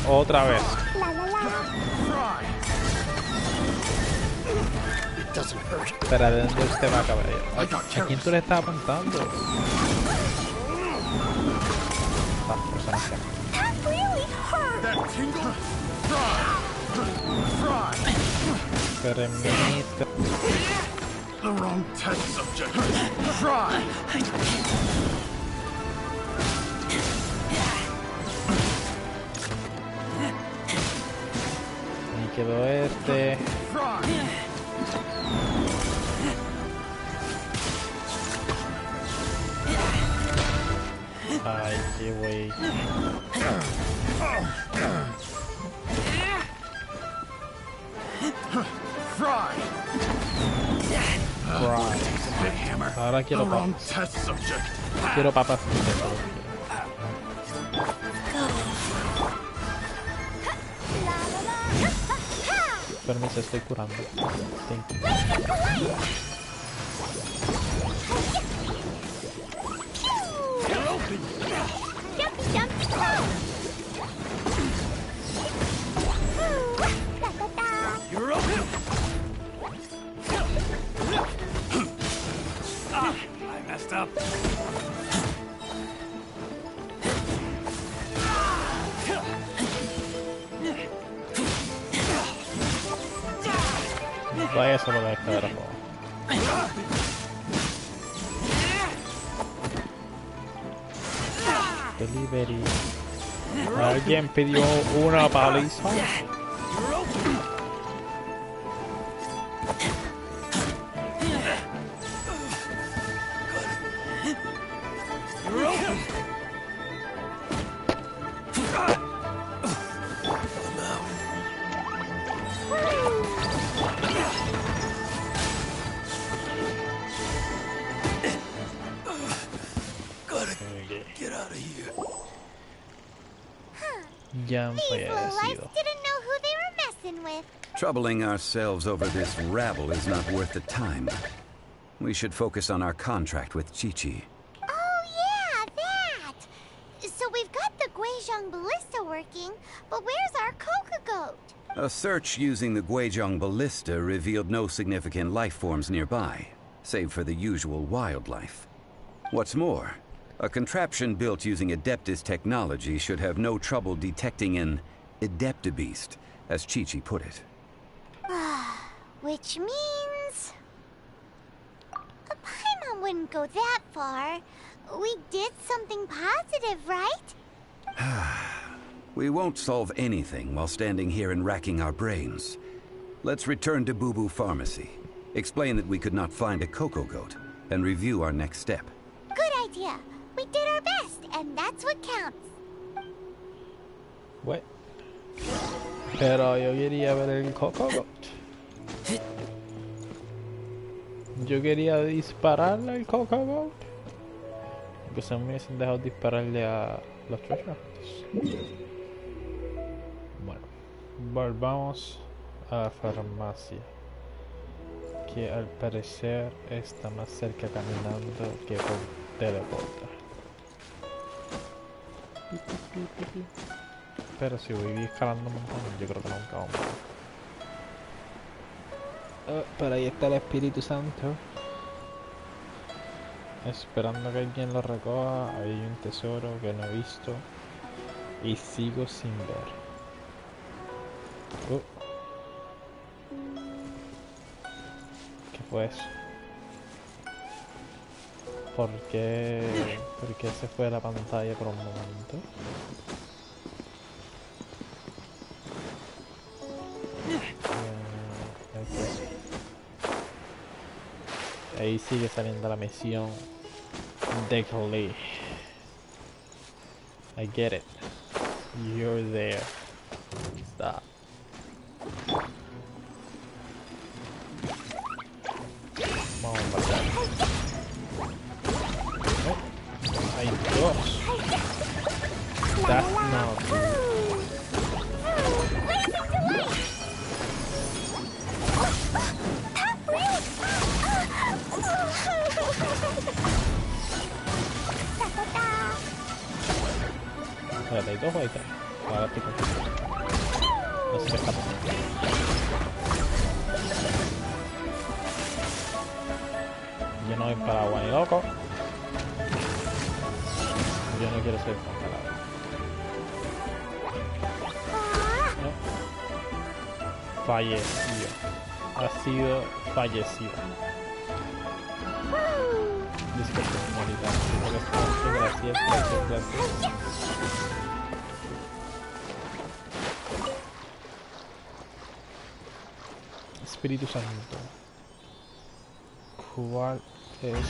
Otra vez. Pero ¿de dónde usted va, caballero? ¿A quién tú le estás apuntando? Personaje. Permite. The wrong test subject. Fry. Me quedó este. Ay, qué güey. Fry. Ahora quiero papas. Quiero papas. Permiso, estoy curando. I messed up. Vaya solo de esta era todo. Delivery. Alguien pidió una paliza. Troubling ourselves over this rabble is not worth the time. We should focus on our contract with Chi-Chi. Oh yeah, that! So we've got the Guizhong ballista working looking, but where's our Coca Goat? A search using the Guizhong ballista revealed no significant life forms nearby, save for the usual wildlife. What's more, a contraption built using Adeptus technology should have no trouble detecting an Adeptabeast, as Chi-Chi put it. Which means... Paimon wouldn't go that far. We did something positive, right? We won't solve anything while standing here and racking our brains. Let's return to Boo Boo Pharmacy, explain that we could not find a Coco Goat, and review our next step. Good idea. We did our best, and that's what counts. What? Pero yo quería ver el Coco Goat. Yo quería dispararle al Coco Goat. Que se me hubiesen dejado dispararle a los treasure hunters. Bueno, volvamos a la farmacia, que al parecer está más cerca caminando que por teleporta. Pero si voy escalando montañas, yo creo que nunca vamos. Pero ahí está el Espíritu Santo, esperando que alguien lo recoja. Hay un tesoro que no he visto y sigo sin ver. ¿Qué fue eso? ¿Por qué se fue la pantalla por un momento? Ahí sigue saliendo la misión de Glee. I get it. You're there. Stop. Vamos a matar. Oh, hay dos. That's not good. Hay dos o hay tres. Ahora estoy confuso. No se me escapa. Yo no voy para agua ni loco. Yo no quiero ser congelado. No. Fallecido. Ha sido fallecido. Disculpe, señorita. Gracias. Espíritu Santo, ¿cuál es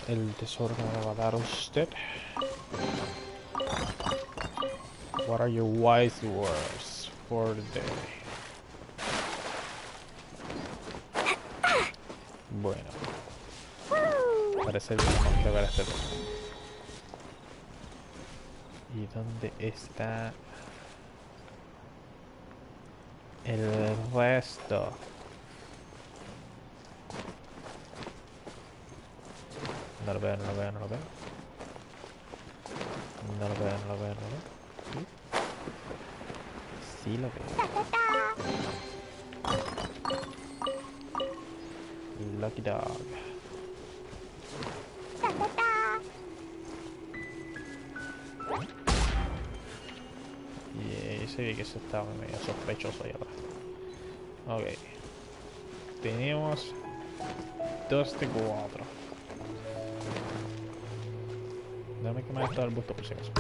el tesoro que me va a dar usted? What are your wise words for the day? Bueno, parece que tenemos que ver este tesoro. ¿Y dónde está el resto? No lo veo. No lo veo. Sí lo veo. Lucky dog. Y se ve que eso estaba medio sospechoso ahí atrás. Ok. Tenemos 2 de 4. Déjame quemar todo el busto por si acaso.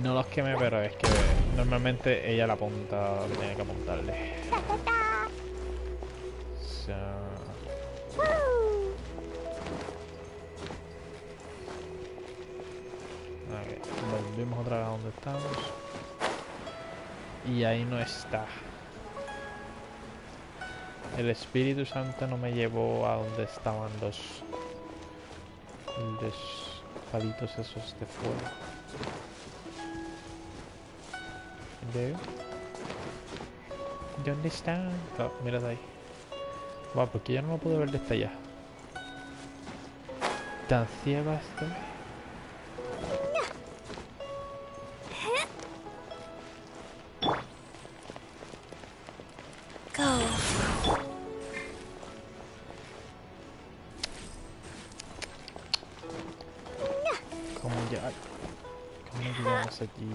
No los quemé, pero es que normalmente ella la apunta lo que tiene que apuntarle. Volvemos otra vez a donde estamos. Y ahí no está. El Espíritu Santo no me llevó a donde estaban los palitos esos de fuego. ¿Dónde están? Oh, mira ahí. Wow, porque yo no lo puedo ver desde allá. ¿Tan ciego estoy? allí,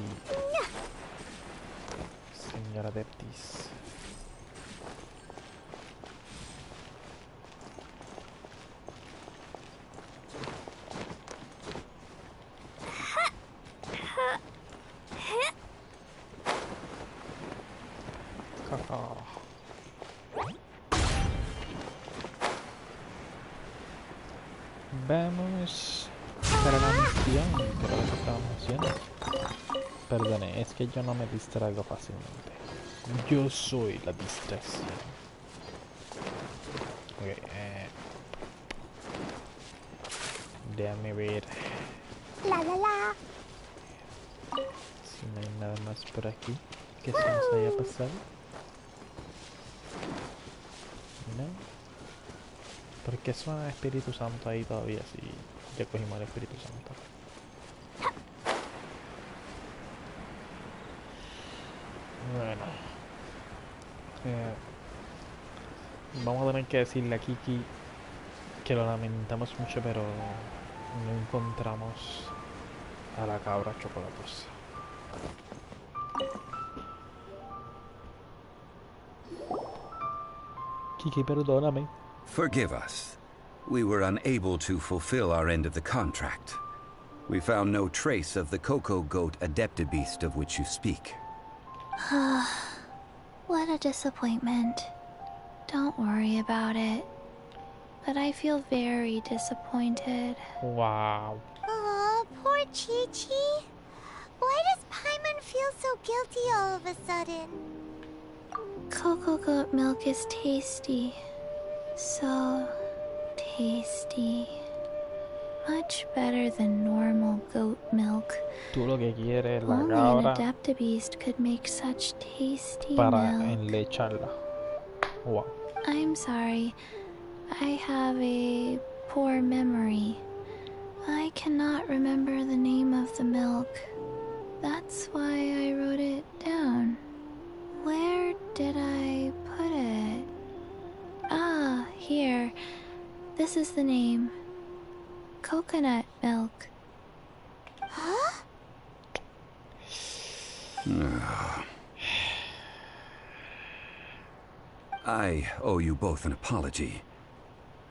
señora Deptis. Vamos para la misión, para lo que estábamos haciendo. Perdone, es que yo no me distraigo fácilmente. Yo soy la distracción. Ok, déjame ver si no hay nada más por aquí que se nos haya pasado. No. ¿Por qué suena el Espíritu Santo ahí todavía si ya cogimos el Espíritu Santo? Bueno. Vamos a tener que decirle a Kiki que lo lamentamos mucho, pero no encontramos a la cabra chocolatosa. Kiki, perdóname. Forgive us. We were unable to fulfill our end of the contract. We found no trace of the Cocoa Goat Adeptibeast of which you speak. What a disappointment. Don't worry about it. But I feel very disappointed. Wow. Aw, poor Chi-Chi. Why does Paimon feel so guilty all of a sudden? Cocoa goat milk is tasty. So tasty. Much better than normal goat milk. Tú lo que quieres la Only cabra an Adeptibeast could make such tasty para milk. enlecharla. Wow. I'm sorry. I have a poor memory. I cannot remember the name of the milk. That's why I wrote it down. Where did I put it? Ah, here. This is the name. Coconut milk. Huh? I owe you both an apology.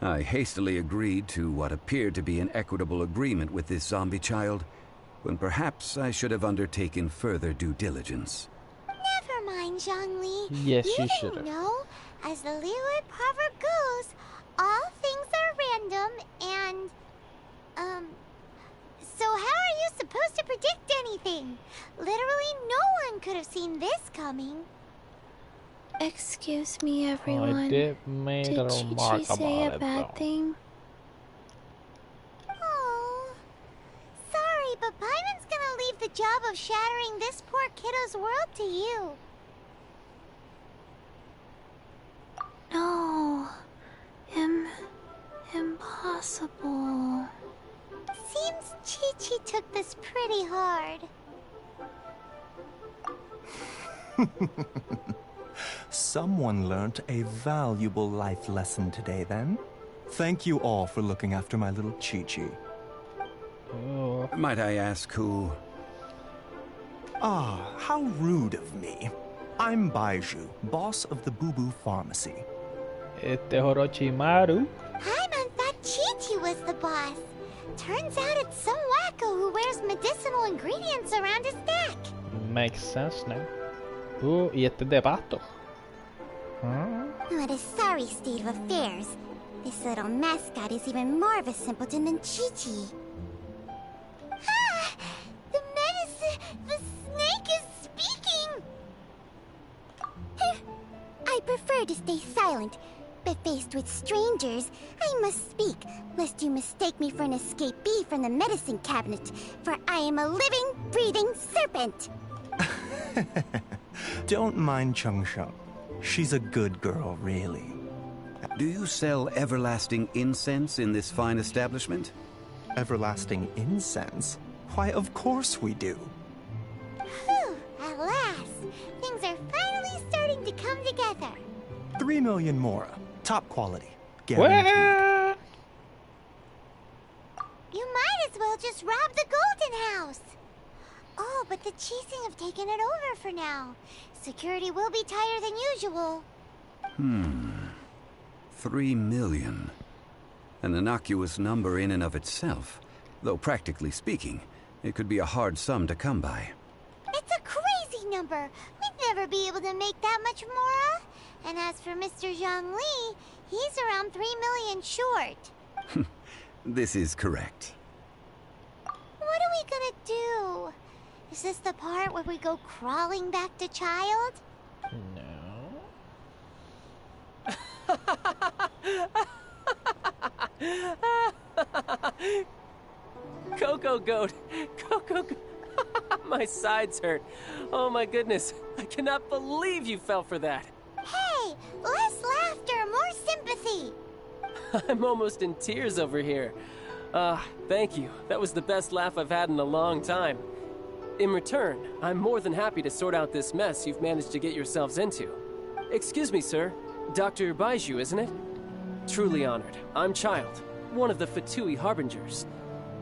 I hastily agreed to what appeared to be an equitable agreement with this zombie child, when perhaps I should have undertaken further due diligence. Never mind, Zhongli. Yes, you should didn't have. know. As the Liyue proverb goes, all things are random and, so how are you supposed to predict anything? Literally no one could have seen this coming. Excuse me, everyone. I did make a Chi-Chi remark say about a it, bad though. thing? Oh, sorry, but Paimon's gonna leave the job of shattering this poor kiddo's world to you. No. Impossible. Seems Chi-Chi took this pretty hard. Someone learnt a valuable life lesson today, then. Thank you all for looking after my little Chi-Chi. Might I ask who? Ah, how rude of me. I'm Baiju, boss of the Boo Boo Pharmacy. Orochimaru. Paimon thought Chi-Chi was the boss. Turns out it's some wacko who wears medicinal ingredients around his neck. Makes sense now. Y este es de pasto. What a sorry state of affairs. This little mascot is even more of a simpleton than Chi-Chi. Ah! The snake is speaking! I prefer to stay silent, but faced with strangers, I must speak, lest you mistake me for an escapee from the medicine cabinet, for I am a living, breathing serpent! Don't mind Chung Sheng. She's a good girl, really. Do you sell everlasting incense in this fine establishment? Everlasting incense? Why, of course we do. Whew, at last, things are finally starting to come together. 3 million mora. Top quality. Guaranteed. You might as well just rob the Golden House. Oh, but the Cheesing have taken it over for now. Security will be tighter than usual. 3 million. An innocuous number in and of itself, though practically speaking, it could be a hard sum to come by. It's a crazy number. We'd never be able to make that much, Mora. And as for Mr. Zhongli, he's around 3 million short. This is correct. What are we gonna do? Is this the part where we go crawling back to Child? Coco Goat! Coco Goat! My sides hurt. Oh my goodness. I cannot believe you fell for that. Hey! Less laughter, more sympathy! I'm almost in tears over here. Thank you. That was the best laugh I've had in a long time. In return, I'm more than happy to sort out this mess you've managed to get yourselves into. Excuse me, sir. Dr. Baiju, isn't it? Truly honored. I'm Child, one of the Fatui Harbingers.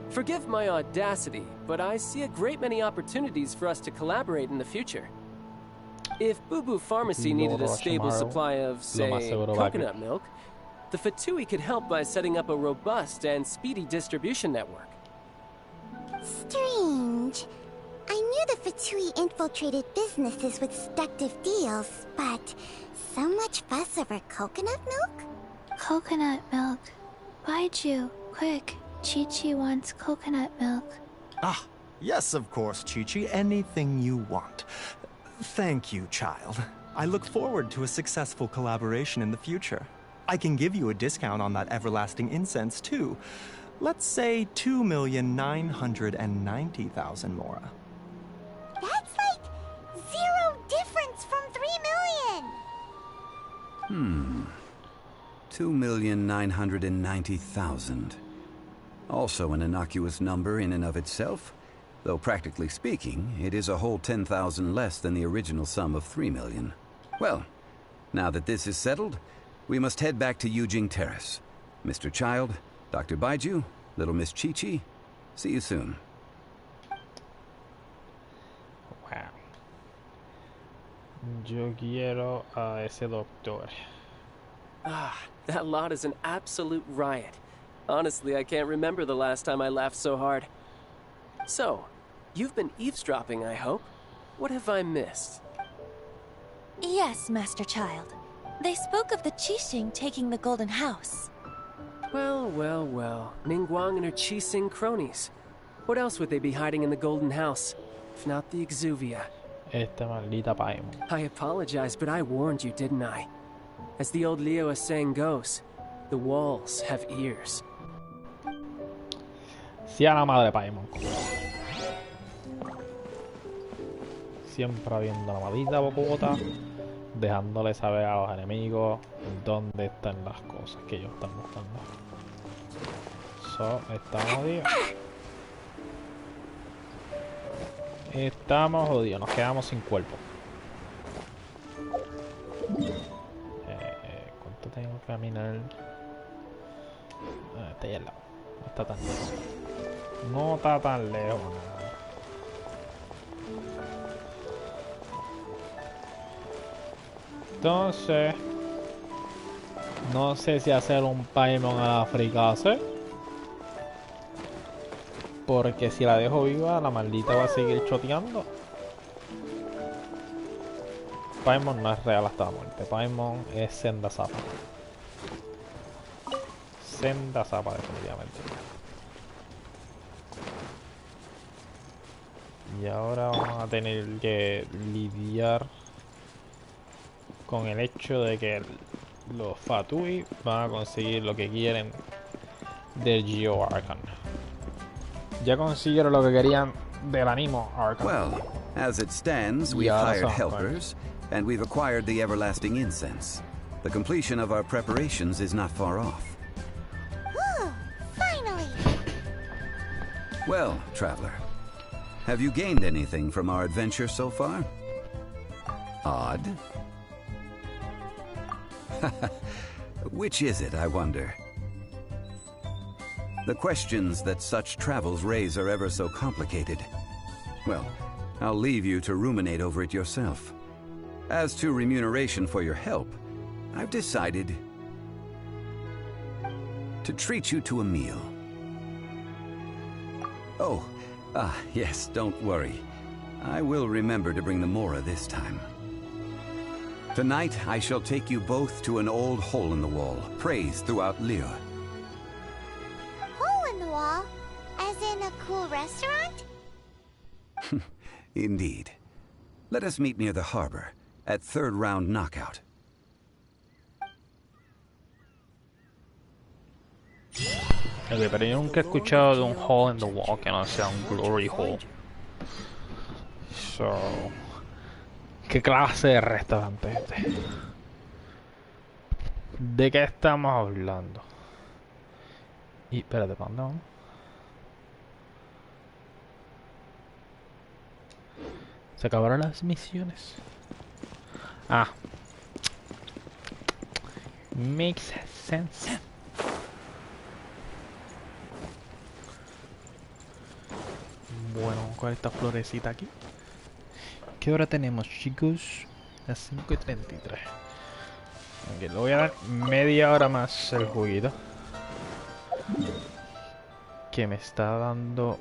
Forgive my audacity, but I see a great many opportunities for us to collaborate in the future. If Boo Boo Pharmacy needed a stable supply of, say, coconut milk, the Fatui could help by setting up a robust and speedy distribution network. Strange. I knew the Fatui infiltrated businesses with seductive deals, but so much fuss over coconut milk? Coconut milk. Baiju, quick. Chi-Chi wants coconut milk. Ah, yes, of course, Chi-Chi. Anything you want. Thank you, Child. I look forward to a successful collaboration in the future. I can give you a discount on that everlasting incense, too. Let's say 2,990,000 Mora. That's like 0 difference from 3 million! 2,990,000. Also an innocuous number in and of itself, though practically speaking, it is a whole 10,000 less than the original sum of 3 million. Well, now that this is settled, we must head back to Yujing Terrace. Mr. Child, Dr. Baiju, Little Miss Chi-Chi, see you soon. Wow. Yo quiero a ese doctor. That lot is an absolute riot. Honestly, I can't remember the last time I laughed so hard. So, you've been eavesdropping, I hope? What have I missed? Yes, Master Child. They spoke of the Qixing taking the Golden House. Well, well, well. Ningguang and her Qixing cronies. What else would they be hiding in the Golden House, if not the Exuvia? Esta maldita Paimon. I apologize, but I warned you, didn't I? As the old Leo saying goes, the walls have ears. Sí a la madre Paimon. Siempre viendo la maldita bocota, dejándole saber a los enemigos dónde están las cosas que ellos están buscando. Estamos jodidos. Estamos jodidos, nos quedamos sin cuerpo. ¿Cuánto tengo que caminar? Está allá al lado. No está tan lejos. No está tan lejos, nada. Entonces, no sé si hacer un Paimon a la fricase, porque si la dejo viva, la maldita va a seguir choteando. Paimon no es real hasta la muerte. Paimon es senda zapa. Senda zapa, definitivamente. Y ahora vamos a tener que lidiar con el hecho de que los Fatui van a conseguir lo que quieren del Geo Archon. Ya consiguieron lo que querían del Animo Archon. Well, as it stands, we've hired helpers, and we've acquired the everlasting incense. The completion of our preparations is not far off. Ooh, finally! Well, traveler, have you gained anything from our adventure so far? Odd. Which is it, I wonder? The questions that such travels raise are ever so complicated. Well, I'll leave you to ruminate over it yourself. As to remuneration for your help, I've decided to treat you to a meal. Oh, yes, don't worry. I will remember to bring the Mora this time. Tonight, I shall take you both to an old hole-in-the-wall, praised throughout Liyue. Hole-in-the-wall? As in a cool restaurant? Indeed. Let us meet near the harbor, at third round knockout. Ok, pero yo nunca he escuchado de un hole in the wall que no sea un glory hole. So, ¿qué clase de restaurante es este? ¿De qué estamos hablando? Y, espérate, ¿para dónde vamos? ¿Se acabaron las misiones? Ah. Makes sense. Bueno, con esta florecita aquí. ¿Qué hora tenemos, chicos? Las 5:33. Ok, le voy a dar media hora más el juguito, que me está dando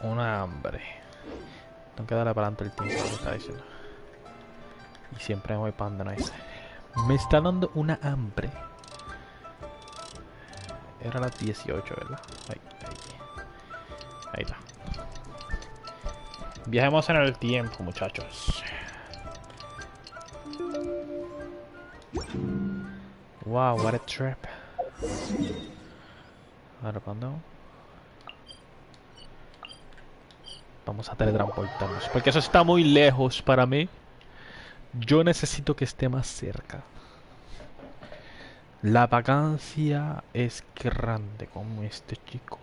una hambre. Tengo que darle para adelante el tiempo, que está diciendo. Y siempre me voy para donde no dice. Me está dando una hambre. Era las 18, ¿verdad? Ahí está. Viajemos en el tiempo, muchachos. Wow, what a trip. Ahora, ¿cuándo? Vamos a teletransportarnos, porque eso está muy lejos para mí. Yo necesito que esté más cerca. La vacancia es grande como este chico.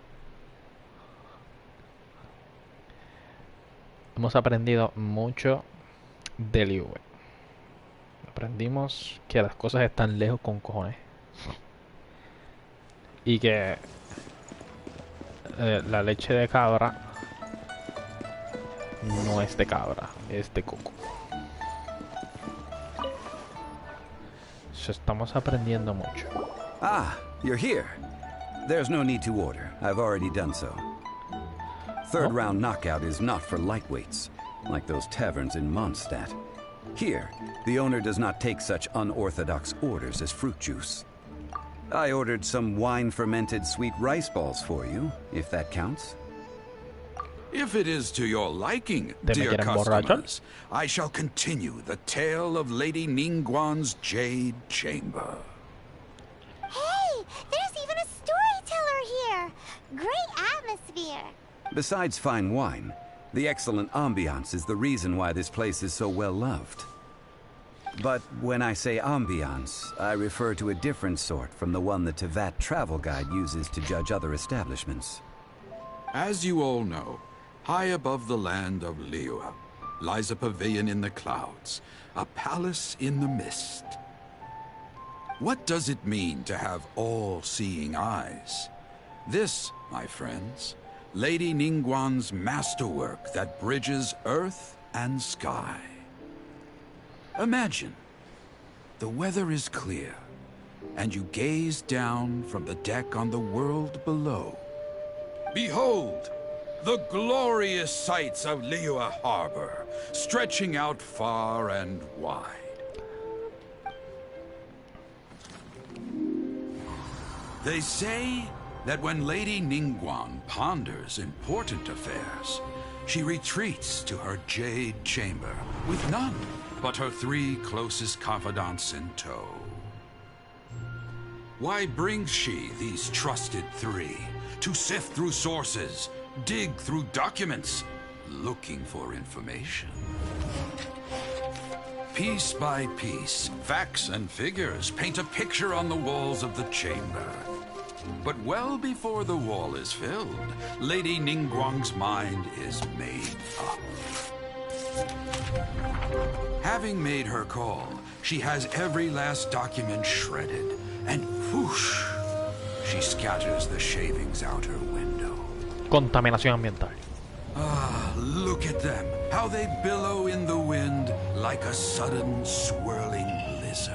Hemos aprendido mucho de Liyue. Aprendimos que las cosas están lejos con cojones. Y que la leche de cabra no es de cabra, es de coco. Estamos aprendiendo mucho. Ah, you're here. There's no need to order. I've already done so. Third round knockout is not for lightweights, like those taverns in Mondstadt. Here, the owner does not take such unorthodox orders as fruit juice. I ordered some wine-fermented sweet rice balls for you, if that counts. If it is to your liking, dear customers, I shall continue the tale of Lady Ningguang's Jade Chamber. Hey, there's even a storyteller here! Great atmosphere! Besides fine wine, the excellent ambiance is the reason why this place is so well loved. But when I say ambiance, I refer to a different sort from the one the Tevat travel guide uses to judge other establishments. As you all know, high above the land of Liyue lies a pavilion in the clouds, a palace in the mist. What does it mean to have all-seeing eyes? This, my friends, Lady Ningguang's masterwork that bridges earth and sky. Imagine, the weather is clear, and you gaze down from the deck on the world below. Behold, the glorious sights of Liyue Harbor, stretching out far and wide. They say that when Lady Ningguang ponders important affairs, she retreats to her Jade Chamber with none but her 3 closest confidants in tow. Why brings she these trusted 3 to sift through sources, dig through documents, looking for information? Piece by piece, facts and figures paint a picture on the walls of the chamber. But well before the wall is filled, Lady Ningguang's mind is made up. Having made her call, she has every last document shredded, and whoosh, she scatters the shavings out her window. Contaminación ambiental. Ah, look at them. How they billow in the wind like a sudden swirling blizzard.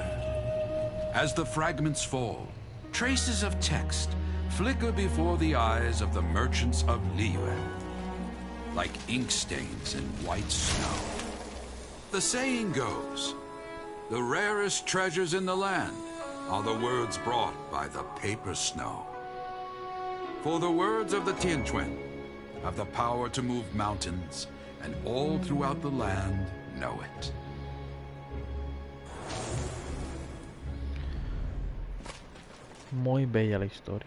As the fragments fall, traces of text flicker before the eyes of the merchants of Liyue, like ink stains in white snow. The saying goes, the rarest treasures in the land are the words brought by the paper snow. For the words of the Tianquan have the power to move mountains, and all throughout the land know it. Muy bella la historia.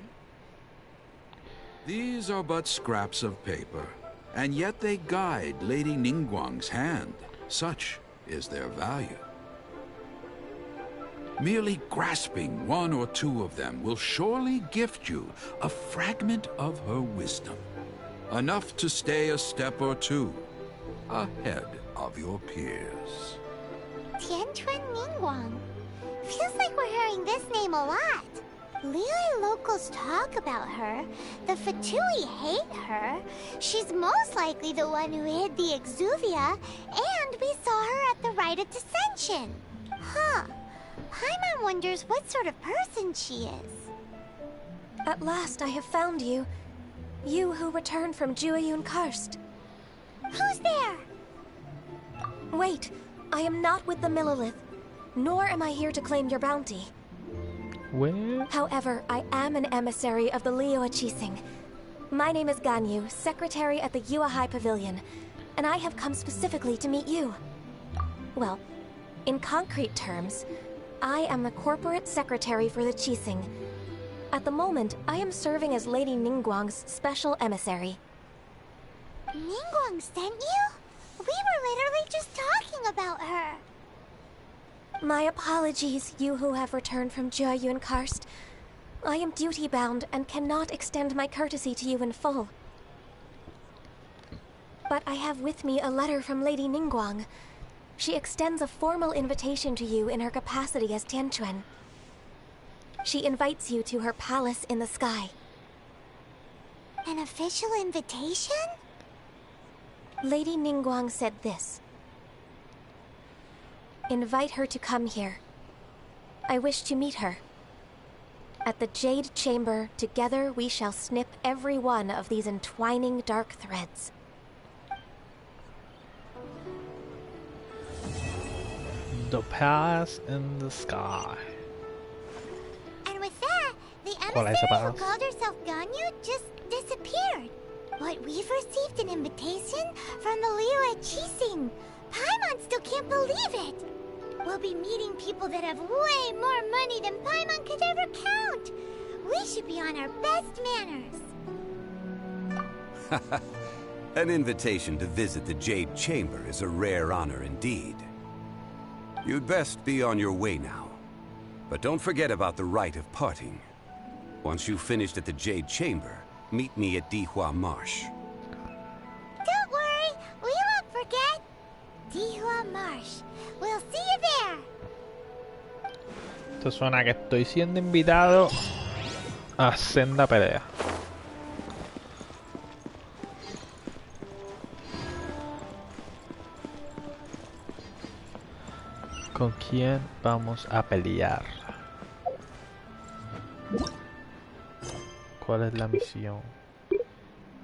These are but scraps of paper, and yet they guide Lady Ningguang's hand. Such is their value. Merely grasping one or two of them will surely gift you a fragment of her wisdom, enough to stay a step or two ahead of your peers. Tianquan Ningguang. Feels like we're hearing this name a lot. Liyue locals talk about her. The Fatui hate her. She's most likely the one who hid the Exuvia, and we saw her at the Rite of Descension. Huh. Paimon wonders what sort of person she is. At last I have found you. You who returned from Jueyun Karst. Who's there? Wait, I am not with the Millelith, nor am I here to claim your bounty. Where? However, I am an emissary of the Liyue Qixing. My name is Ganyu, secretary at the Yuehai Pavilion, and I have come specifically to meet you. Well, in concrete terms, I am the corporate secretary for the Qixing. At the moment, I am serving as Lady Ningguang's special emissary. Ningguang sent you? We were literally just talking about her. My apologies, you who have returned from Jueyun Karst. I am duty-bound and cannot extend my courtesy to you in full. But I have with me a letter from Lady Ningguang. She extends a formal invitation to you in her capacity as Tianquan. She invites you to her palace in the sky. An official invitation? Lady Ningguang said this. Invite her to come here. I wish to meet her. At the Jade Chamber, together we shall snip every one of these entwining dark threads. The palace in the sky. And with that, the emissary who called herself Ganyu just disappeared. But we've received an invitation from the Liyue Qixing. Paimon still can't believe it. We'll be meeting people that have way more money than Paimon could ever count. We should be on our best manners. An invitation to visit the Jade Chamber is a rare honor indeed. You'd best be on your way now. But don't forget about the rite of parting. Once you've finished at the Jade Chamber, meet me at Dihua Marsh. Don't worry, we won't forget. Dihua Marsh. We'll see you there. Esto suena que estoy siendo invitado a senda pelea. ¿Con quién vamos a pelear? ¿Cuál es la misión?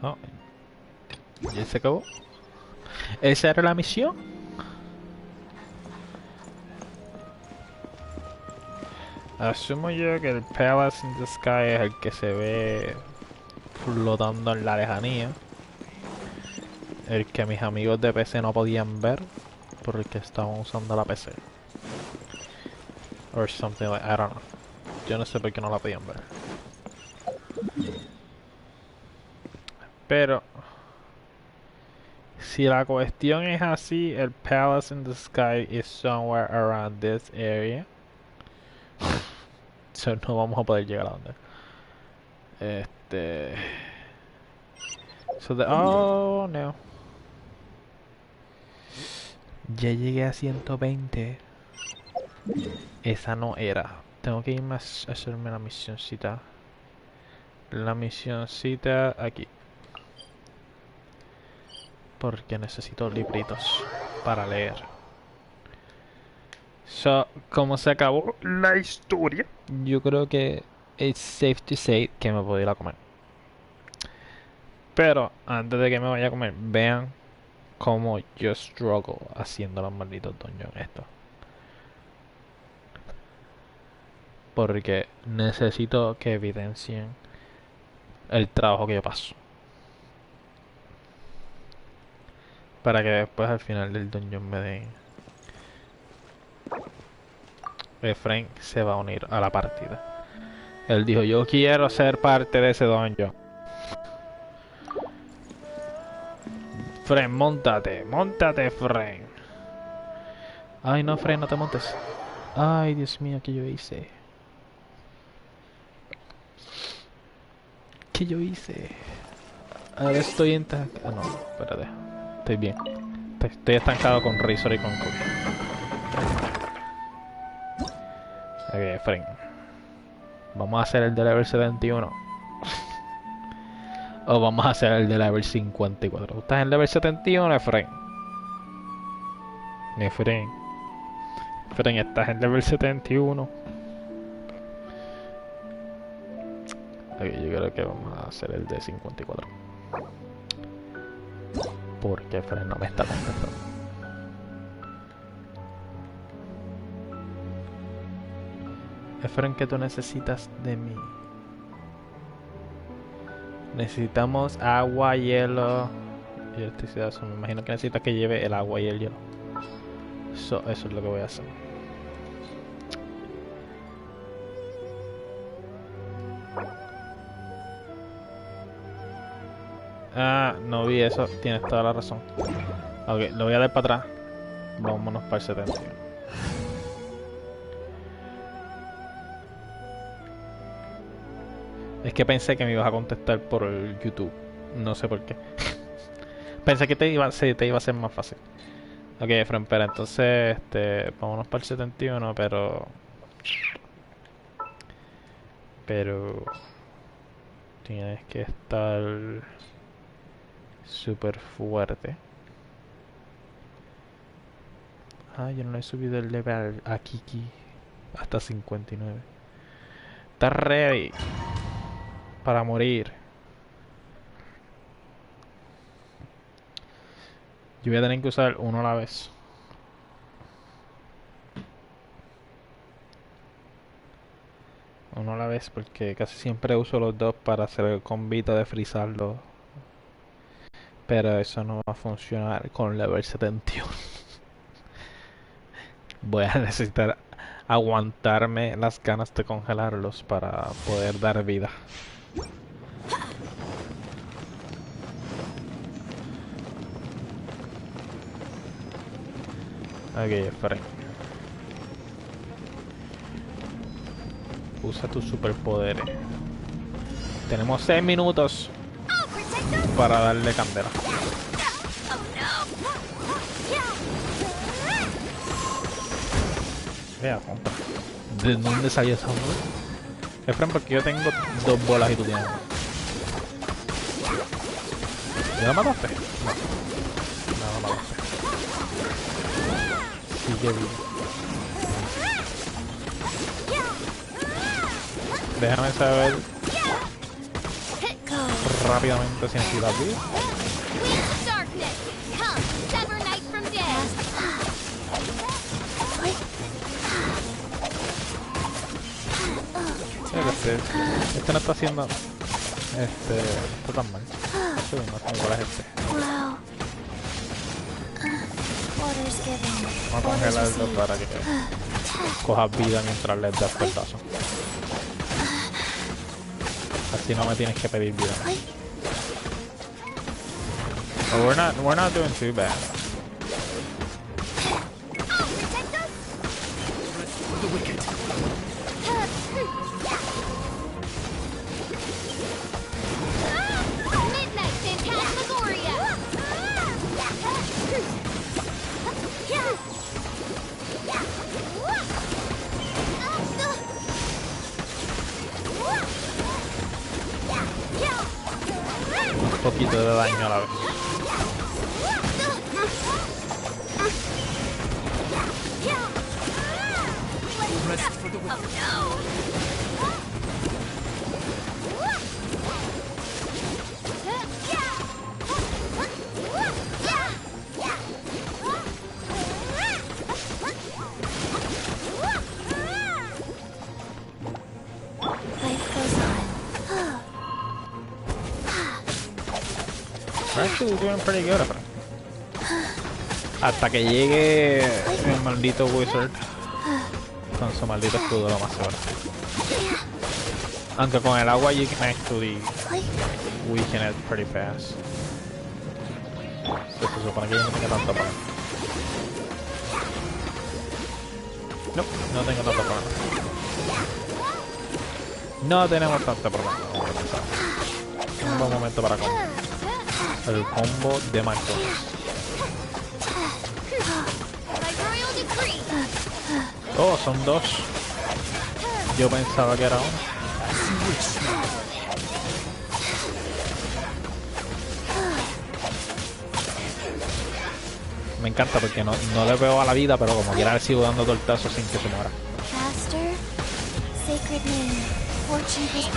Oh, ¿ya se acabó? ¿Esa era la misión? Asumo yo que el Palace in the Sky es el que se ve flotando en la lejanía. El que mis amigos de PC no podían ver porque estaban usando la PC. Or something like, I don't know. Yo no sé por qué no la podían ver. Pero si la cuestión es así, el Palace in the Sky is somewhere around this area. So no vamos a poder llegar a donde. Oh no. Ya llegué a 120. Esa no era. Tengo que irme a hacerme la misioncita. La misioncita aquí. porque necesito libritos para leer. So, como se acabó la historia, yo creo que es safe to say que me puedo ir a comer. Pero antes de que me vaya a comer, vean cómo yo struggle haciendo los malditos dungeons estos. Porque necesito que evidencien el trabajo que yo paso. Para que después al final del dungeon me den. Efraín se va a unir a la partida. Él dijo, yo quiero ser parte de ese dungeon. Fren, montate, Fren. Ay, no, Fren, no te montes. Ay, Dios mío, ¿qué yo hice? ¿Qué yo hice? Ahora estoy en... Ah, no, espérate. Estoy bien. Estoy estancado con Razor y con Cookie. Ok, Fren. Vamos a hacer el de level 71. O vamos a hacer el de level 54. ¿Tú estás en level 71, Efraín? Efraín, estás en level 71. Ok, yo creo que vamos a hacer el de 54. Porque Efraín no me está contestando. Efraín, ¿qué tú necesitas de mí? Necesitamos agua, hielo y electricidad. Me imagino que necesita que lleve el agua y el hielo. Eso es lo que voy a hacer. Ah, no vi eso. Tienes toda la razón. Ok, lo voy a dar para atrás. Vámonos para el 71. Es que pensé que me ibas a contestar por el YouTube. No sé por qué. Pensé que te iba a ser más fácil. Ok, Efraín, pero entonces vámonos para el 71, pero tienes que estar súper fuerte. Ah, yo no he subido el level a Kiki hasta 59. ¿Estás ready para morir? Yo voy a tener que usar uno a la vez. Uno a la vez porque casi siempre uso los dos para hacer el combito de frizarlo. Pero eso no va a funcionar con level 71. Voy a necesitar aguantarme las ganas de congelarlos para poder dar vida. Ok, esperen. Usa tus superpoderes. Tenemos 6 minutos para darle candela. Vea, compa. ¿De dónde salió esa bola? Efraín, porque yo tengo 2 bolas y tú tienes 1. ¿Ya la mataste? No la mataste. Sigue vivo. Déjame saber rápidamente si necesitas vida. Este no está haciendo está tan mal. Segundo, tengo la gente. Vamos a congelarlo para que cojas vida mientras les das pedazo. Así no me tienes que pedir vida. But we're not doing too bad. Un poquito de daño a la vez. for the win. Oh Life goes on. We're actually doing pretty good, bro. Hasta que llegue el maldito Wizard con su maldito escudo, lo más seguro. Aunque con el agua you can actually weaken it pretty fast. Se supone que yo no tengo tanto problema. No, no tengo tanto problema. No tenemos tanto problema. Un buen momento para combo. El combo de McDonald's. Oh, son dos. Yo pensaba que era uno. Me encanta porque no le veo a la vida, pero como quiera le sigo dando tortazos sin que se muera. Faster, sacred name, fortune is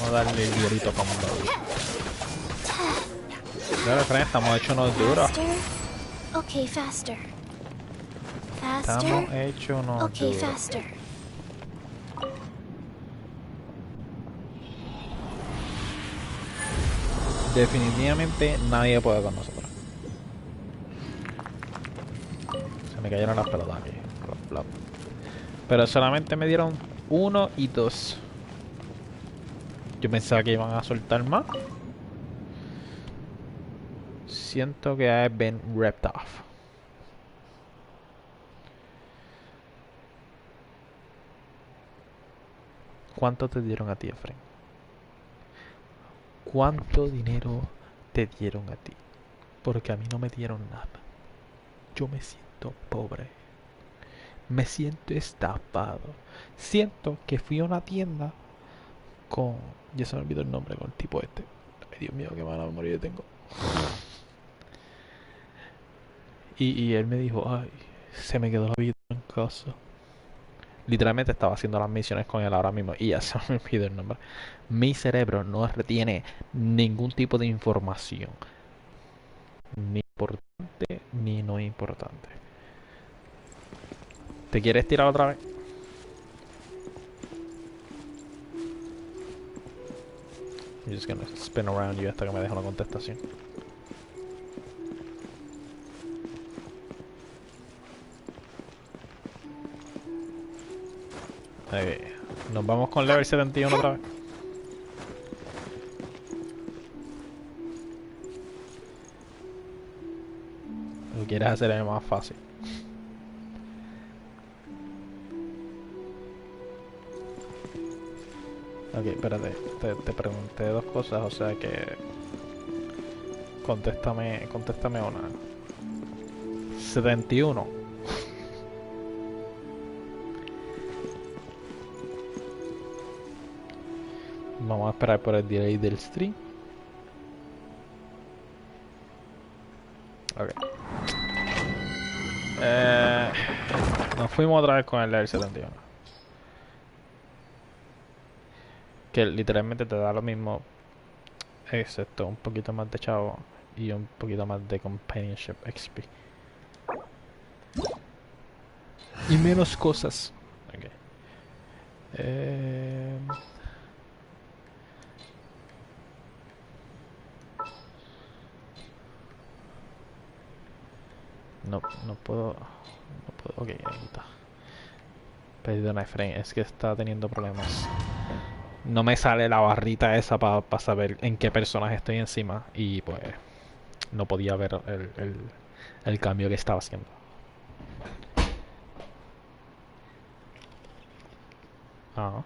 Vamos a darle el burrito como un doble. Claro, friend, estamos hechos unos duros. Okay, faster. Estamos hechos unos Okay, duros. faster. Definitivamente nadie puede con nosotros. Se me cayeron las pelotas aquí. Plop, plop. Pero solamente me dieron 1 y 2. Yo pensaba que iban a soltar más. Siento que I've been ripped off. ¿Cuánto te dieron a ti, Efraín? ¿Cuánto dinero te dieron a ti? Porque a mí no me dieron nada. Yo me siento pobre. Me siento estafado. Siento que fui a una tienda con... Ya se me olvidó el nombre, con el tipo este. Ay, Dios mío, qué mala memoria yo tengo. Y él me dijo, ay, se me quedó la vida en casa. Literalmente estaba haciendo las misiones con él ahora mismo y ya se me olvidó el nombre. Mi cerebro no retiene ningún tipo de información. Ni importante ni no importante. ¿Te quieres tirar otra vez? I'm just gonna spin around you hasta que me deje una contestación. Okay. Nos vamos con level 71 otra vez. Lo quieres hacer es más fácil. Ok, espérate. Te pregunté dos cosas, o sea que... Contéstame una. 71. Vamos a esperar por el delay del stream. Ok. Nos fuimos otra vez con el level 71. Que literalmente te da lo mismo, excepto un poquito más de chavo y un poquito más de companionship XP. Y menos cosas. Ok. No puedo. Ok, ahí está. Perdona, Efraín, es que está teniendo problemas. No me sale la barrita esa para saber en qué personaje estoy encima. Y pues no podía ver el cambio que estaba haciendo. Ah.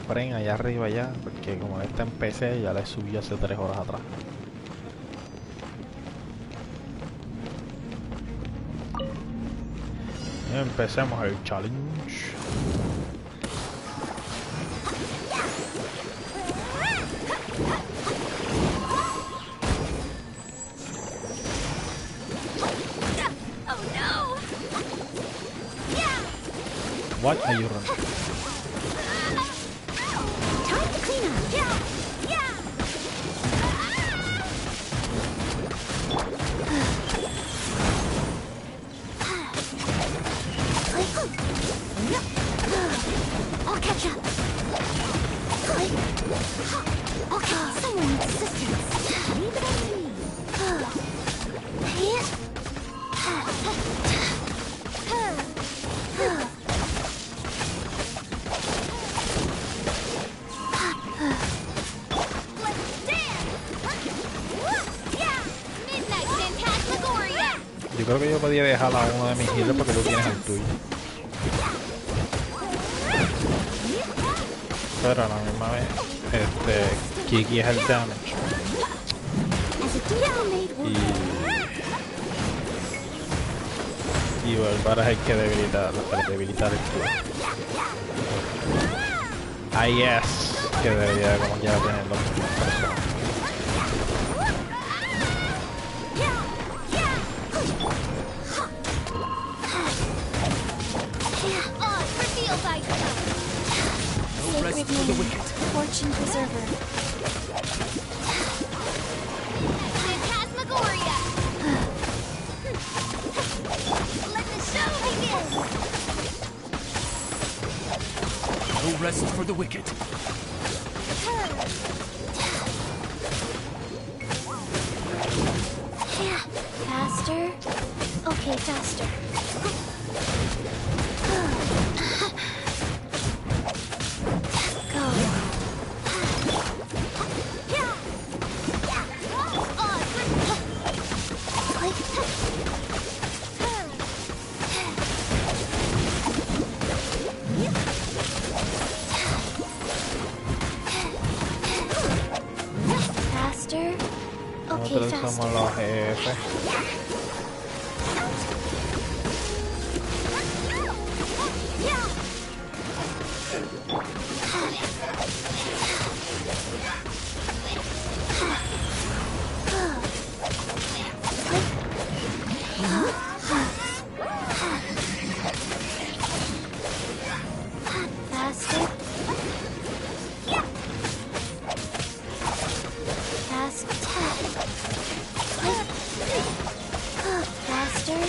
Efren allá arriba ya, porque como está en PC ya le subí hace 3 horas atrás. Empecemos el challenge. What are you running? Time to clean up. I'll catch up. Okay, someone needs assistance. Leave it up to me. Yo creo que yo podía dejar a uno de mis healers porque tú tienes el tuyo. Pero a la misma vez, Kiki es el damage. Y Bárbara es el que debilita el tuyo. Ahí es que debería como quiera tenerlo. Sacred name, Fortune Preserver. Phantasmagoria! Let the show begin! No rest for the wicked. Faster? Okay, faster. Faster? Okay, Nosotros faster. somos los jefes. Faster? Faster?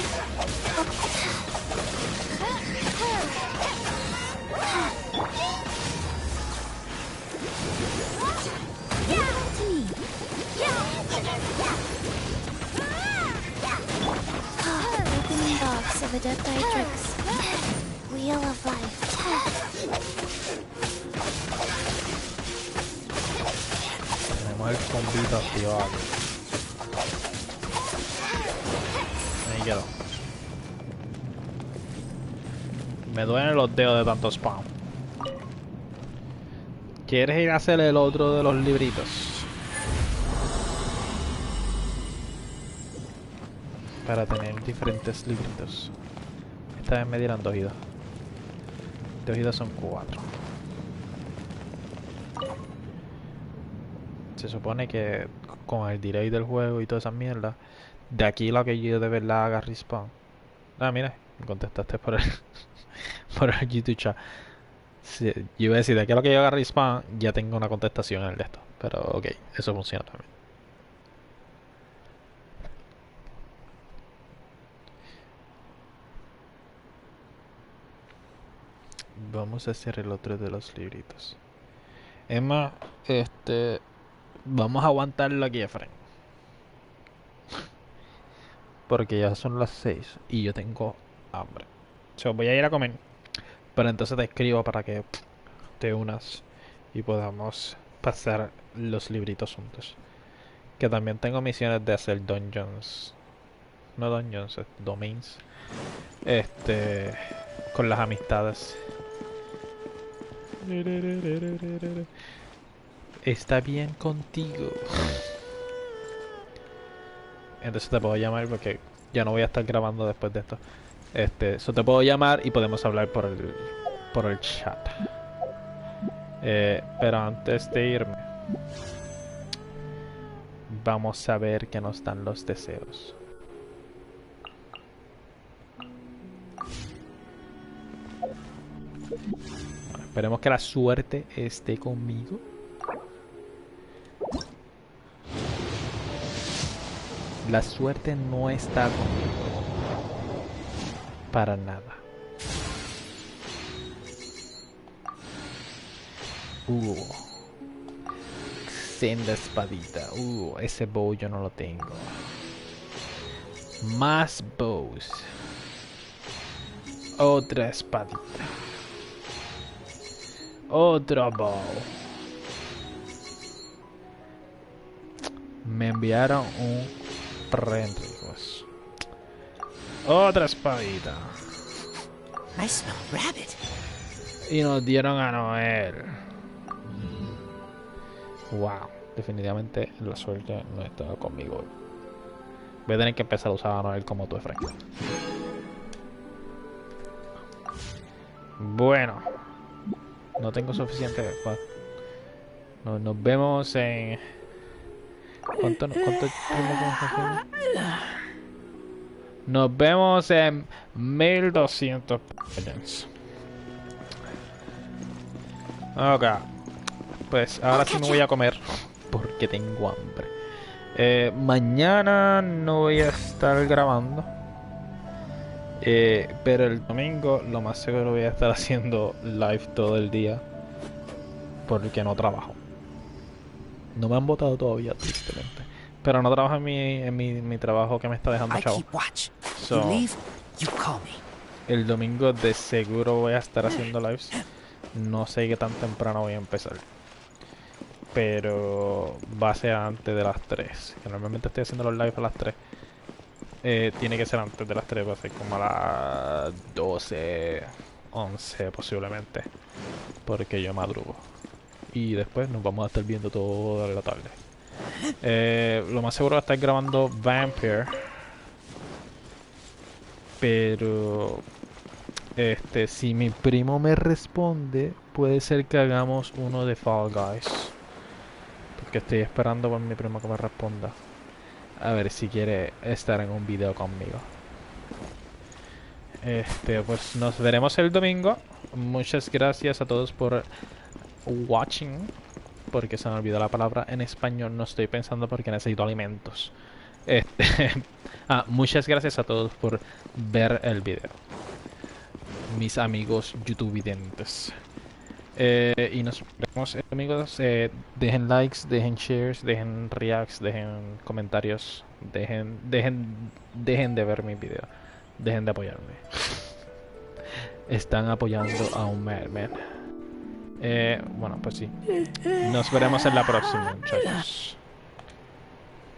Opening box of Adepti tricks. Wheel of Life. Tenemos el combito activado. Ahí quedó. Me duelen los dedos de tanto spam. ¿Quieres ir a hacer el otro de los libritos? Para tener diferentes libritos. Esta vez me dieron 2 y 2. 2 y 2 son 4. Se supone que con el delay del juego y toda esa mierda, de aquí lo que yo de verdad haga respawn. Ah, mira, me contestaste por el por el YouTube chat. Sí, yo iba a decir, de aquí a lo que yo haga respawn, ya tengo una contestación en el de esto. Pero ok, eso funciona también. Vamos a hacer el otro de los libritos. Emma, vamos a aguantarlo aquí, Efren. Porque ya son las 6 y yo tengo hambre. Voy a ir a comer. Pero entonces te escribo para que te unas y podamos pasar los libritos juntos. Que también tengo misiones de hacer dungeons. No dungeons, domains. Con las amistades. Está bien contigo. Entonces te puedo llamar porque ya no voy a estar grabando después de esto. Eso te puedo llamar y podemos hablar por el chat. Pero antes de irme, vamos a ver qué nos dan los deseos. Bueno, esperemos que la suerte esté conmigo. La suerte no está conmigo. Para nada. Senda espadita. Ese bow yo no lo tengo. Más bows. Otra espadita. Otro bow. Me enviaron un Renrigos. Otra espadita. I smell rabbit. Y nos dieron a Noel. Wow, definitivamente la suerte no está conmigo. Voy a tener que empezar a usar a Noel como tu Efraín. Bueno, no tengo suficiente. Nos vemos en... ¿Cuánto nos vemos en 1200 pesos. Ok. Pues ahora sí me voy a comer porque tengo hambre. Mañana no voy a estar grabando. Pero el domingo lo más seguro voy a estar haciendo live todo el día porque no trabajo. No me han votado todavía, tristemente. Pero no trabajo en mi trabajo que me está dejando chavo. So, el domingo de seguro voy a estar haciendo lives. No sé qué tan temprano voy a empezar. Pero va a ser antes de las 3. Que normalmente estoy haciendo los lives a las 3. Tiene que ser antes de las 3. Va a ser como a las 12, 11 posiblemente. Porque yo madrugo. Y después nos vamos a estar viendo toda la tarde. Lo más seguro va a estar grabando Vampire. Pero si mi primo me responde, puede ser que hagamos uno de Fall Guys. Porque estoy esperando por mi primo que me responda. A ver si quiere estar en un video conmigo. Pues nos veremos el domingo. Muchas gracias a todos por watching, porque se me olvidó la palabra en español, no estoy pensando porque necesito alimentos. Muchas gracias a todos por ver el video, mis amigos youtubividentes. Y nos vemos, amigos. Dejen likes, dejen shares, dejen reacts, dejen comentarios, dejen de ver mi video, dejen de apoyarme. Están apoyando a un madman. Bueno, pues sí. Nos veremos en la próxima, muchachos.